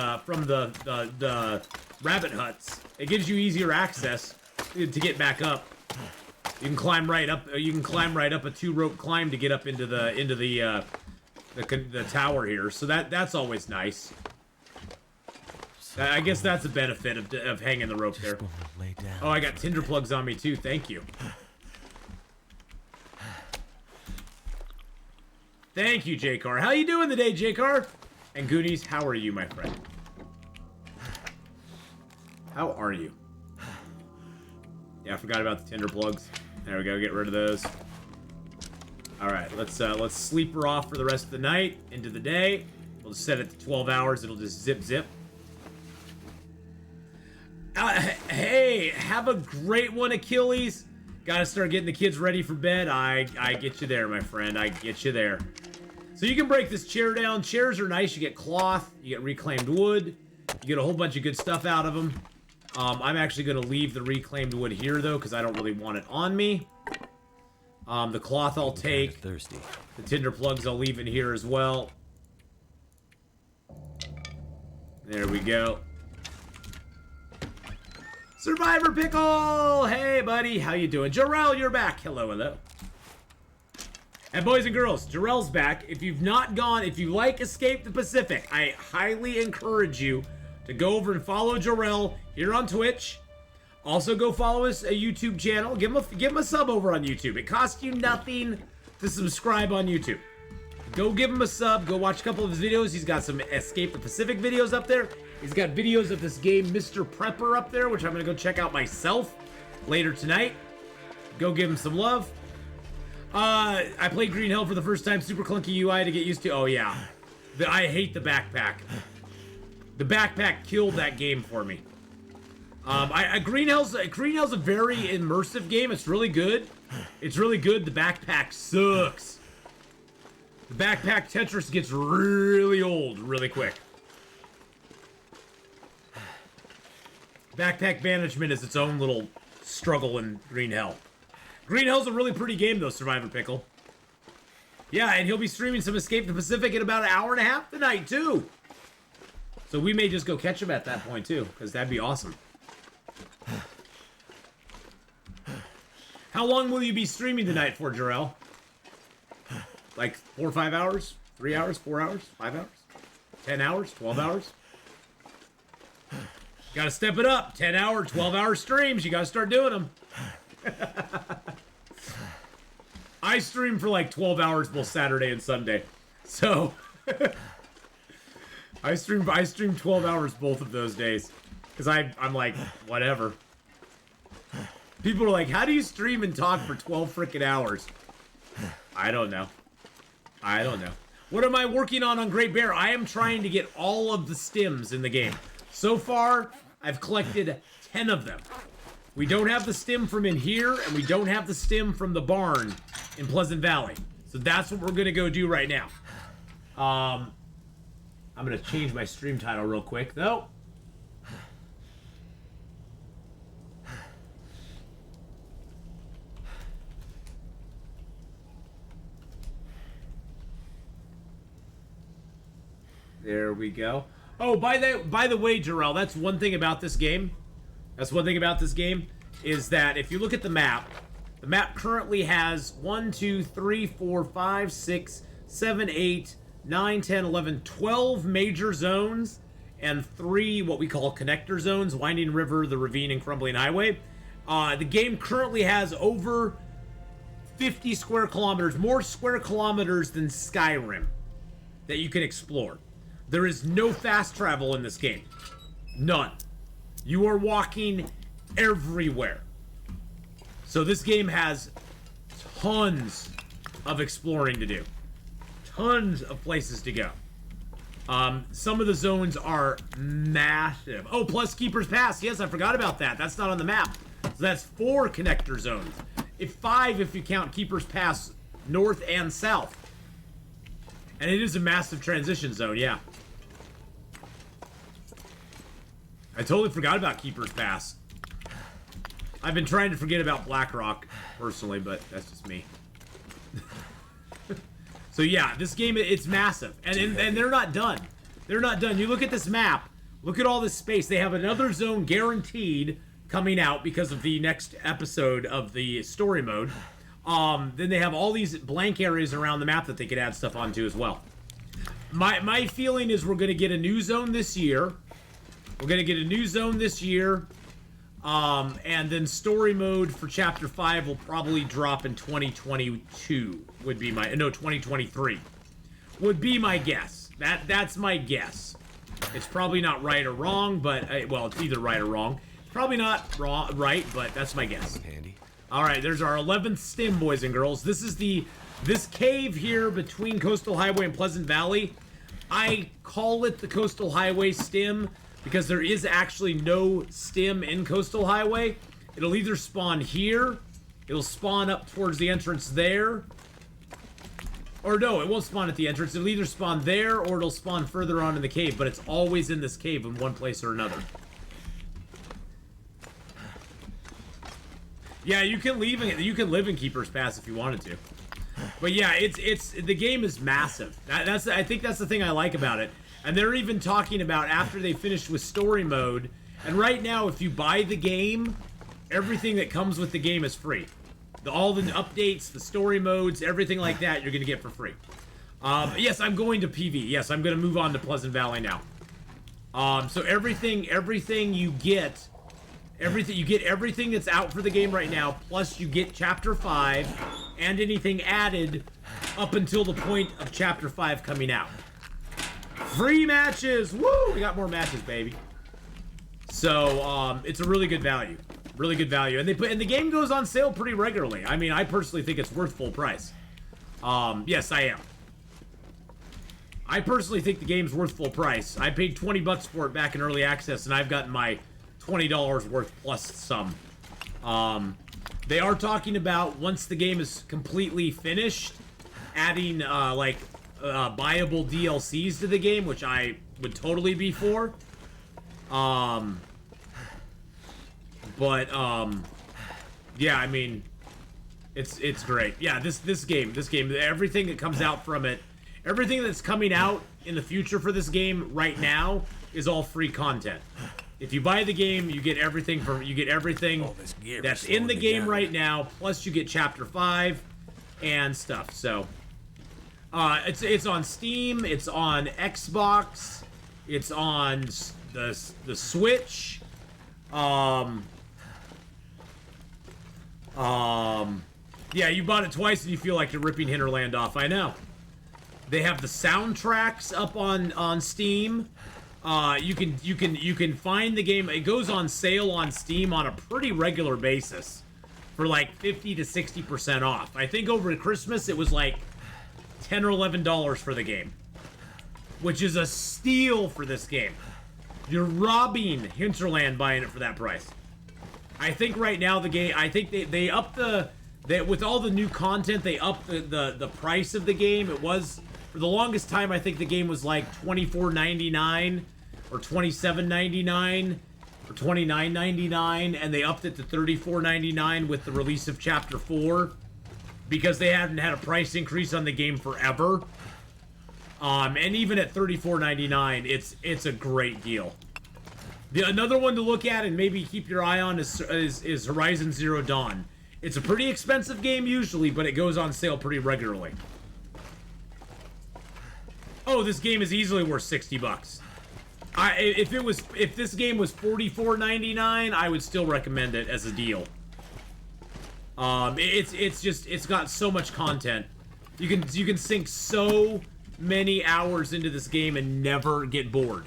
rabbit huts. It gives you easier access to get back up. You can climb right up. You can climb right up a 2-rope climb to get up into the tower here. So that's always nice. I guess that's a benefit of hanging the rope there. Oh, I got tinder plugs on me too. Thank you. Thank you, J-Car. How you doing today, J-Car? And Goonies, how are you, my friend? How are you? Yeah, I forgot about the tinder plugs. There we go. Get rid of those. All right, let's sleep her off for the rest of the night into the day. We'll just set it to 12 hours. It'll just zip. Hey, have a great one, Achilles. Gotta start getting the kids ready for bed. I get you there, my friend. I get you there. So you can break this chair down. Chairs are nice. You get cloth. You get reclaimed wood. You get a whole bunch of good stuff out of them. I'm actually going to leave the reclaimed wood here, though, because I don't really want it on me. The cloth I'll take. Thirsty. The tinder plugs I'll leave in here as well. There we go. Survivor Pickle! Hey, buddy. How you doing? Jarrell, you're back. Hello. And boys and girls, Jarrell's back. If you've not gone, if you like Escape the Pacific, I highly encourage you to go over and follow Jarrell here on Twitch. Also, go follow his YouTube channel. Give him a sub over on YouTube. It costs you nothing to subscribe on YouTube. Go give him a sub. Go watch a couple of his videos. He's got some Escape the Pacific videos up there. He's got videos of this game, Mr. Prepper, up there, which I'm going to go check out myself later tonight. Go give him some love. I played Green Hell for the first time. Super clunky UI to get used to. Oh, yeah. I hate the backpack. The backpack killed that game for me. Green Hell's a very immersive game. It's really good. It's really good. The backpack sucks. The backpack Tetris gets really old really quick. Backpack management is its own little struggle in Green Hell. Green Hell's a really pretty game, though, Survivor Pickle. Yeah, and he'll be streaming some Escape the Pacific in about an hour and a half tonight, too. So we may just go catch him at that point, too, because that'd be awesome. How long will you be streaming tonight for, Jarrell? Like 4 or 5 hours? 3 hours? 4 hours? 5 hours? 10 hours? 12 hours? Gotta step it up. 10-hour, 12-hour streams. You gotta start doing them. I stream for like 12 hours both Saturday and Sunday. So I stream 12 hours both of those days. Because I'm like, whatever. People are like, how do you stream and talk for 12 freaking hours? I don't know. What am I working on Great Bear? I am trying to get all of the stims in the game. So far, I've collected 10 of them. We don't have the stim from in here, and we don't have the stim from the barn in Pleasant Valley. So that's what we're going to go do right now. I'm going to change my stream title real quick, though. There we go. Oh, by the way, Jarrell, that's one thing about this game. Is that if you look at the map currently has 1, 2, 3, 4, 5, 6, 7, 8, 9, 10, 11, 12 major zones and 3 what we call connector zones, Winding River, the Ravine, and Crumbling Highway. The game currently has over 50 square kilometers, more square kilometers than Skyrim that you can explore. There is no fast travel in this game. None. You are walking everywhere. So this game has tons of exploring to do. Tons of places to go. Some of the zones are massive. Oh, plus Keeper's Pass. Yes, I forgot about that. That's not on the map. So that's 4 connector zones. 5 if you count Keeper's Pass north and south. And it is a massive transition zone, yeah. I totally forgot about Keeper's Pass. I've been trying to forget about Blackrock, personally, but that's just me. So yeah, this game, it's massive. And they're not done. They're not done. You look at this map, look at all this space. They have another zone guaranteed coming out because of the next episode of the story mode. Then they have all these blank areas around the map that they could add stuff onto as well. My feeling is we're going to get a new zone this year. We're going to get a new zone this year. And then story mode for Chapter 5 will probably drop in 2022, would be my... No, 2023. Would be my guess. That's my guess. It's probably not right or wrong, but... well, it's either right or wrong. Probably not right, but that's my guess. Handy. Alright, there's our 11th stim, boys and girls. This is this cave here between Coastal Highway and Pleasant Valley. I call it the Coastal Highway stim because there is actually no stim in Coastal Highway. It'll either spawn here, it'll spawn up towards the entrance there, or no, it won't spawn at the entrance. It'll either spawn there or it'll spawn further on in the cave, but it's always in this cave in one place or another. Yeah, you can live in Keeper's Pass if you wanted to. But yeah, the game is massive. I think that's the thing I like about it. And they're even talking about after they finished with story mode. And right now, if you buy the game, everything that comes with the game is free. All the updates, the story modes, everything like that, you're going to get for free. Yes, I'm going to PV. Yes, I'm going to move on to Pleasant Valley now. So everything you get, everything that's out for the game right now, plus you get Chapter 5 and anything added up until the point of Chapter 5 coming out. Free matches! Woo! We got more matches, baby. So, it's a really good value. Really good value. And the game goes on sale pretty regularly. I mean, I personally think it's worth full price. Yes, I am. I personally think the game's worth full price. I paid 20 bucks for it back in early access, and I've gotten my $20 worth plus some. They are talking about, once the game is completely finished, adding, buyable DLCs to the game, which I would totally be for. Yeah, I mean, it's great. Yeah, this game, everything that comes out from it, everything that's coming out in the future for this game right now is all free content. If you buy the game, you get everything that's in the game right now, plus you get Chapter 5 and stuff. So it's on Steam, it's on Xbox, it's on the Switch. Yeah, you bought it twice and you feel like you're ripping Hinterland off. I know. They have the soundtracks up on Steam. You can find the game. It goes on sale on Steam on a pretty regular basis for like 50 to 60% off. I think over Christmas it was like $10 or $11 for the game, which is a steal for this game. You're robbing Hinterland buying it for that price. I think right now the game, I think they upped with all the new content, they upped the price of the game. It was, for the longest time, I think the game was like $24.99 or $27.99 or $29.99, and they upped it to $34.99 with the release of Chapter 4 because they hadn't had a price increase on the game forever. And even at $34.99, it's a great deal. Another one to look at and maybe keep your eye on is Horizon Zero Dawn. It's a pretty expensive game usually, but it goes on sale pretty regularly. Oh, this game is easily worth $60. If this game was $44.99, I would still recommend it as a deal. It's got so much content. You can sink so many hours into this game and never get bored.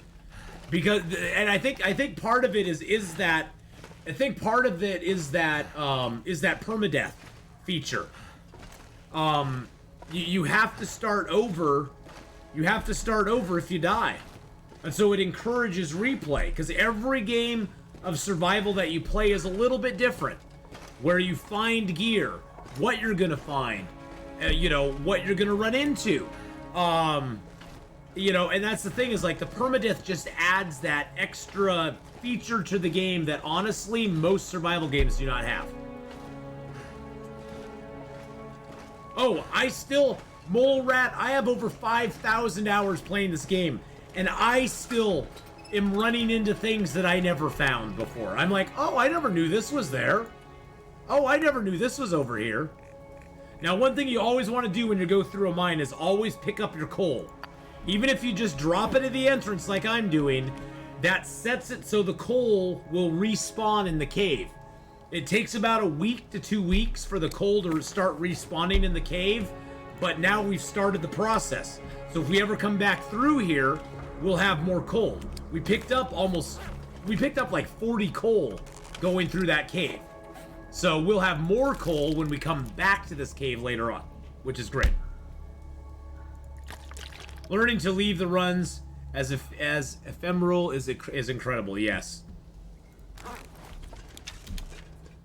Because, and I think part of it is that permadeath feature. You have to start over. You have to start over if you die. And so it encourages replay, because every game of survival that you play is a little bit different. Where you find gear, what you're gonna find, what you're gonna run into. And that's the thing, is like the permadeath just adds that extra feature to the game that honestly most survival games do not have. Oh, Mole Rat, I have over 5,000 hours playing this game, and I still am running into things that I never found before. I'm like, oh, I never knew this was there. Oh, I never knew this was over here. Now, one thing you always want to do when you go through a mine is always pick up your coal. Even if you just drop it at the entrance like I'm doing, that sets it so the coal will respawn in the cave. It takes about a week to 2 weeks for the coal to start respawning in the cave, but now we've started the process. So if we ever come back through here, we'll have more coal. We picked up like 40 coal going through that cave. So we'll have more coal when we come back to this cave later on, which is great. Learning to leave the runs as ephemeral is incredible, yes.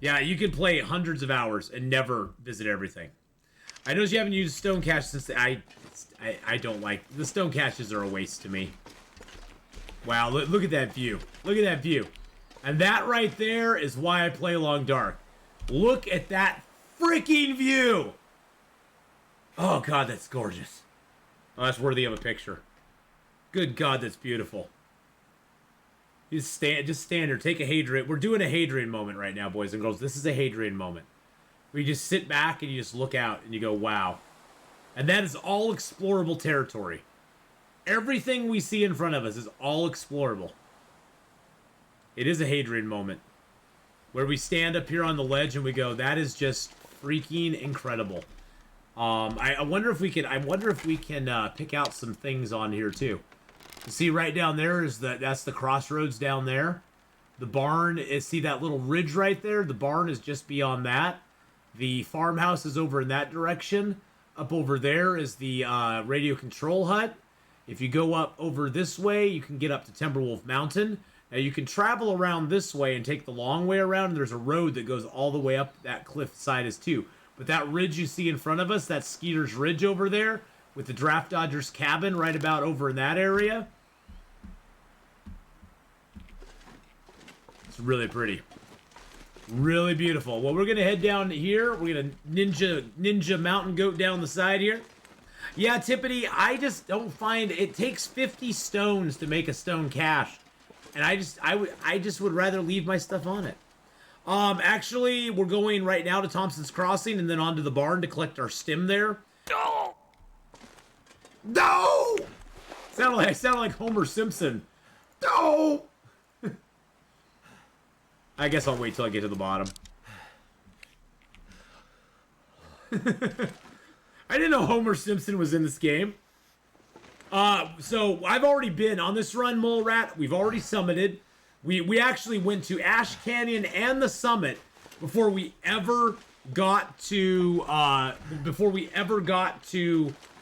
Yeah, you can play hundreds of hours and never visit everything. I know you haven't used stone cache since I don't like the stone caches, are a waste to me. Wow, look at that view. Look at that view. And that right there is why I play Long Dark. Look at that freaking view. Oh god, that's gorgeous. Oh, that's worthy of a picture. Good god, that's beautiful. Just stand there, take a Hadrian. We're doing a Hadrian moment right now, boys and girls. This is a Hadrian moment. Where you just sit back and you just look out and you go, wow. And that is all explorable territory. Everything we see in front of us is all explorable. It is a Hadrian moment. Where we stand up here on the ledge and we go, that is just freaking incredible. I wonder if we can pick out some things on here too. You see right down there that's the crossroads down there. The barn is, see that little ridge right there? The barn is just beyond that. The farmhouse is over in that direction. Up over there is the radio control hut. If you go up over this way, you can get up to Timberwolf Mountain. Now you can travel around this way and take the long way around. And there's a road that goes all the way up that cliff side as too. But that ridge you see in front of us, that's Skeeter's Ridge over there, with the Draft Dodgers cabin right about over in that area. It's really pretty. Really beautiful. Well, we're going to head down here. We're going to ninja mountain goat down the side here. Yeah, Tippity, I just don't find... It takes 50 stones to make a stone cache. And I just would rather leave my stuff on it. Actually, we're going right now to Thompson's Crossing and then on to the barn to collect our stim there. No! No! I sounded like Homer Simpson. No! I guess I'll wait till I get to the bottom. I didn't know Homer Simpson was in this game. So I've already been on this run, Mole Rat. We've already summited. We actually went to Ash Canyon and the summit before we ever got to a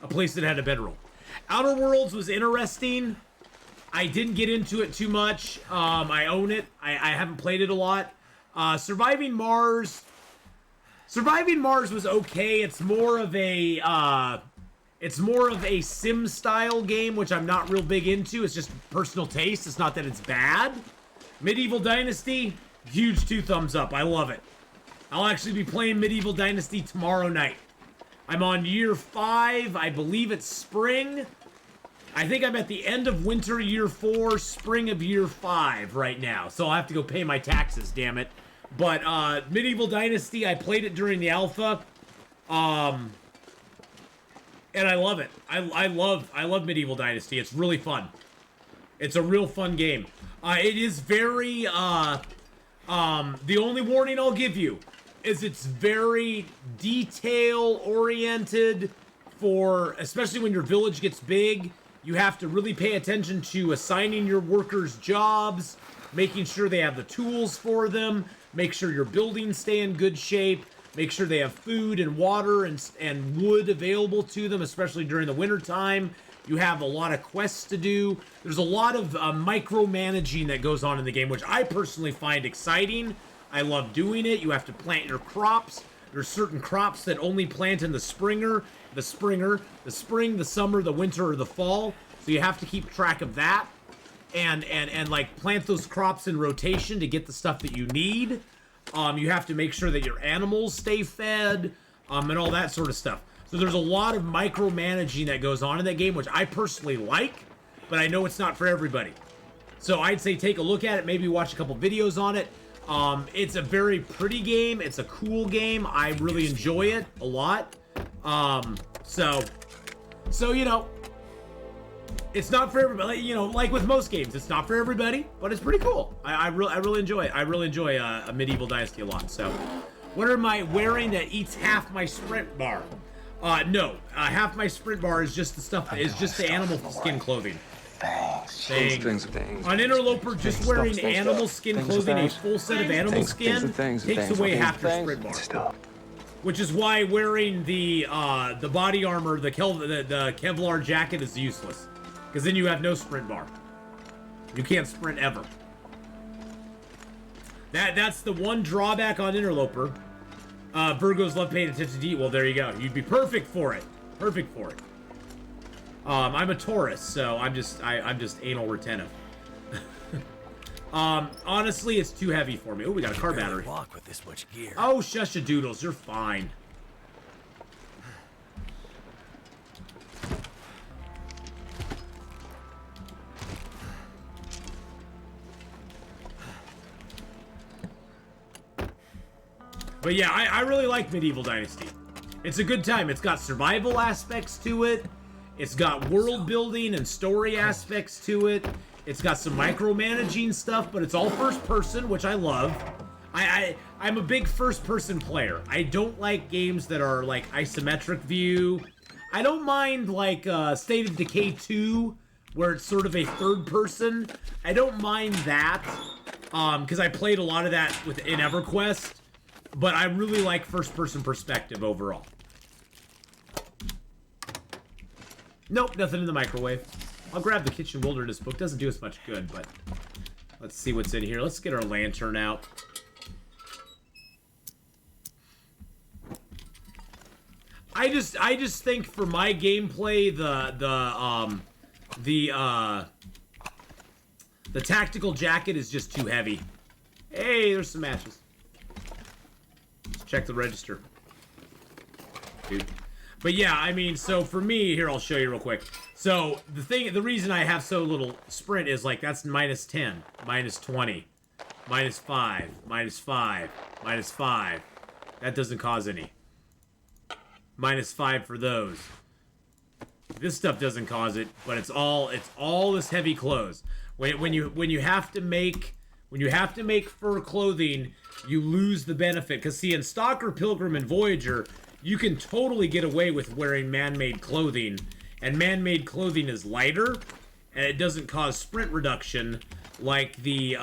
place that had a bedroll. Outer Worlds was interesting. I didn't get into it too much. I own it. I haven't played it a lot. Surviving Mars was okay. It's more of a sim style game, which I'm not real big into. It's just personal taste. It's not that it's bad. Medieval Dynasty, huge 2 thumbs up. I love it. I'll actually be playing Medieval Dynasty tomorrow night. I'm on year 5. I believe it's spring. I think I'm at the end of winter year 4, spring of year 5 right now. So I'll have to go pay my taxes, damn it. But Medieval Dynasty, I played it during the alpha. And I love it. I love Medieval Dynasty. It's really fun. It's a real fun game. It is very, the only warning I'll give you is it's very detail-oriented for, especially when your village gets big, you have to really pay attention to assigning your workers jobs, making sure they have the tools for them, make sure your buildings stay in good shape, make sure they have food and water and wood available to them, especially during the winter time. You have a lot of quests to do. There's a lot of micromanaging that goes on in the game, which I personally find exciting. I love doing it. You have to plant your crops. There's certain crops that only plant in the spring, the summer, the winter, or the fall. So you have to keep track of that and like plant those crops in rotation to get the stuff that you need. You have to make sure that your animals stay fed, and all that sort of stuff. So there's a lot of micromanaging that goes on in that game, which I personally like, but I know it's not for everybody. So I'd say take a look at it, maybe watch a couple videos on it. It's a very pretty game. It's a cool game. I really enjoy it a lot. So you know, it's not for everybody. You know, like with most games, it's not for everybody, but it's pretty cool. I really enjoy it. I really enjoy a Medieval Dynasty a lot. So, what am I wearing that eats half my sprint bar? No. Half my sprint bar is just the stuff. Is just the animal skin clothing. Things. On Interloper, just wearing animal skin clothing, a full set of animal skin, takes away half your sprint bar. Which is why wearing the body armor, the Kevlar jacket is useless. Because then you have no sprint bar. You can't sprint ever. That's the one drawback on Interloper. Virgos love paying attention to detail. Well, there you go. You'd be perfect for it. Perfect for it. I'm a Taurus, so I'm just anal retentive. Honestly, it's too heavy for me. Oh, we got a car battery. Walk with this much gear. Oh, shusha doodles, you're fine. But yeah, I really like Medieval Dynasty. It's a good time. It's got survival aspects to it. It's got world building and story aspects to it. It's got some micromanaging stuff, but it's all first person, which I love. I'm a big first person player. I don't like games that are like isometric view. I don't mind like State of Decay 2, where it's sort of a third person. I don't mind that, because I played a lot of that in EverQuest. But I really like first-person perspective overall. Nope, nothing in the microwave. I'll grab the Kitchen Wilderness book. Doesn't do us much good, but let's see what's in here. Let's get our lantern out. I just think for my gameplay, the tactical jacket is just too heavy. Hey, there's some matches. Check the register. Dude. But yeah, I mean, so for me, here, I'll show you real quick. So, the reason I have so little sprint is, like, that's minus 10, minus 20, minus 5, minus 5, minus 5. That doesn't cause any. Minus 5 for those. This stuff doesn't cause it, but it's all this heavy clothes. When you have to make fur clothing, you lose the benefit. Because, see, in Stalker, Pilgrim, and Voyager, you can totally get away with wearing man-made clothing. And man-made clothing is lighter, and it doesn't cause sprint reduction like the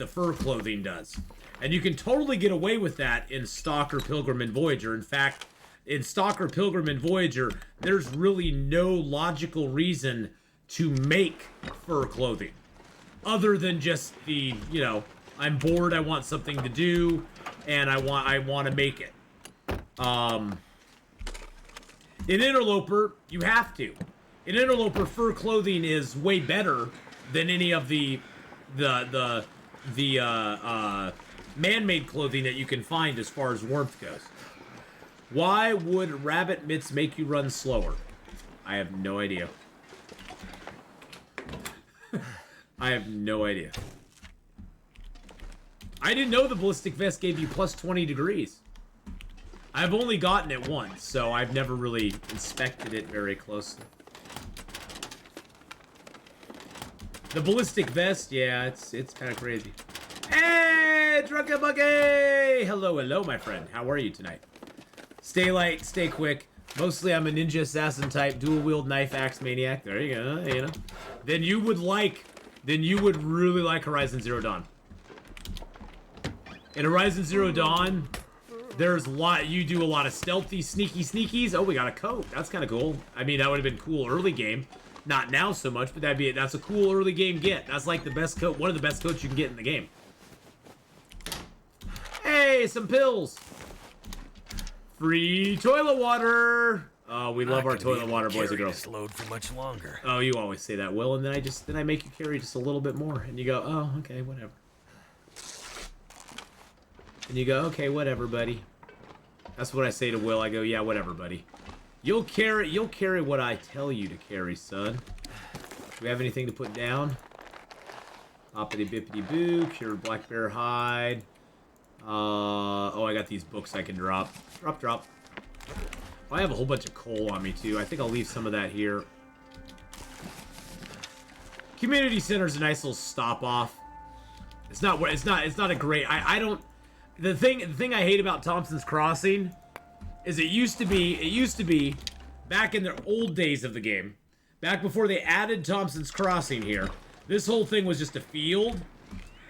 fur clothing does. And you can totally get away with that in Stalker, Pilgrim, and Voyager. In fact, in Stalker, Pilgrim, and Voyager, there's really no logical reason to make fur clothing. Other than just the, you know, I'm bored, I want something to do, and I want to make it. In Interloper, you have to. In Interloper, fur clothing is way better than any of the man-made clothing that you can find as far as warmth goes. Why would rabbit mitts make you run slower? I have no idea. I have no idea. I didn't know the ballistic vest gave you plus 20 degrees. I've only gotten it once, so I've never really inspected it very closely. The ballistic vest, yeah, it's kind of crazy. Hey, Drunken Buggy! Hello, hello, my friend. How are you tonight? Stay light, stay quick. Mostly I'm a ninja assassin type, dual-wield knife axe maniac. There you go, you know. Then you would really like Horizon Zero Dawn. In Horizon Zero Dawn, you do a lot of stealthy, sneakies. Oh, we got a coat. That's kind of cool. I mean, that would have been cool early game. Not now so much, but that's a cool early game get. That's like the best coat, one of the best coats you can get in the game. Hey, some pills. Free toilet water. Oh, we love our toilet water, boys and girls. Load for much longer. Oh, you always say that, Will, and then I make you carry just a little bit more, and you go, oh, okay, whatever. And you go, okay, whatever, buddy. That's what I say to Will. I go, yeah, whatever, buddy. You'll carry what I tell you to carry, son. Do we have anything to put down? Hoppity bippity boo, cured black bear hide. Oh, I got these books I can drop. Drop. I have a whole bunch of coal on me too. I think I'll leave some of that here. Community center's a nice little stop off. It's not a great. I don't. The thing I hate about Thompson's Crossing is it used to be back in the old days of the game, back before they added Thompson's Crossing here. This whole thing was just a field,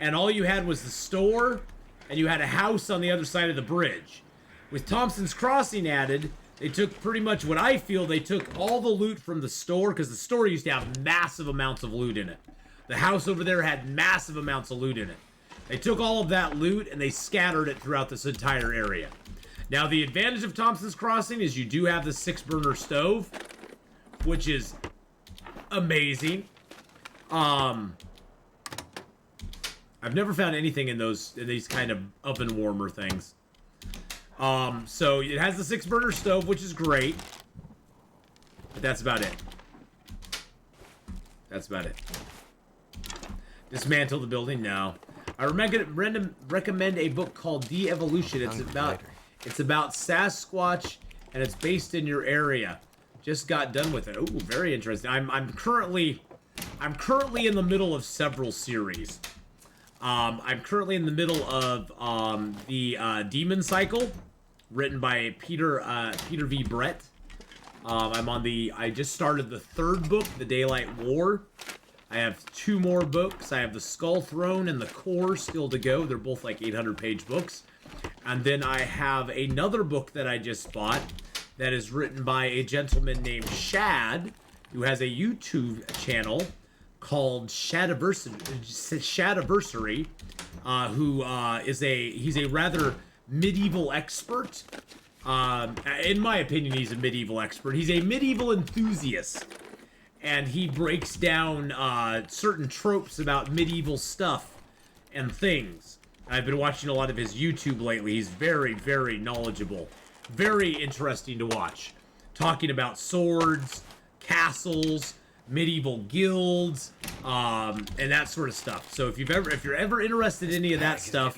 and all you had was the store, and you had a house on the other side of the bridge. With Thompson's Crossing added, they took pretty much what I feel, they took all the loot from the store, because the store used to have massive amounts of loot in it. The house over there had massive amounts of loot in it. They took all of that loot and they scattered it throughout this entire area. Now, the advantage of Thompson's Crossing is you do have the 6-burner stove, which is amazing. I've never found anything in these kind of oven warmer things. So it has the 6-burner stove, which is great. But that's about it. That's about it. Dismantle the building? No. I recommend a book called De-Evolution. It's about Sasquatch, and it's based in your area. Just got done with it. Ooh, very interesting. I'm currently in the middle of several series. I'm currently in the middle of the Demon Cycle, written by Peter V. Brett. I just started the 3rd book, The Daylight War. I have 2 more books. I have the Skull Throne and the Core still to go. They're both like 800-page books. And then I have another book that I just bought that is written by a gentleman named Shad, who has a YouTube channel called Shadiversary, he's a rather medieval expert. In my opinion, he's a medieval expert. He's a medieval enthusiast. And he breaks down certain tropes about medieval stuff and things. I've been watching a lot of his YouTube lately. He's very, very knowledgeable. Very interesting to watch. Talking about swords, castles, medieval guilds, and that sort of stuff. So if you're ever interested in any of that stuff,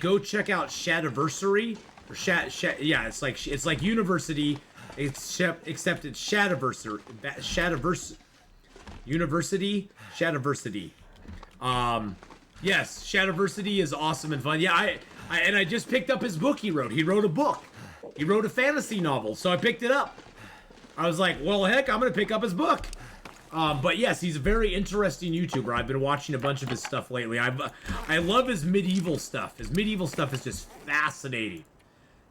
go check out Shadiversary. Or yeah, it's like University. Except it's Shadiversary. University? Shadiversity. Yes, Shadiversity is awesome and fun. Yeah, I just picked up his book he wrote. He wrote a book. He wrote a fantasy novel, so I picked it up. I was like, well, heck, I'm going to pick up his book. But yes, he's a very interesting YouTuber. I've been watching a bunch of his stuff lately. I love his medieval stuff. His medieval stuff is just fascinating.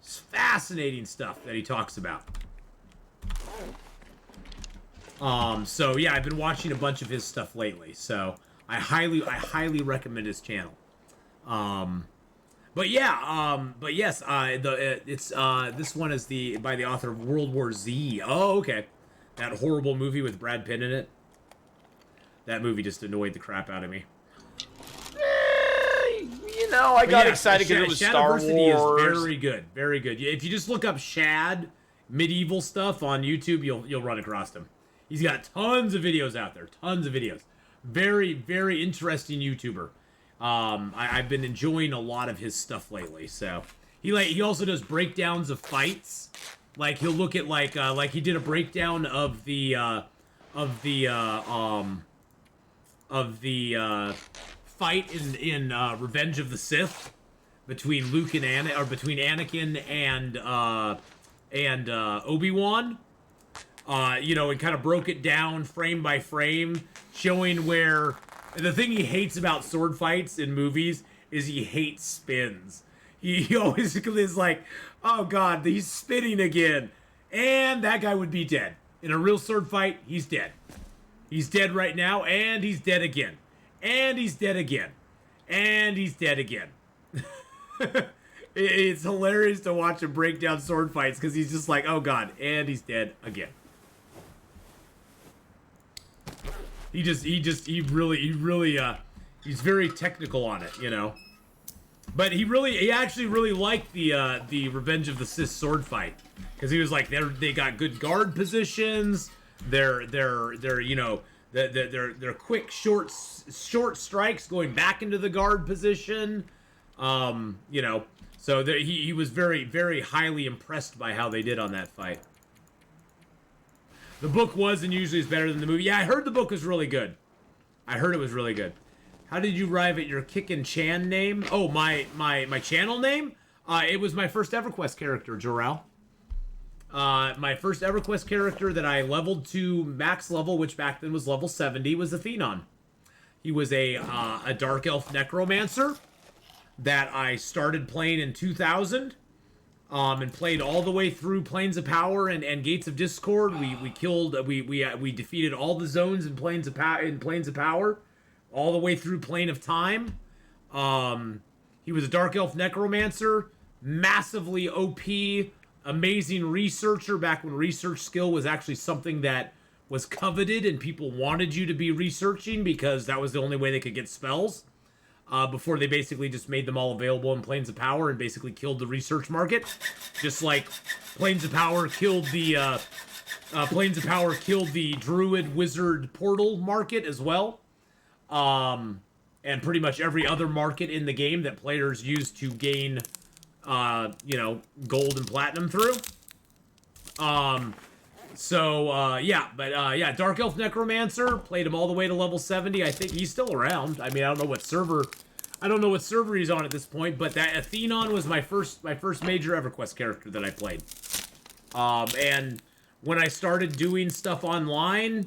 It's fascinating stuff that he talks about. So yeah, I've been watching a bunch of his stuff lately, so I highly recommend his channel. But yes, this one is by the author of World War Z. Oh, okay. That horrible movie with Brad Pitt in it. That movie just annoyed the crap out of me. I got excited because it was Star Wars. Is very good, very good. If you just look up Shad medieval stuff on YouTube, you'll run across him. He's got tons of videos out there, tons of videos. Very, very interesting YouTuber. I've been enjoying a lot of his stuff lately. So he also does breakdowns of fights. Like he'll look at like he did a breakdown of the fight in Revenge of the Sith between Luke and between Anakin and Obi-Wan. You know, and kind of broke it down frame by frame, showing where the thing he hates about sword fights in movies is he hates spins. He always is like, oh god, he's spinning again. And that guy would be dead. In a real sword fight, he's dead. He's dead right now, and he's dead again. And he's dead again. And he's dead again. It's hilarious to watch him break down sword fights, because he's just like, oh god, and he's dead again. He really, he's very technical on it, you know. But he actually really liked the Revenge of the Sith sword fight, because he was like, they got good guard positions. They're you know, they're quick short strikes going back into the guard position. You know, so he was very, very highly impressed by how they did on that fight. The book was and usually is better than the movie. Yeah, I heard the book was really good. I heard it was really good. How did you arrive at your Kickin' Chan name? Oh, my channel name? It was my first EverQuest character, Jorel. My first EverQuest character that I leveled to max level, which back then was level 70, was Atheenon. He was a Dark Elf Necromancer that I started playing in 2000. And played all the way through Plains of Power and Gates of Discord. We defeated all the zones in Plains of Power, all the way through Plane of Time. He was a Dark Elf Necromancer, massively OP, amazing researcher back when research skill was actually something that was coveted and people wanted you to be researching because that was the only way they could get spells. Before they basically just made them all available in Plains of Power and basically killed the research market, just like Plains of Power killed the Druid Wizard Portal market as well, and pretty much every other market in the game that players use to gain, you know, gold and platinum through. Yeah, Dark Elf Necromancer, played him all the way to level 70. I think he's still around. I mean, I don't know what server he's on at this point, but that Atheenon was my first major EverQuest character that I played. And when I started doing stuff online,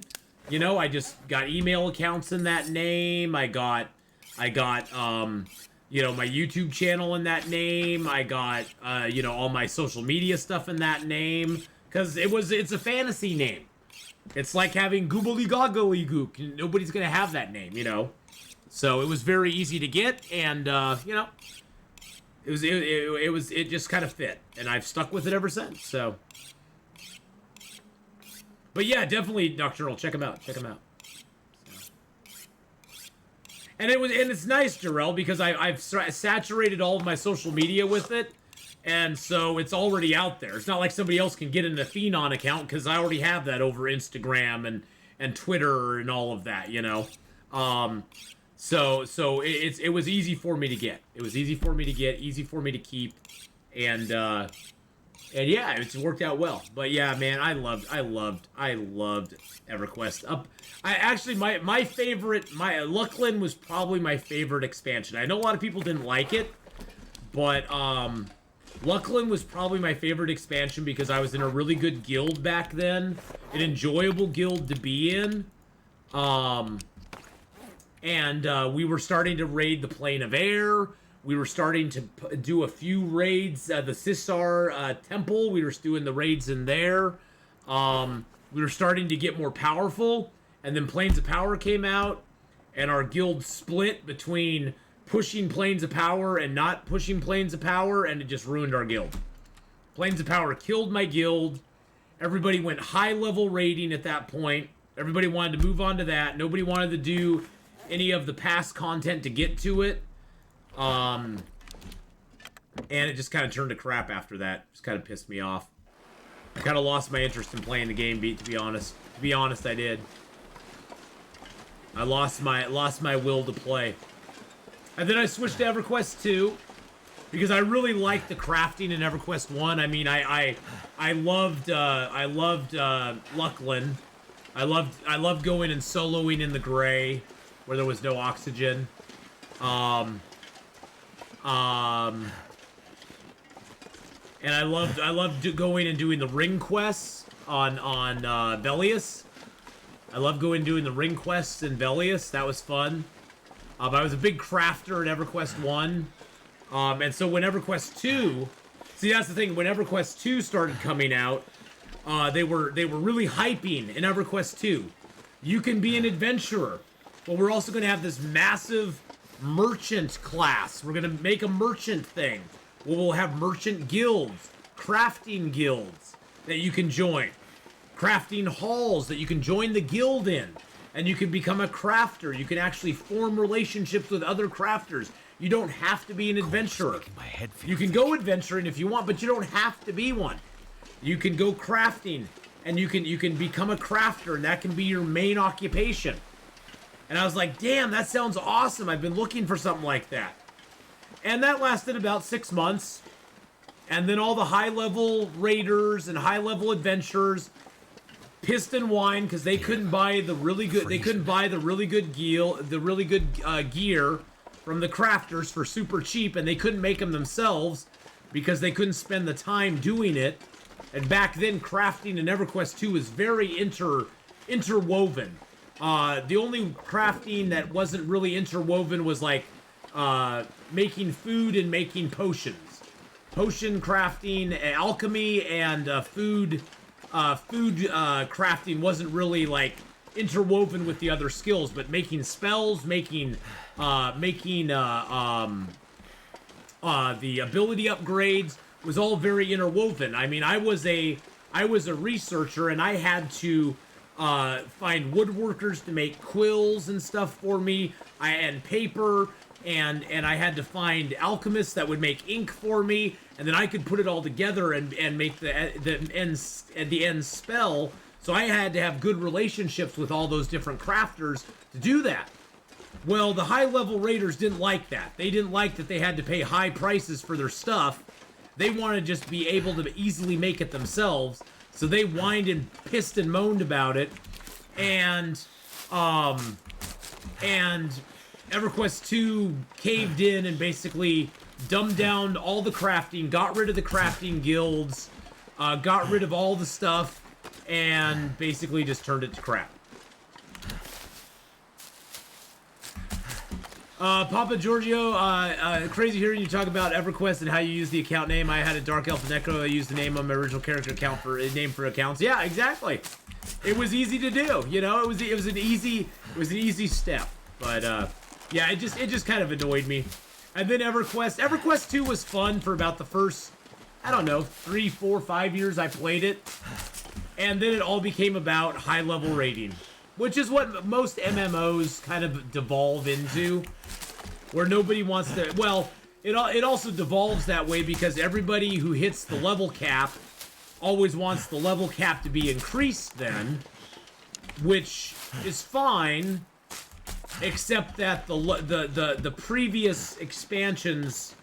you know, I just got email accounts in that name. I got you know, my YouTube channel in that name. I got you know, all my social media stuff in that name. Because it's a fantasy name. It's like having Googly Goggly Gook. Nobody's going to have that name, you know. So it was very easy to get, and, you know, it just kind of fit. And I've stuck with it ever since, so. But yeah, definitely Nocturnal. Check him out. Check him out. And it's nice, Jarrell, because I've saturated all of my social media with it. And so it's already out there. It's not like somebody else can get an Atheenon account because I already have that over Instagram and Twitter and all of that, you know. So it was easy for me to get. It was easy for me to get, easy for me to keep, and yeah, it's worked out well. But yeah, man, I loved EverQuest. I actually my favorite, Lucklin was probably my favorite expansion. I know a lot of people didn't like it, but Lucklin was probably my favorite expansion because I was in a really good guild back then, an enjoyable guild to be in, and we were starting to raid the Plane of Air. We were starting to do a few raids, the Sissar Temple. We were doing the raids in there. We were starting to get more powerful, and then Plains of Power came out, and our guild split between pushing Plains of Power and not pushing Plains of Power, and it just ruined our guild. Plains of Power killed my guild. Everybody went high-level raiding at that point. Everybody wanted to move on to that. Nobody wanted to do any of the past content to get to it. And it just kind of turned to crap after that. Just kind of pissed me off. I kind of lost my interest in playing the game, to be honest. To be honest, I did. I lost my will to play. And then I switched to EverQuest 2. because I really liked the crafting in EverQuest 1. I mean, I loved Luckland. I loved going and soloing in the gray where there was no oxygen. And I loved going and doing the ring quests on Velius. I loved going and doing the ring quests in Velius. That was fun. I was a big crafter in EverQuest 1. And so when EverQuest 2, see, that's the thing, when EverQuest 2 started coming out, they were really hyping in EverQuest 2. You can be an adventurer, but we're also going to have this massive merchant class. We're going to make a merchant thing. We'll have merchant guilds, crafting guilds that you can join, crafting halls that you can join the guild in, and you can become a crafter. You can actually form relationships with other crafters. You don't have to be an adventurer. You can go adventuring if you want, but you don't have to be one. You can go crafting, and you can become a crafter, and that can be your main occupation. And I was like, damn, that sounds awesome. I've been looking for something like that. And that lasted about 6 months. And then all the high-level raiders and high-level adventurers pissed and whined because they couldn't buy the really good. They couldn't buy the really good gear from the crafters for super cheap, and they couldn't make them themselves because they couldn't spend the time doing it. And back then, crafting in EverQuest 2 was very interwoven. The only crafting that wasn't really interwoven was like making food and making potions. Potion crafting, alchemy, and food crafting wasn't really like interwoven with the other skills, but making spells, making the ability upgrades was all very interwoven. I mean, I was a researcher, and I had to find woodworkers to make quills and stuff for me. And paper, and I had to find alchemists that would make ink for me, and then I could put it all together and make the end spell. So I had to have good relationships with all those different crafters to do that. Well, the high-level raiders didn't like that. They didn't like that they had to pay high prices for their stuff. They wanted to just be able to easily make it themselves. So they whined and pissed and moaned about it. And EverQuest 2 caved in and basically dumbed down all the crafting, got rid of the crafting guilds, got rid of all the stuff, and basically just turned it to crap. Papa Giorgio, crazy hearing you talk about EverQuest and how you use the account name. I had a Dark Elf Necro. I used the name on my original character account for accounts. Yeah, exactly. It was easy to do. You know, it was an easy step. But yeah, it just kind of annoyed me. And then EverQuest 2 was fun for about the first, I don't know, 3, 4, 5 years I played it. And then it all became about high-level raiding, which is what most MMOs kind of devolve into, where nobody wants to, well, it also devolves that way because everybody who hits the level cap always wants the level cap to be increased then, which is fine, except that the previous expansions,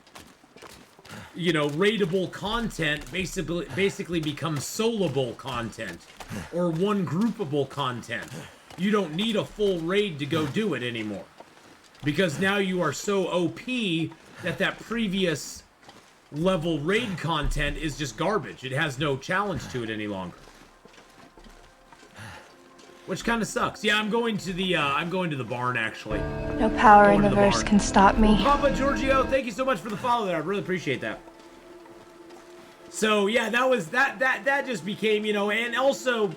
you know, raidable content basically becomes soloable content or one groupable content. You don't need a full raid to go do it anymore, because now you are so OP that previous level raid content is just garbage. It has no challenge to it any longer, which kind of sucks. Yeah, I'm going to the barn actually. No power in the verse can stop me. Papa Giorgio, thank you so much for the follow there. I really appreciate that. So yeah, that just became, you know, and also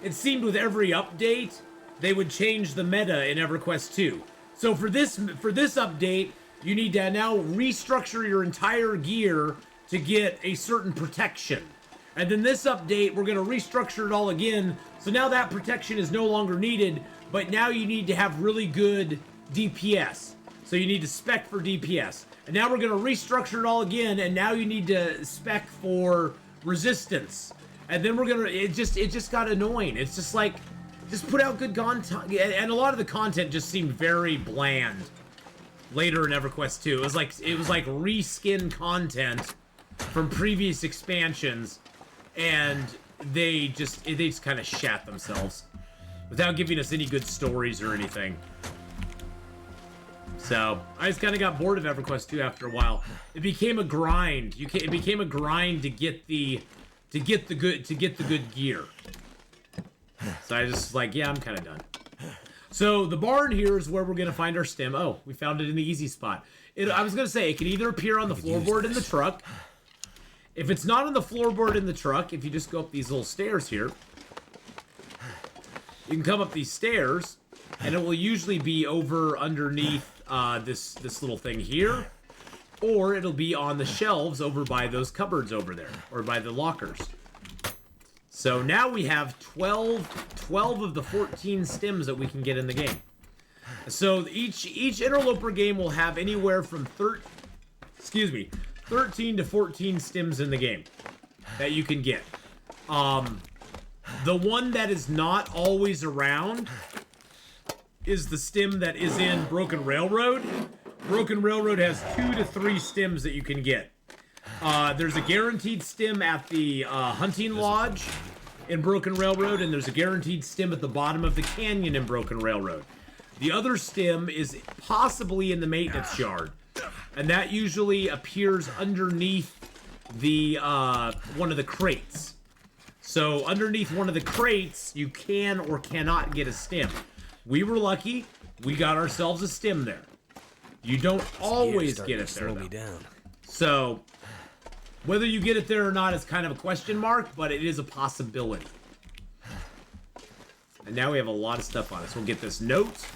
it seemed with every update they would change the meta in EverQuest 2. So for this update, you need to now restructure your entire gear to get a certain protection. And then this update, we're going to restructure it all again. So now that protection is no longer needed, but now you need to have really good DPS. So you need to spec for DPS. And now we're going to restructure it all again, and now you need to spec for resistance. And then we're going to, it just got annoying. It's just like, just put out good content. And a lot of the content just seemed very bland. later in EverQuest 2. It was like reskin content from previous expansions, and they just kind of shat themselves without giving us any good stories or anything. So I just kind of got bored of EverQuest 2 after a while. It became a grind. It became a grind to get the good gear. So I just like, yeah, I'm kind of done. So the barn here is where we're gonna find our stem. Oh, we found it in the easy spot. I was gonna say it can either appear on the floorboard in the truck. If it's not on the floorboard in the truck, if you just go up these little stairs here, you can come up these stairs, and it will usually be over underneath this little thing here, or it'll be on the shelves over by those cupboards over there, or by the lockers. So now we have 12 of the 14 stems that we can get in the game. So each interloper game will have anywhere from 13 to 14 stems in the game that you can get. The one that is not always around is the stem that is in Broken Railroad. Broken Railroad has 2 to 3 stems that you can get. There's a guaranteed stem at the hunting lodge in Broken Railroad, and there's a guaranteed stem at the bottom of the canyon in Broken Railroad. The other stem is possibly in the maintenance yard, and that usually appears underneath the one of the crates. So underneath one of the crates, you can or cannot get a stem. We were lucky. We got ourselves a stem there. You don't always get it there, though. So whether you get it there or not is kind of a question mark, but it is a possibility. And now we have a lot of stuff on us. We'll get this note.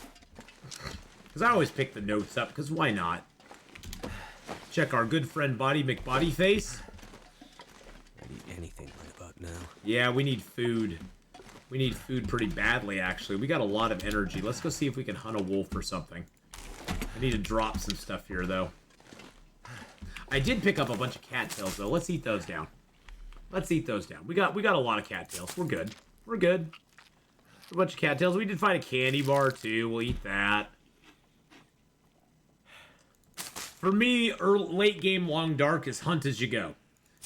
Because I always pick the notes up, because why not? Check our good friend Body McBodyface. I need anything right about now. Yeah, we need food. We need food pretty badly, actually. We got a lot of energy. Let's go see if we can hunt a wolf or something. I need to drop some stuff here, though. I did pick up a bunch of cattails, though. Let's eat those down. Let's eat those down. We got a lot of cattails. We're good. We're good. A bunch of cattails. We did find a candy bar, too. We'll eat that. For me, late game long dark is hunt as you go.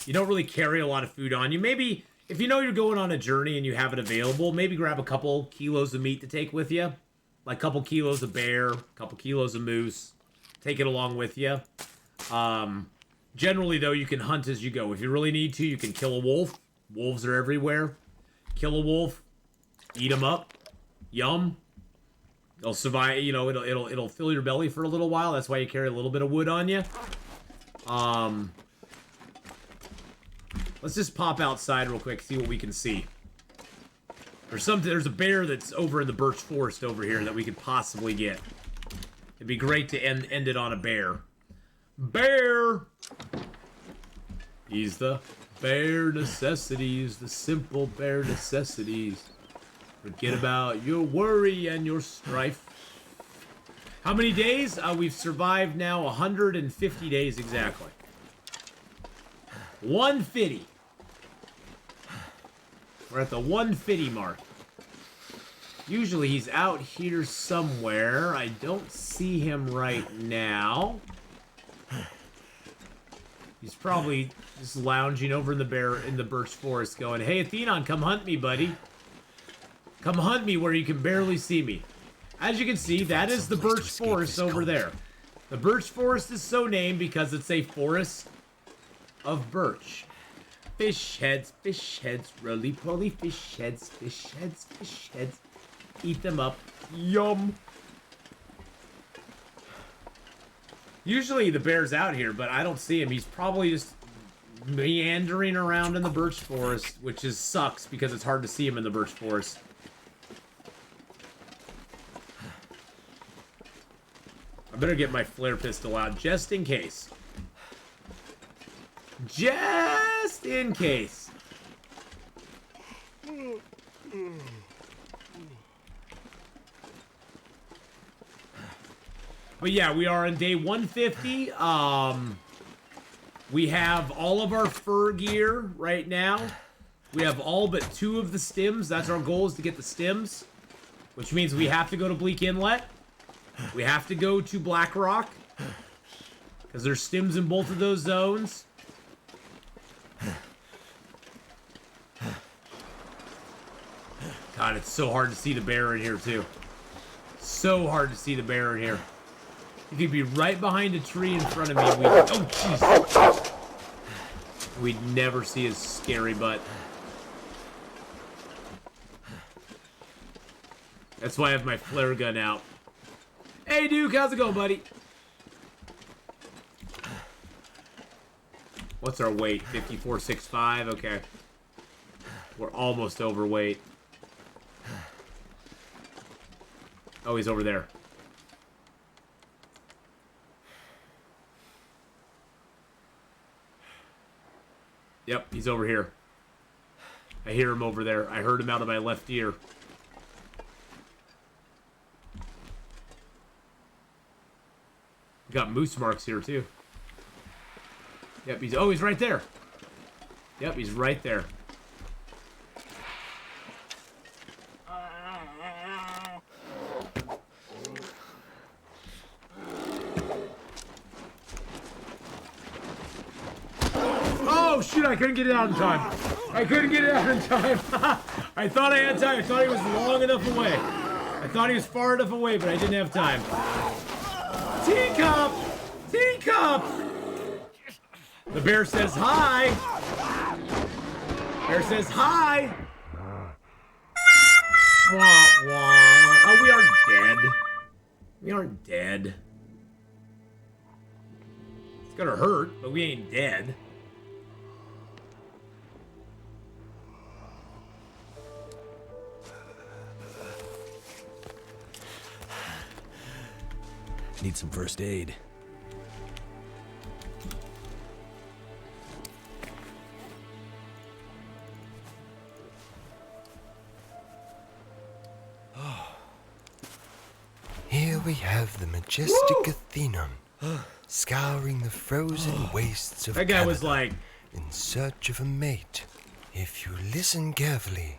You don't really carry a lot of food on you. Maybe if you know you're going on a journey and you have it available, maybe grab a couple kilos of meat to take with you. Like a couple kilos of bear, a couple kilos of moose. Take it along with you. Generally, though, you can hunt as you go. If you really need to, you can kill a wolf. Wolves are everywhere. Kill a wolf. Eat them up. Yum. They'll survive, you know, it'll fill your belly for a little while. That's why you carry a little bit of wood on you. Let's just pop outside real quick, see what we can see. There's a bear that's over in the birch forest over here that we could possibly get. It'd be great to end it on a bear. Bear! He's the bare necessities, the simple bare necessities. Forget about your worry and your strife. How many days? We've survived now 150 days exactly. 150. We're at the 150 mark. Usually he's out here somewhere. I don't see him right now. He's probably just lounging over in the birch forest going, "Hey, Atheenon, come hunt me, buddy. Come hunt me where you can barely see me." As you can see, that is the birch forest over there. The birch forest is so named because it's a forest of birch. Fish heads, roly-poly fish heads, fish heads, fish heads. Eat them up. Yum. Usually the bear's out here, but I don't see him. He's probably just meandering around in the birch forest, which sucks because it's hard to see him in the birch forest. I better get my flare pistol out just in case. Just in case. But yeah, we are on day 150. We have all of our fur gear right now. We have all but 2 of the stems. That's our goal, is to get the stems. Which means we have to go to Bleak Inlet. We have to go to Blackrock. Because there's stims in both of those zones. God, it's so hard to see the bear in here, too. So hard to see the bear in here. He could be right behind a tree in front of me. And oh, jeez. We'd never see his scary butt. That's why I have my flare gun out. Hey, Duke, how's it going, buddy? What's our weight? 54.65? Okay. We're almost overweight. Oh, he's over there. Yep, he's over here. I hear him over there. I heard him out of my left ear. We got moose marks here, too. Yep, he's right there. Yep, he's right there. Oh, shoot, I couldn't get it out in time. I couldn't get it out in time. I thought I had time. I thought he was long enough away. I thought he was far enough away, but I didn't have time. Teacup! Teacup! The bear says hi. Bear says hi. Wah, wah. Oh, we aren't dead. We aren't dead. It's gonna hurt, but we ain't dead. Need some first aid. Here we have the majestic Atheenon, scouring the frozen wastes of That guy Canada was like... in search of a mate. If you listen carefully,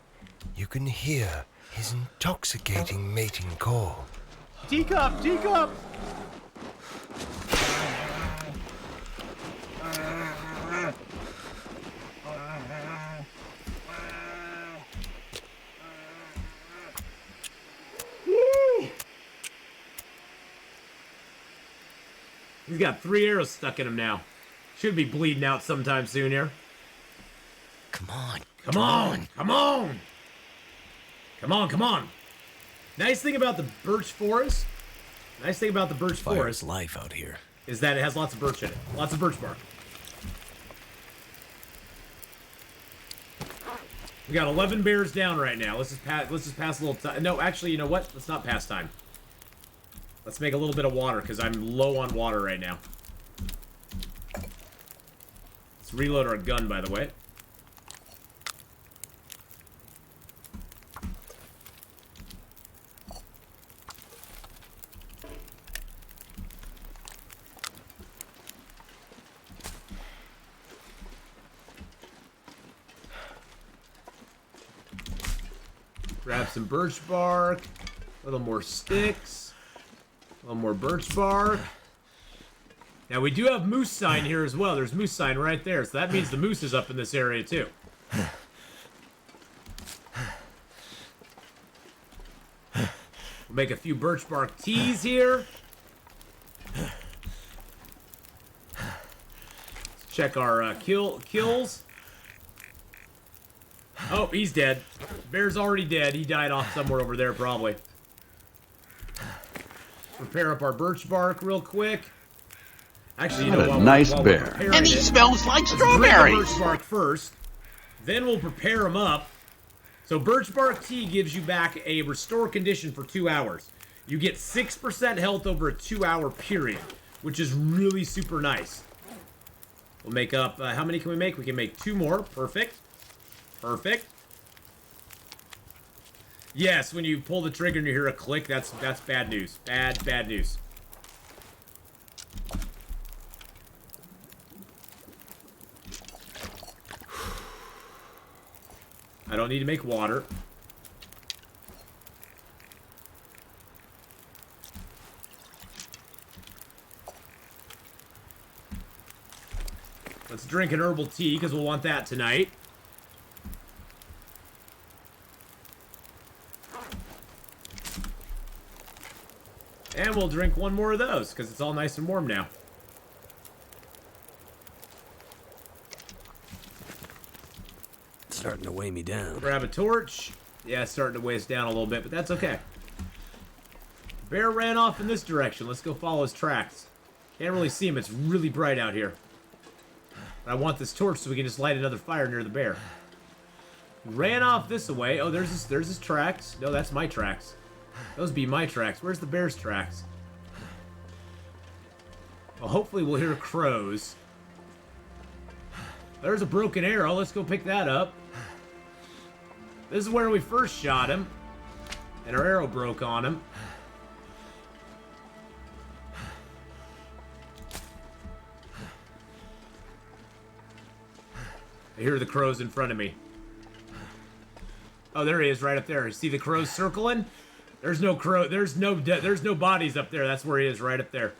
you can hear his intoxicating mating call. Teacup! Teacup! He's got 3 arrows stuck in him now. Should be bleeding out sometime soon here. Come on. Come on! Come on! Come on, come on! Nice thing about the birch forest... Nice thing about the birch Fire's forest life out here. is that it has lots of birch in it. Lots of birch bark. We got 11 bears down right now. Let's just pass a little time. No, actually, you know what? Let's not pass time. Let's make a little bit of water, because I'm low on water right now. Let's reload our gun, by the way. Grab some birch bark, a little more sticks, a little more birch bark. Now we do have moose sign here as well. There's moose sign right there, so that means the moose is up in this area too. We'll make a few birch bark teas here. Let's check our kills. Oh, he's dead. Bear's already dead. He died off somewhere over there, probably. Prepare up our birch bark real quick. Actually, you know what? Nice bear. And he smells like Let's strawberries. drink the birch bark first. Then we'll prepare them up. So birch bark tea gives you back a restore condition for 2 hours. You get 6% health over a 2-hour period, which is really super nice. We'll make up, how many can we make? We can make 2 more. Perfect. Perfect. Yes, when you pull the trigger and you hear a click, that's bad news. Bad news. I don't need to make water. drink an herbal tea, because we'll want that tonight. And we'll drink one more of those, because it's all nice and warm now. It's starting to weigh me down. Grab a torch. Yeah, it's starting to weigh us down a little bit, but that's okay. Bear ran off in this direction. Let's go follow his tracks. Can't really see him. It's really bright out here. But I want this torch so we can just light another fire near the bear. Ran off this way. Oh, there's his tracks. No, that's my tracks. Those be my tracks. Where's the bear's tracks? Well, hopefully we'll hear crows. There's a broken arrow. Let's go pick that up. This is where we first shot him. And our arrow broke on him. I hear the crows in front of me. Oh, there he is, right up there. You see the crows circling? There's no crow. There's no bodies up there. That's where he is, right up there.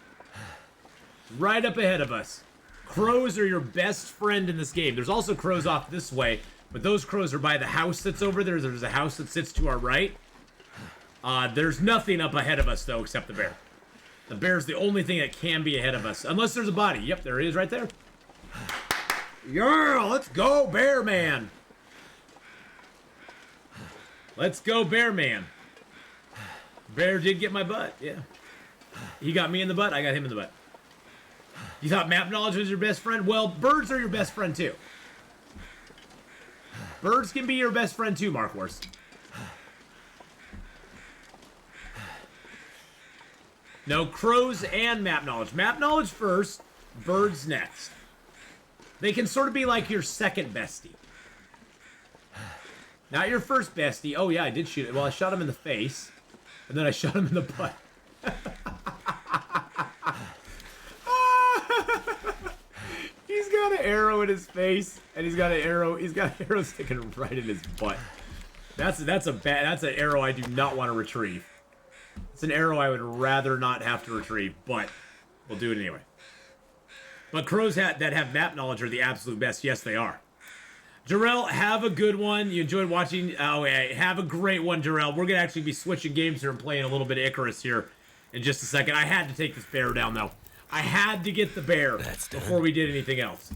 Right up ahead of us. Crows are your best friend in this game. There's also crows off this way, but those crows are by the house that's over there. There's a house that sits to our right. There's nothing up ahead of us, though, except the bear. The bear's the only thing that can be ahead of us, unless there's a body. Yep, there he is right there. Yeah, let's go, Bear Man. Let's go, Bear Man. Bear did get my butt, yeah. He got me in the butt, I got him in the butt. You thought map knowledge was your best friend? Well, birds are your best friend, too. Birds can be your best friend, too, Mark Wars. No, crows and map knowledge. Map knowledge first, birds next. They can sort of be like your second bestie. Not your first bestie. Oh, yeah, I did shoot it. Well, I shot him in the face. And then I shot him in the butt. He's got an arrow in his face. And he's got an arrow sticking right in his butt. That's an arrow I do not want to retrieve. It's an arrow I would rather not have to retrieve. But we'll do it anyway. But crows that have map knowledge are the absolute best. Yes, they are. Jarrell, have a good one. You enjoyed watching. Oh, yeah, have a great one, Jarrell. We're going to actually be switching games here and playing a little bit of Icarus here in just a second. I had to take this bear down, though. I had to get the bear before we did anything else.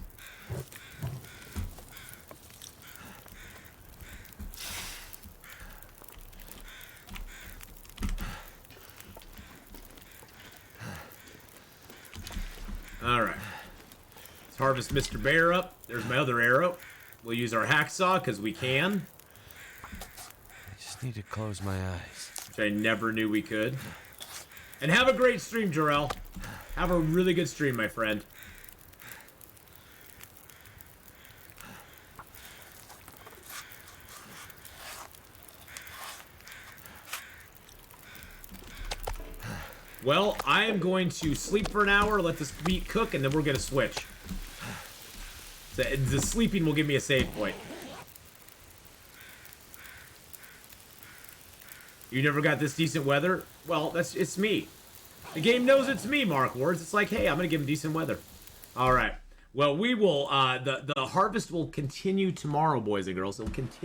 All right. Let's harvest Mr. Bear up. There's my other arrow. We'll use our hacksaw because we can. I just need to close my eyes. Which I never knew we could. And have a great stream, Jarrell. Have a really good stream, my friend. Well, I am going to sleep for an hour, let this meat cook, and then we're going to switch. The sleeping will give me a save point. You never got this decent weather? Well, it's me. The game knows it's me, Mark Wards. It's like, hey, I'm gonna give him decent weather. All right. Well, we will. The harvest will continue tomorrow, boys and girls. It will continue.